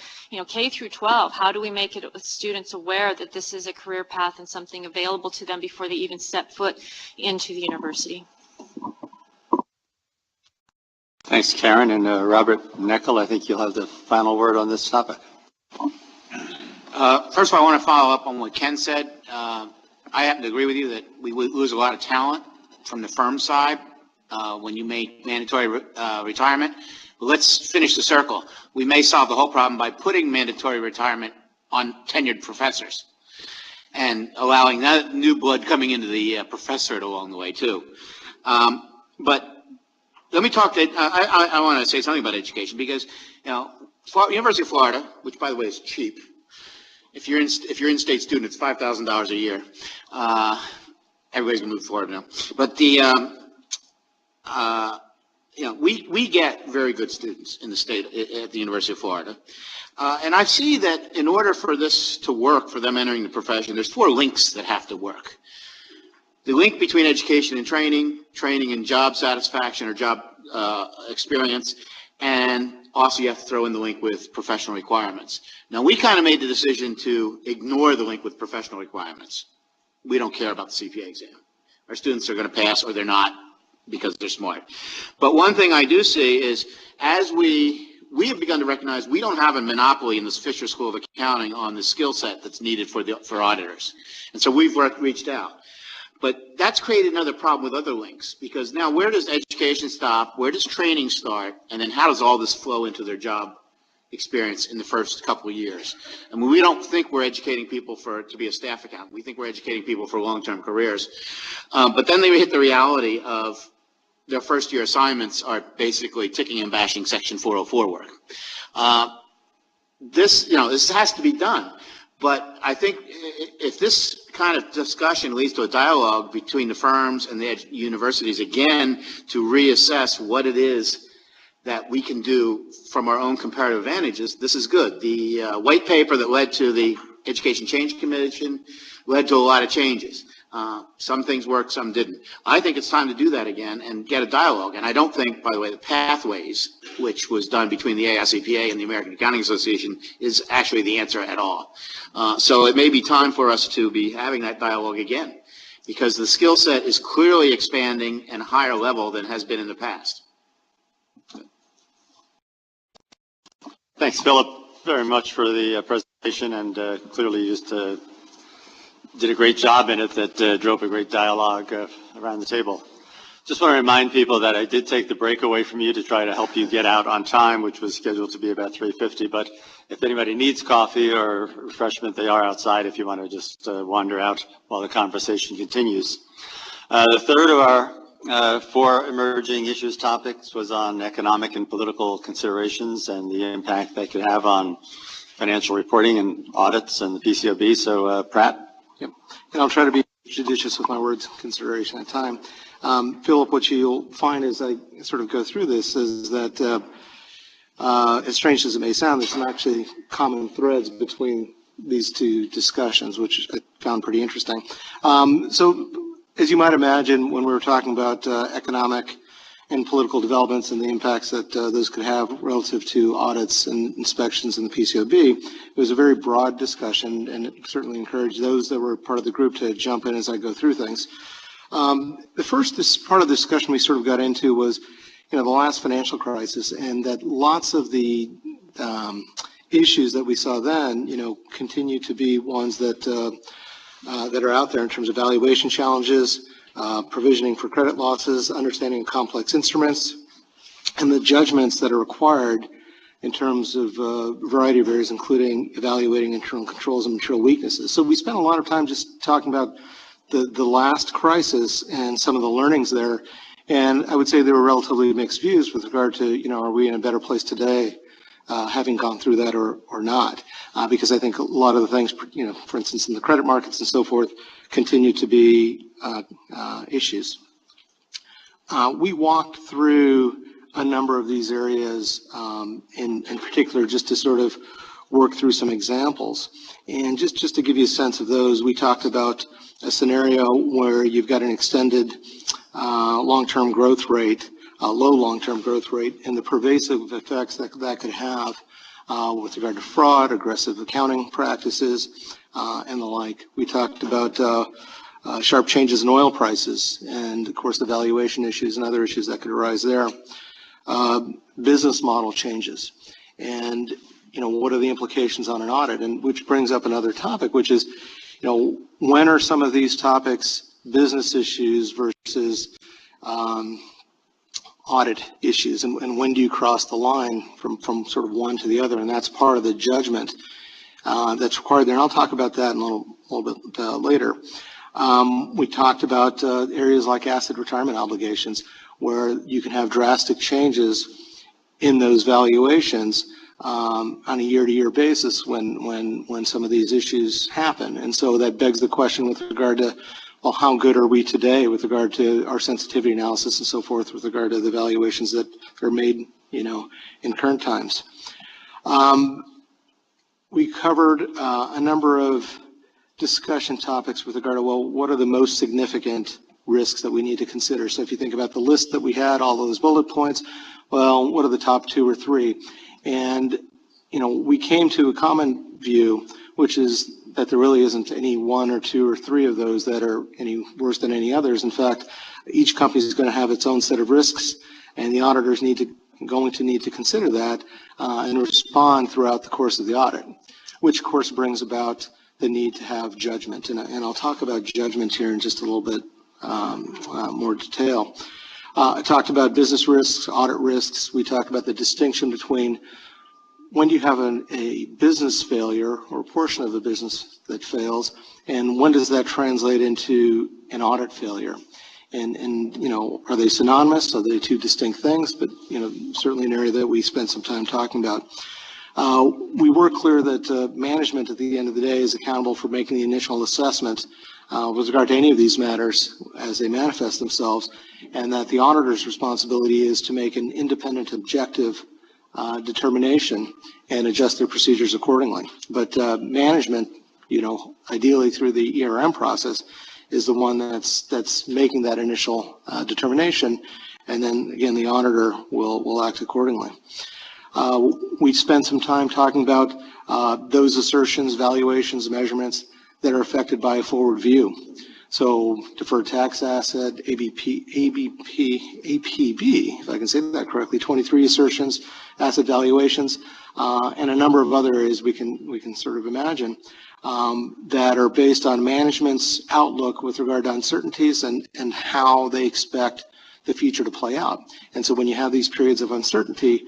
K through 12, how do we make it with students aware that this is a career path and something available to them before they even step foot into the university? Thanks, Karen. And Robert Neckel, I think you'll have the final word on this topic. First of all, I want to follow up on what Ken said. I happen to agree with you that we lose a lot of talent from the firm side when you make mandatory retirement. But let's finish the circle. We may solve the whole problem by putting mandatory retirement on tenured professors and allowing that new blood coming into the professorate along the way too. But let me talk to, I want to say something about education because, University of Florida, which by the way is cheap. If you're in-state student, it's $5,000 a year. Everybody's gonna move to Florida now. But we get very good students in the state at the University of Florida, and I see that in order for this to work for them entering the profession, there's 4 links that have to work. The link between education and training and job satisfaction or job experience, and also you have to throw in the link with professional requirements. Now, we kind of made the decision to ignore the link with professional requirements. We don't care about the CPA exam. Our students are going to pass or they're not because they're smart. But one thing I do see is as we have begun to recognize we don't have a monopoly in this Fisher School of Accounting on the skill set that's needed for auditors. And so we've reached out. But that's created another problem with other links because now where does education stop? Where does training start? And then how does all this flow into their job experience in the first couple of years? And we don't think we're educating people to be a staff accountant. We think we're educating people for long-term careers. But then they hit the reality of their first-year assignments are basically ticking and bashing Section 404 work. This has to be done. But I think if this kind of discussion leads to a dialogue between the firms and the universities again to reassess what it is that we can do from our own comparative advantages, this is good. The white paper that led to the Education Change Commission led to a lot of changes. Some things worked, some didn't. I think it's time to do that again and get a dialogue. And I don't think, by the way, the pathways, which was done between the AICPA and the American Accounting Association, is actually the answer at all. So it may be time for us to be having that dialogue again, because the skill set is clearly expanding and higher level than has been in the past. Thanks, Philip, very much for the presentation, and clearly you just did a great job in it that drove a great dialogue around the table. Just want to remind people that I did take the break away from you to try to help you get out on time, which was scheduled to be about 3:50. But if anybody needs coffee or refreshment, they are outside if you want to just wander out while the conversation continues. The third of our 4 emerging issues topics was on economic and political considerations and the impact they could have on financial reporting and audits and the PCAOB. So Pratt? Yep. And I'll try to be judicious with my words, consideration of time. Philip, what you'll find as I sort of go through this is that, as strange as it may sound, there's some actually common threads between these two discussions, which I found pretty interesting. So, as you might imagine, when we were talking about economic and political developments and the impacts that those could have relative to audits and inspections in the PCAOB, it was a very broad discussion, and it certainly encouraged those that were part of the group to jump in as I go through things. The first part of the discussion we sort of got into was, the last financial crisis, and that lots of the issues that we saw then, continue to be ones that are out there in terms of valuation challenges, provisioning for credit losses, understanding complex instruments, and the judgments that are required in terms of a variety of areas, including evaluating internal controls and material weaknesses. So we spent a lot of time just talking about the last crisis and some of the learnings there. And I would say there were relatively mixed views with regard to, are we in a better place today having gone through that or not? Because I think a lot of the things, for instance, in the credit markets and so forth, continue to be issues. We walked through a number of these areas in particular just to sort of work through some examples. And just to give you a sense of those, we talked about a scenario where you've got an extended long-term growth rate, low long-term growth rate, and the pervasive effects that could have with regard to fraud, aggressive accounting practices, and the like. We talked about sharp changes in oil prices and, of course, the valuation issues and other issues that could arise there. Business model changes, and what are the implications on an audit? And which brings up another topic, which is, when are some of these topics business issues versus audit issues, and when do you cross the line from sort of one to the other? And that's part of the judgment that's required there. And I'll talk about that in a little bit later. We talked about areas like asset retirement obligations, where you can have drastic changes in those valuations on a year-to-year basis when some of these issues happen. And so that begs the question with regard to, well, how good are we today with regard to our sensitivity analysis and so forth with regard to the valuations that are made, in current times. We covered a number of discussion topics with regard to, well, what are the most significant risks that we need to consider? So if you think about the list that we had, all those bullet points, well, what are the top 2 or 3? And, we came to a common view, which is that there really isn't any 1 or 2 or 3 of those that are any worse than any others. In fact, each company is going to have its own set of risks, and the auditors going to need to consider that and respond throughout the course of the audit, which of course brings about the need to have judgment. And I'll talk about judgment here in just a little bit more detail. I talked about business risks, audit risks. We talked about the distinction between when do you have a business failure or a portion of the business that fails, and when does that translate into an audit failure? And, you know, are they synonymous? Are they two distinct things? But, you know, certainly an area that we spent some time talking about. We were clear that management at the end of the day is accountable for making the initial assessment with regard to any of these matters as they manifest themselves, and that the auditor's responsibility is to make an independent, objective determination and adjust their procedures accordingly. But management, you know, ideally through the ERM process, is the one that's making that initial determination, and then again the auditor will act accordingly. We spent some time talking about those assertions, valuations, measurements that are affected by a forward view. So deferred tax asset, APB, if I can say that correctly, 23 assertions, asset valuations, and a number of other areas we can sort of imagine that are based on management's outlook with regard to uncertainties and how they expect the future to play out. And so when you have these periods of uncertainty,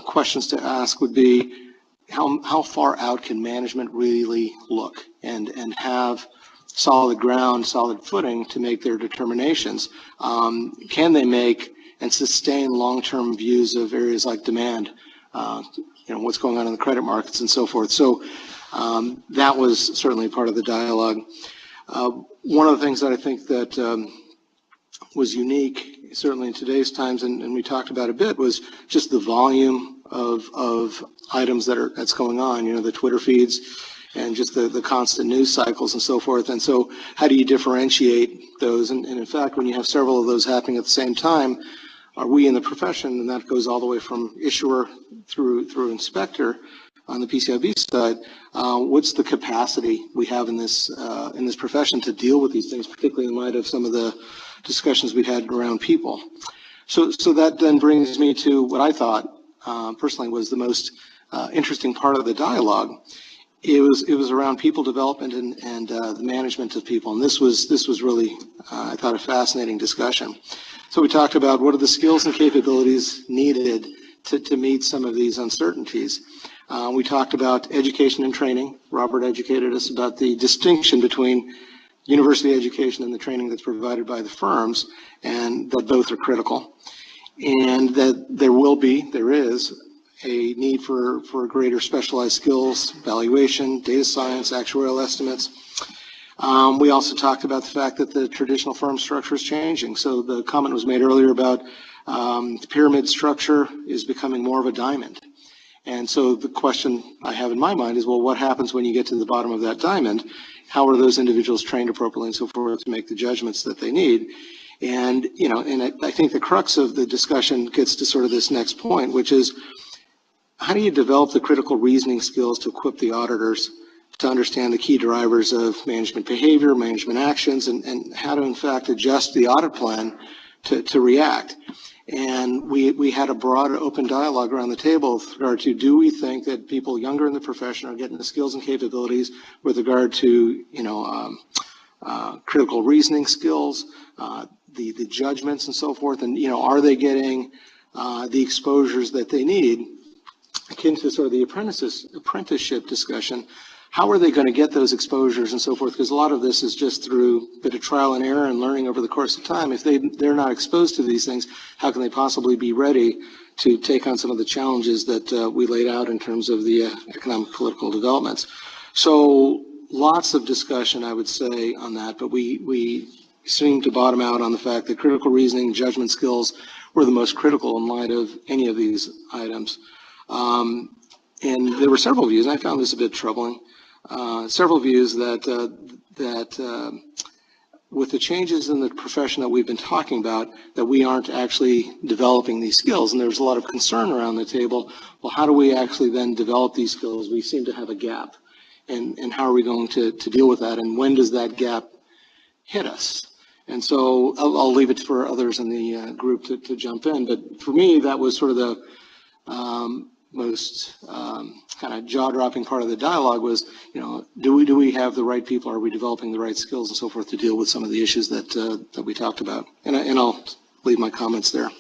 questions to ask would be, how far out can management really look and have solid ground, solid footing to make their determinations? Can they make and sustain long-term views of areas like demand, you know, what's going on in the credit markets and so forth? So that was certainly part of the dialogue. One of the things that I think that was unique, certainly in today's times, and we talked about a bit, was just the volume of items that's going on, you know, the Twitter feeds and just the constant news cycles and so forth. And so how do you differentiate those? And in fact, when you have several of those happening at the same time, are we in the profession, and that goes all the way from issuer through inspector on the PCAOB side, what's the capacity we have in this profession to deal with these things, particularly in light of some of the discussions we had around people? So that then brings me to what I thought personally was the most interesting part of the dialogue. It was around people development and the management of people, and this was really I thought a fascinating discussion. So we talked about what are the skills and capabilities needed to meet some of these uncertainties. We talked about education and training. Robert educated us about the distinction between university education and the training that's provided by the firms, and that both are critical, and that there is a need for greater specialized skills, valuation, data science, actuarial estimates. We also talked about the fact that the traditional firm structure is changing. So the comment was made earlier about the pyramid structure is becoming more of a diamond. And so the question I have in my mind is, well, what happens when you get to the bottom of that diamond? How are those individuals trained appropriately and so forth to make the judgments that they need? And, you know, and I think the crux of the discussion gets to sort of this next point, which is, how do you develop the critical reasoning skills to equip the auditors to understand the key drivers of management behavior, management actions, and how to, in fact, adjust the audit plan to react? And we had a broad open dialogue around the table with regard to, do we think that people younger in the profession are getting the skills and capabilities with regard to, you know, critical reasoning skills, the judgments and so forth, and, you know, are they getting the exposures that they need, akin to sort of the apprenticeship discussion? How are they going to get those exposures and so forth? Because a lot of this is just through a bit of trial and error and learning over the course of time. If they're not exposed to these things, how can they possibly be ready to take on some of the challenges that we laid out in terms of the economic political developments? So lots of discussion, I would say, on that, but we seemed to bottom out on the fact that critical reasoning, judgment skills were the most critical in light of any of these items. And there were several views, and I found this a bit troubling. Several views that with the changes in the profession that we've been talking about, that we aren't actually developing these skills. And there's a lot of concern around the table. Well, how do we actually then develop these skills? We seem to have a gap. And how are we going to deal with that? And when does that gap hit us? And so I'll leave it for others in the group to jump in. But for me, that was sort of the most kind of jaw-dropping part of the dialogue was, you know, do we have the right people? Are we developing the right skills and so forth to deal with some of the issues that we talked about? And I'll leave my comments there.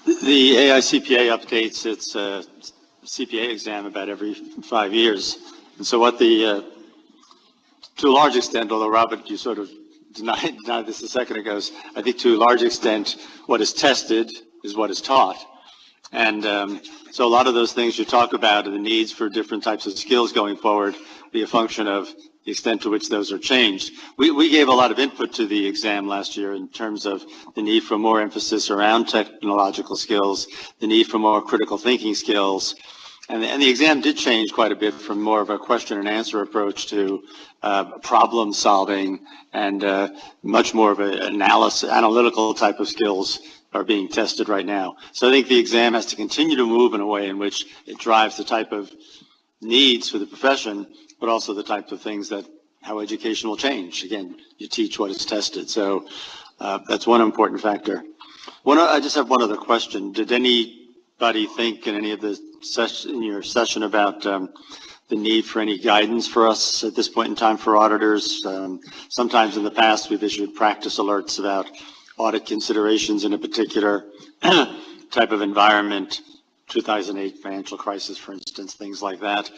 The AICPA updates its CPA exam about every 5 years. And so what the to a large extent, although Robert, you sort of denied this a second ago, I think to a large extent, what is tested is what is taught. And so a lot of those things you talk about and the needs for different types of skills going forward be a function of the extent to which those are changed. We gave a lot of input to the exam last year in terms of the need for more emphasis around technological skills, the need for more critical thinking skills. And the exam did change quite a bit from more of a question and answer approach to problem solving, and much more of an analytical type of skills are being tested right now. So I think the exam has to continue to move in a way in which it drives the type of needs for the profession, but also the type of things that how education will change. Again, you teach what is tested. So that's one important factor. I just have one other question. Did anybody think in any of the in your session about the need for any guidance for us at this point in time for auditors? Sometimes in the past we've issued practice alerts about audit considerations in a particular type of environment, 2008 financial crisis, for instance, things like that.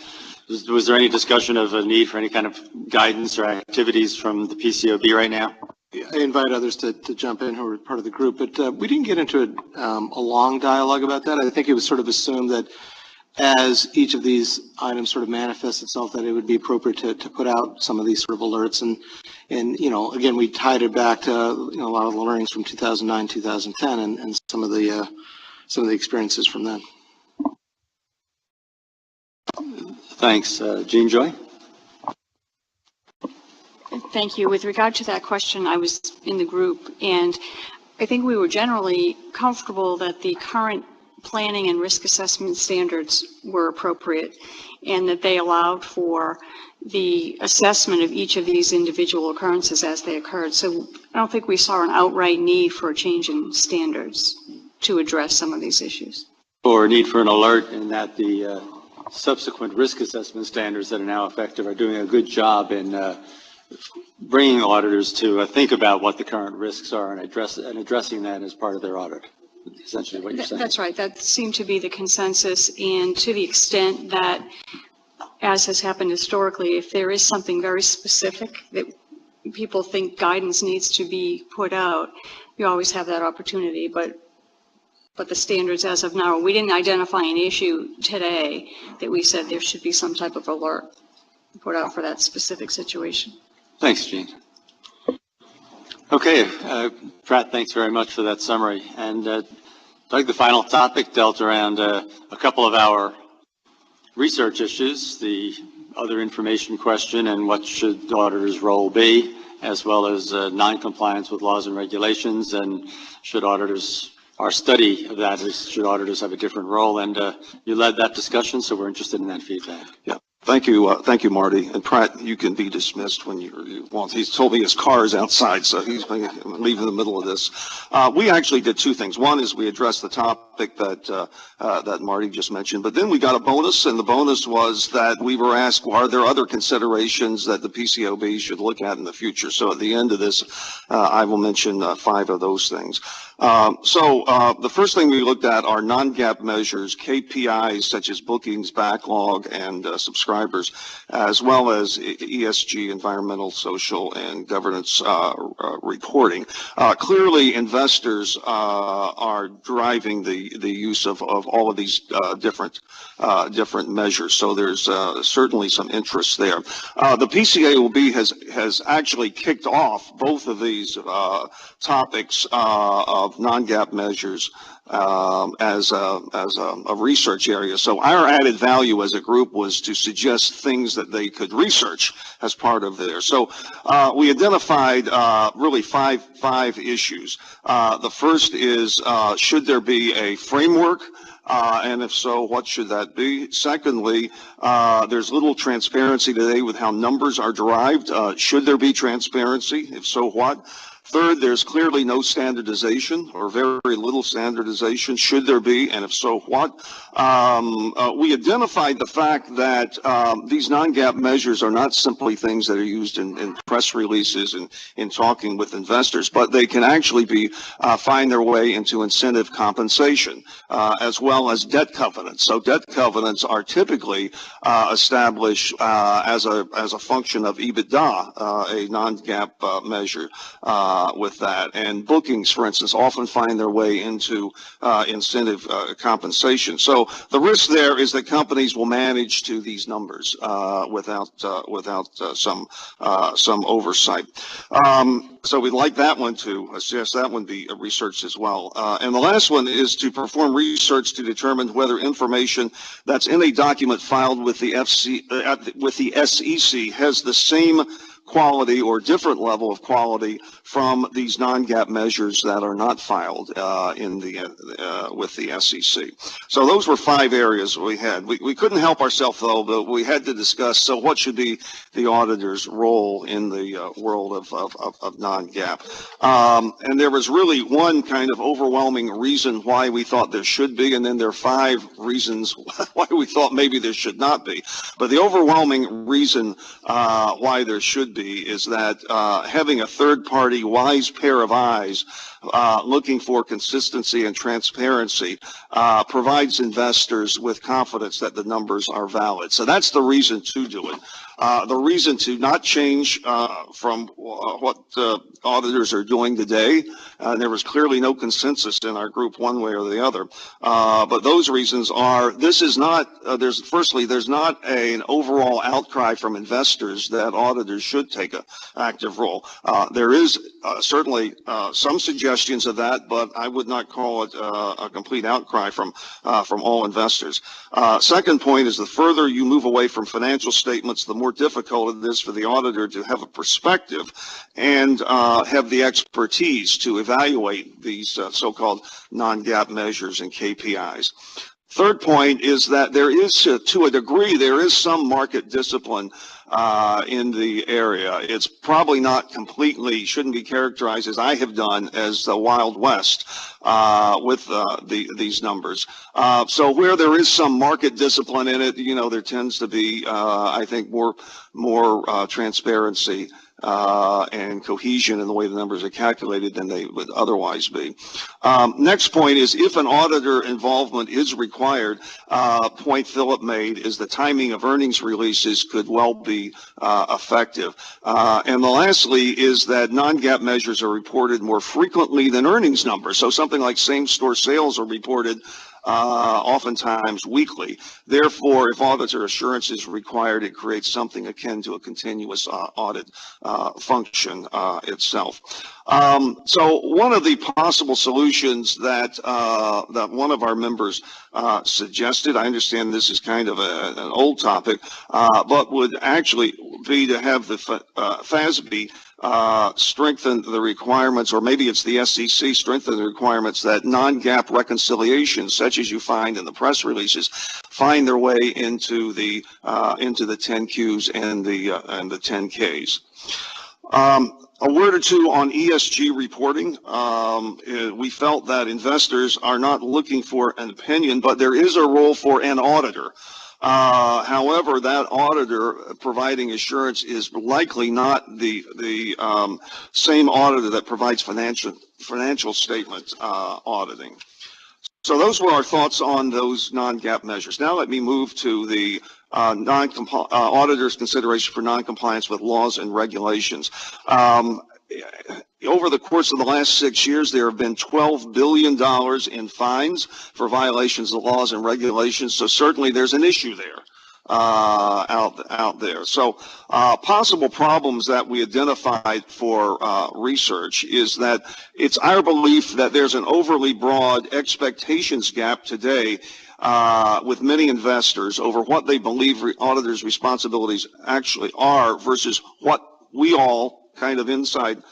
Was there any discussion of a need for any kind of guidance or activities from the PCAOB right now? I invite others to jump in who are part of the group, but we didn't get into a long dialogue about that. I think it was sort of assumed that as each of these items sort of manifests itself, that it would be appropriate to put out some of these sort of alerts. And you know, again, we tied it back to a lot of the learnings from 2009, 2010, and some of the experiences from then. Thanks. Jean Joy? Thank you. With regard to that question, I was in the group, and I think we were generally comfortable that the current planning and risk assessment standards were appropriate and that they allowed for the assessment of each of these individual occurrences as they occurred. So I don't think we saw an outright need for a change in standards to address some of these issues. Or a need for an alert in that the subsequent risk assessment standards that are now effective are doing a good job in bringing auditors to think about what the current risks are and addressing that as part of their audit. Essentially what you're saying. That's right. That seemed to be the consensus, and to the extent that, as has happened historically, if there is something very specific that people think guidance needs to be put out, you always have that opportunity. But the standards as of now, we didn't identify an issue today that we said there should be some type of alert put out for that specific situation. Thanks, Jean. Okay, Pratt, thanks very much for that summary. And Doug, the final topic dealt around a couple of our research issues, the other information question and what should the auditor's role be, as well as non-compliance with laws and regulations, and should auditors, our study of that is, should auditors have a different role? And you led that discussion, so we're interested in that feedback. Yeah. Thank you, Marty. And Pratt, you can be dismissed when you want. He's told me his car is outside, so he's going to leave in the middle of this. We actually did two things. One is we addressed the topic that Marty just mentioned, but then we got a bonus, and the bonus was that we were asked, are there other considerations that the PCAOB should look at in the future? So at the end of this, I will mention 5 of those things. The first thing we looked at are non-GAAP measures, KPIs such as bookings, backlog, and subscribers, as well as ESG, environmental, social, and governance reporting. Clearly, investors are driving the use of all of these different measures, so there's certainly some interest there. The PCAOB has actually kicked off both of these topics of non-GAAP measures as a research area. So our added value as a group was to suggest things that they could research as part of there. So we identified really five issues. The first is, should there be a framework? And if so, what should that be? Secondly, there's little transparency today with how numbers are derived. Should there be transparency? If so, what? Third, there's clearly no standardization or very little standardization. Should there be, and if so, what? We identified the fact that these non-GAAP measures are not simply things that are used in press releases and in talking with investors, but they can actually be find their way into incentive compensation as well as debt covenants. So debt covenants are typically established as a function of EBITDA, a non-GAAP measure with that. And bookings, for instance, often find their way into incentive compensation. So the risk there is that companies will manage to these numbers without some oversight. So we'd like that one to suggest that one be researched as well. And the last one is to perform research to determine whether information that's in a document filed with the SEC has the same quality or different level of quality from these non-GAAP measures that are not filed with the SEC. So those were 5 areas we had. We couldn't help ourselves, though, but we had to discuss, so what should be the auditor's role in the world of non-GAAP? And there was really one kind of overwhelming reason why we thought there should be, and then there are 5 reasons why we thought maybe there should not be. But the overwhelming reason why there should be is that having a third-party wise pair of eyes looking for consistency and transparency provides investors with confidence that the numbers are valid. So that's the reason to do it. The reason to not change from what auditors are doing today, there was clearly no consensus in our group one way or the other. But those reasons are, this is not, there's not an overall outcry from investors that auditors should take an active role. There is certainly some suggestions of that, but I would not call it a complete outcry from all investors. Second point is, the further you move away from financial statements, the more difficult it is for the auditor to have a perspective and have the expertise to evaluate these so-called non-GAAP measures and KPIs. Third point is that there is, to a degree, there is some market discipline in the area. It's probably not completely, shouldn't be characterized, as I have done, as the Wild West with these numbers. So where there is some market discipline in it, you know, there tends to be, I think, more transparency and cohesion in the way the numbers are calculated than they would otherwise be. Next point is, if an auditor involvement is required, point Philip made is the timing of earnings releases could well be effective. And lastly is that non-GAAP measures are reported more frequently than earnings numbers. So something like same-store sales are reported oftentimes weekly. Therefore, if auditor assurance is required, it creates something akin to a continuous audit function itself. So one of the possible solutions that that one of our members suggested, I understand this is kind of an old topic, but would actually be to have the FASB strengthen the requirements, or maybe it's the SEC strengthen the requirements that non-GAAP reconciliations, such as you find in the press releases, find their way into the 10Qs and the 10Ks. A word or two on ESG reporting. We felt that investors are not looking for an opinion, but there is a role for an auditor. However, that auditor providing assurance is likely not the same auditor that provides financial statement auditing. So those were our thoughts on those non-GAAP measures. Now let me move to the auditor's consideration for non-compliance with laws and regulations. Over the course of the last 6 years, there have been $12 billion in fines for violations of laws and regulations. So certainly there's an issue there out there. So possible problems that we identified for research is that it's our belief that there's an overly broad expectations gap today with many investors over what they believe auditors' responsibilities actually are versus what we all kind of inside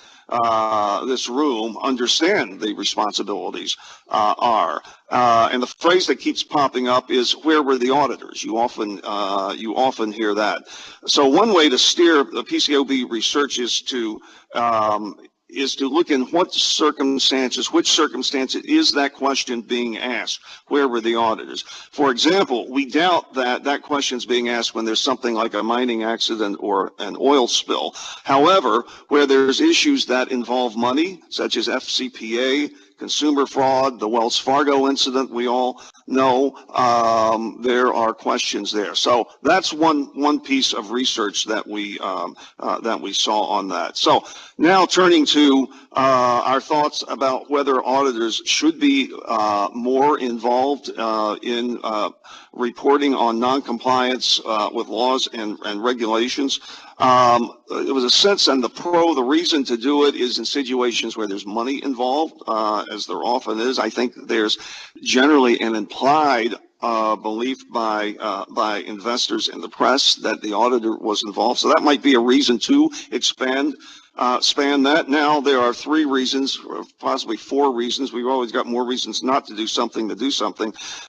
this room understand the responsibilities are. And the phrase that keeps popping up is, where were the auditors? You often hear that. So one way to steer the PCAOB research is to is to look in what circumstances, which circumstances is that question being asked? Where were the auditors? For example, we doubt that that question is being asked when there's something like a mining accident or an oil spill. However, where there's issues that involve money, such as FCPA, consumer fraud, the Wells Fargo incident, we all know, there are questions there. So that's one piece of research that we saw on that. So now turning to our thoughts about whether auditors should be more involved in reporting on noncompliance with laws and regulations. It was a sense, and the reason to do it is in situations where there's money involved, as there often is. I think there's generally an implied belief by investors in the press that the auditor was involved. So that might be a reason to span that. Now there are 3 reasons, or possibly 4 reasons. We've always got more reasons not to do something in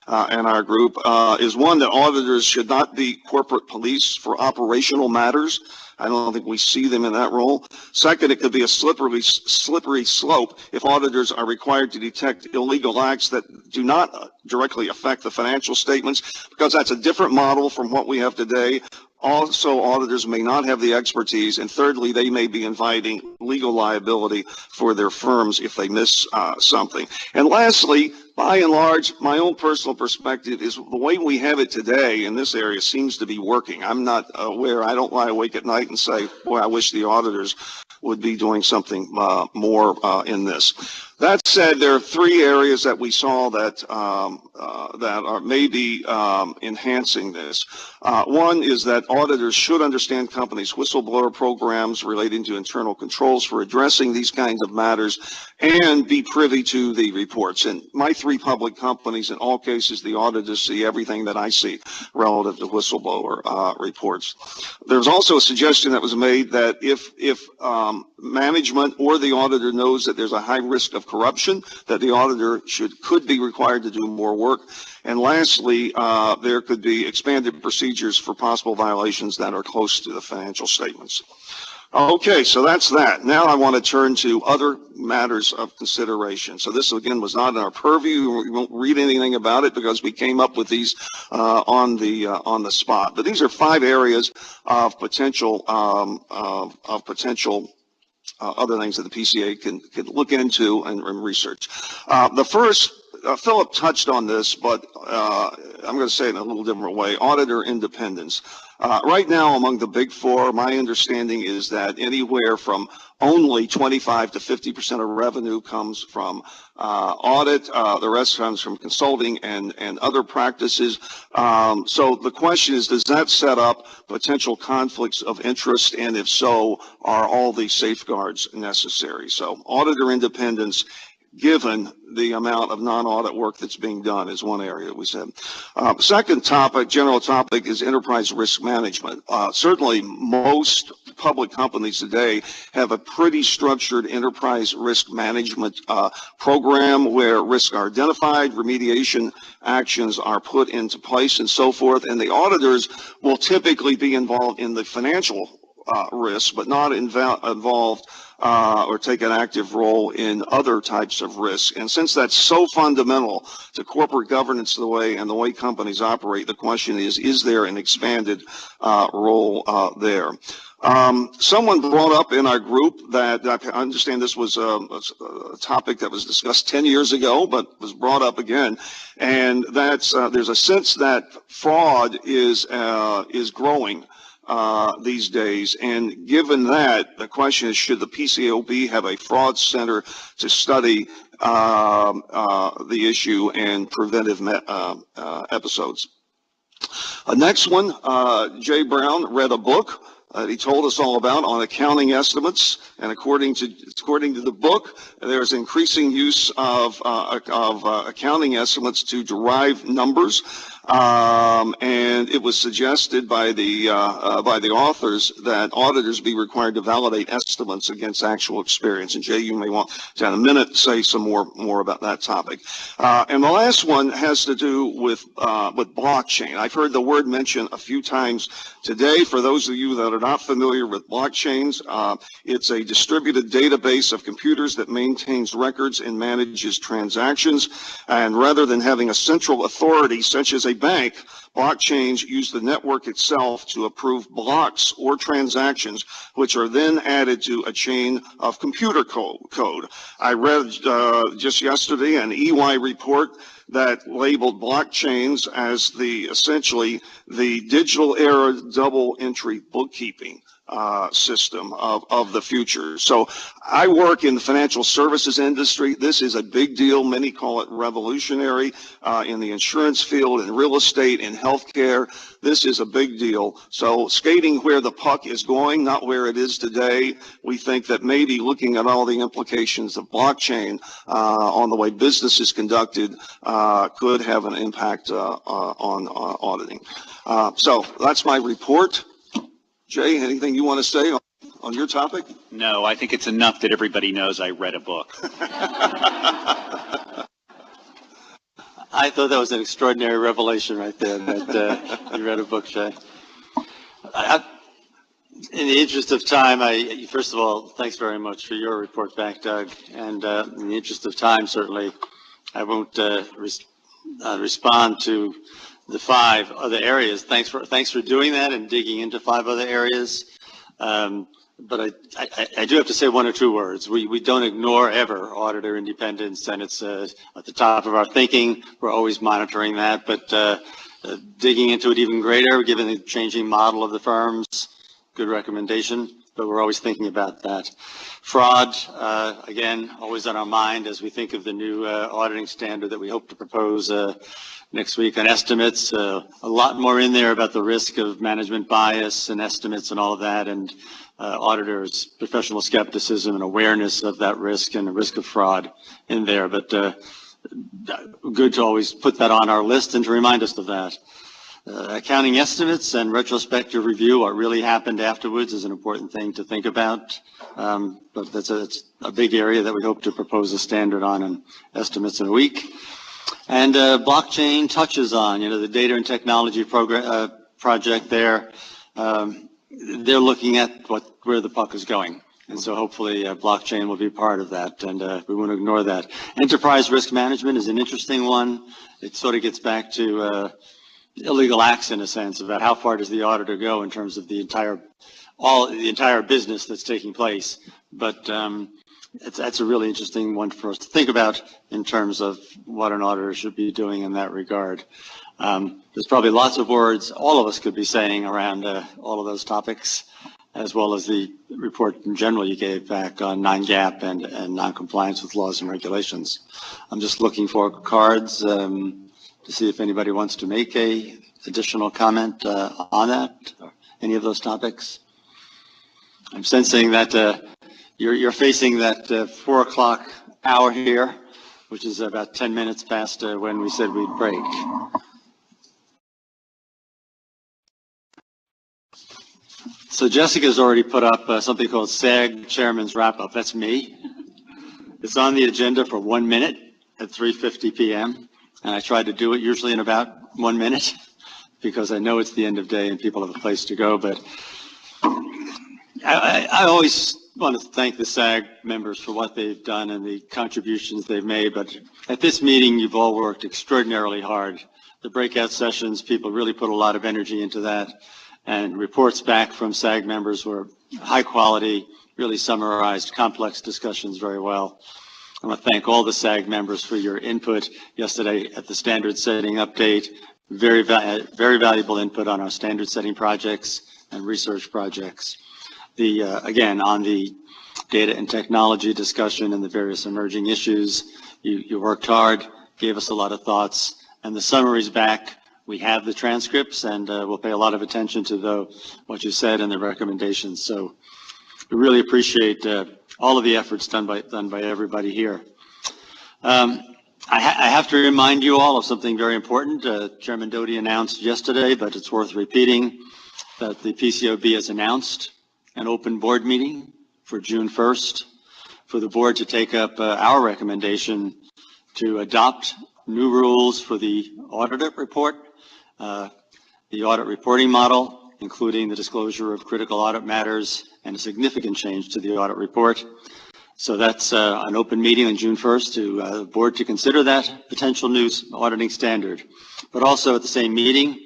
our group. Is one, that auditors should not be corporate police for operational matters. I don't think we see them in that role. Second, it could be a slippery slope if auditors are required to detect illegal acts that do not directly affect the financial statements, because that's a different model from what we have today. Also, auditors may not have the expertise. And thirdly, they may be inviting legal liability for their firms if they miss something. And lastly, by and large, my own personal perspective is the way we have it today in this area seems to be working. I'm not aware, I don't lie awake at night and say, boy, I wish the auditors would be doing something more in this. That said, there are 3 areas that we saw that are maybe enhancing this. One is that auditors should understand companies' whistleblower programs relating to internal controls for addressing these kinds of matters and be privy to the reports. And my 3 public companies, in all cases, the auditors see everything that I see relative to whistleblower reports. There's also a suggestion that was made that if management or the auditor knows that there's a high risk of corruption, that the auditor could be required to do more work. And lastly, there could be expanded procedures for possible violations that are close to the financial statements. Okay, so that's that. Now I want to turn to other matters of consideration. So this, again, was not in our purview. We won't read anything about it because we came up with these on the spot. But these are 5 areas of potential other things that the PCA can look into and research. The first, Philip touched on this, but I'm going to say it in a little different way, auditor independence. Right now, among the big 4, my understanding is that anywhere from only 25 to 50% of revenue comes from audit. The rest comes from consulting and other practices. So the question is, does that set up potential conflicts of interest? And if so, are all these safeguards necessary? So auditor independence, given the amount of non-audit work that's being done, is one area we said. Second topic, general topic, is enterprise risk management. Certainly most public companies today have a pretty structured enterprise risk management program where risks are identified, remediation actions are put into place, and so forth. And the auditors will typically be involved in the financial risk, but not involved or take an active role in other types of risk. And since that's so fundamental to corporate governance the way companies operate, the question is there an expanded role there? Someone brought up in our group that I understand this was a topic that was discussed 10 years ago, but was brought up again, and that's there's a sense that fraud is growing these days. And given that, the question is, should the PCAOB have a fraud center to study the issue and preventive episodes? Next one, Jay Brown read a book he told us all about on accounting estimates, and according to the book, there's increasing use of accounting estimates to derive numbers. And it was suggested by the authors that auditors be required to validate estimates against actual experience. And Jay, you may want to in a minute say some more about that topic. And the last one has to do with blockchain. I've heard the word mentioned a few times today. For those of you that are not familiar with blockchains, it's a distributed database of computers that maintains records and manages transactions. And rather than having a central authority such as a bank, blockchains use the network itself to approve blocks or transactions, which are then added to a chain of computer code. I read just yesterday an EY report that labeled blockchains as essentially the digital era double entry bookkeeping system of the future. So I work in the financial services industry. This is a big deal. Many call it revolutionary in the insurance field, in real estate, in healthcare. This is a big deal. So skating where the puck is going, not where it is today. We think that maybe looking at all the implications of blockchain on the way business is conducted could have an impact on auditing. So that's my report. Jay, anything you want to say on your topic? No, I think it's enough that everybody knows I read a book. I thought that was an extraordinary revelation right there, that you read a book, Jay. In the interest of time, first of all, thanks very much for your report back, Doug. And in the interest of time, certainly, I won't respond to the 5 other areas. Thanks for doing that and digging into 5 other areas. But I do have to say 1 or 2 words. We don't ignore ever auditor independence, and it's at the top of our thinking. We're always monitoring that, but digging into it even greater, given the changing model of the firms, good recommendation, but we're always thinking about that. Fraud, again, always on our mind as we think of the new auditing standard that we hope to propose next week on estimates. A lot more in there about the risk of management bias and estimates and all of that, and auditors' professional skepticism and awareness of that risk and the risk of fraud in there. But good to always put that on our list and to remind us of that. Accounting estimates and retrospective review, what really happened afterwards, is an important thing to think about. But that's a big area that we hope to propose a standard on in estimates in a week. And blockchain touches on, the data and technology project there. They're looking at where the puck is going. And so hopefully blockchain will be part of that, and we won't ignore that. Enterprise risk management is an interesting one. It sort of gets back to illegal acts in a sense, about how far does the auditor go in terms of the entire business that's taking place. But that's a really interesting one for us to think about in terms of what an auditor should be doing in that regard. There's probably lots of words all of us could be saying around all of those topics, as well as the report in general you gave back on non-GAAP and non-compliance with laws and regulations. I'm just looking for cards to see if anybody wants to make a additional comment on that, or any of those topics. I'm sensing that you're facing that 4 o'clock hour here, which is about 10 minutes past when we said we'd break. So Jessica's already put up something called SAG Chairman's Wrap-Up. That's me. It's on the agenda for 1 minute at 3:50 p.m. And I try to do it usually in about 1 minute because I know it's the end of day and people have a place to go. But I always want to thank the SAG members for what they've done and the contributions they've made. But at this meeting, you've all worked extraordinarily hard. The breakout sessions, people really put a lot of energy into that. And reports back from SAG members were high quality, really summarized complex discussions very well. I want to thank all the SAG members for your input yesterday at the standard setting update. Very valuable input on our standard setting projects and research projects. Again, on the data and technology discussion and the various emerging issues, you worked hard, gave us a lot of thoughts, and the summaries back. We have the transcripts, and we'll pay a lot of attention to what you said and the recommendations. So we really appreciate all of the efforts done by everybody here. I I have to remind you all of something very important. Chairman Doty announced yesterday, but it's worth repeating, that the PCAOB has announced an open board meeting for June 1st for the board to take up our recommendation to adopt new rules for the audit report, the audit reporting model, including the disclosure of critical audit matters and a significant change to the audit report. So that's an open meeting on June 1st to the board to consider that potential new auditing standard, but also at the same meeting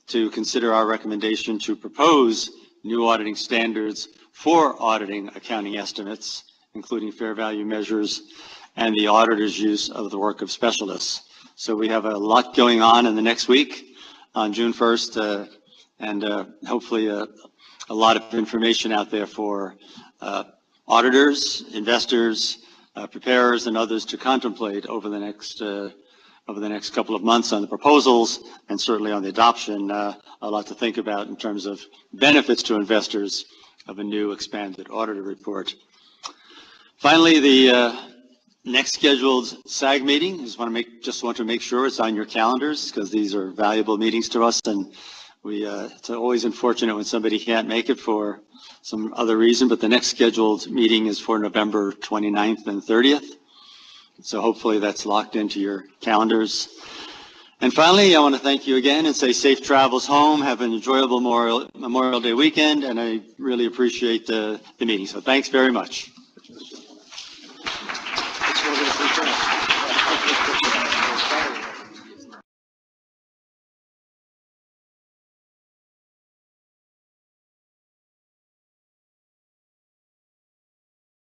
to consider our recommendation to propose new auditing standards for auditing accounting estimates, including fair value measures and the auditor's use of the work of specialists. So we have a lot going on in the next week on June 1st, and hopefully a lot of information out there for auditors, investors, preparers, and others to contemplate over the next couple of months on the proposals, and certainly on the adoption. A lot to think about in terms of benefits to investors of a new expanded auditor report. Finally, the next scheduled SAG meeting, just want to make sure it's on your calendars, because these are valuable meetings to us, and it's always unfortunate when somebody can't make it for some other reason, but the next scheduled meeting is for November 29th and 30th. So hopefully that's locked into your calendars. And finally, I want to thank you again and say safe travels home. Have an enjoyable Memorial Day weekend, and I really appreciate the meeting. So thanks very much.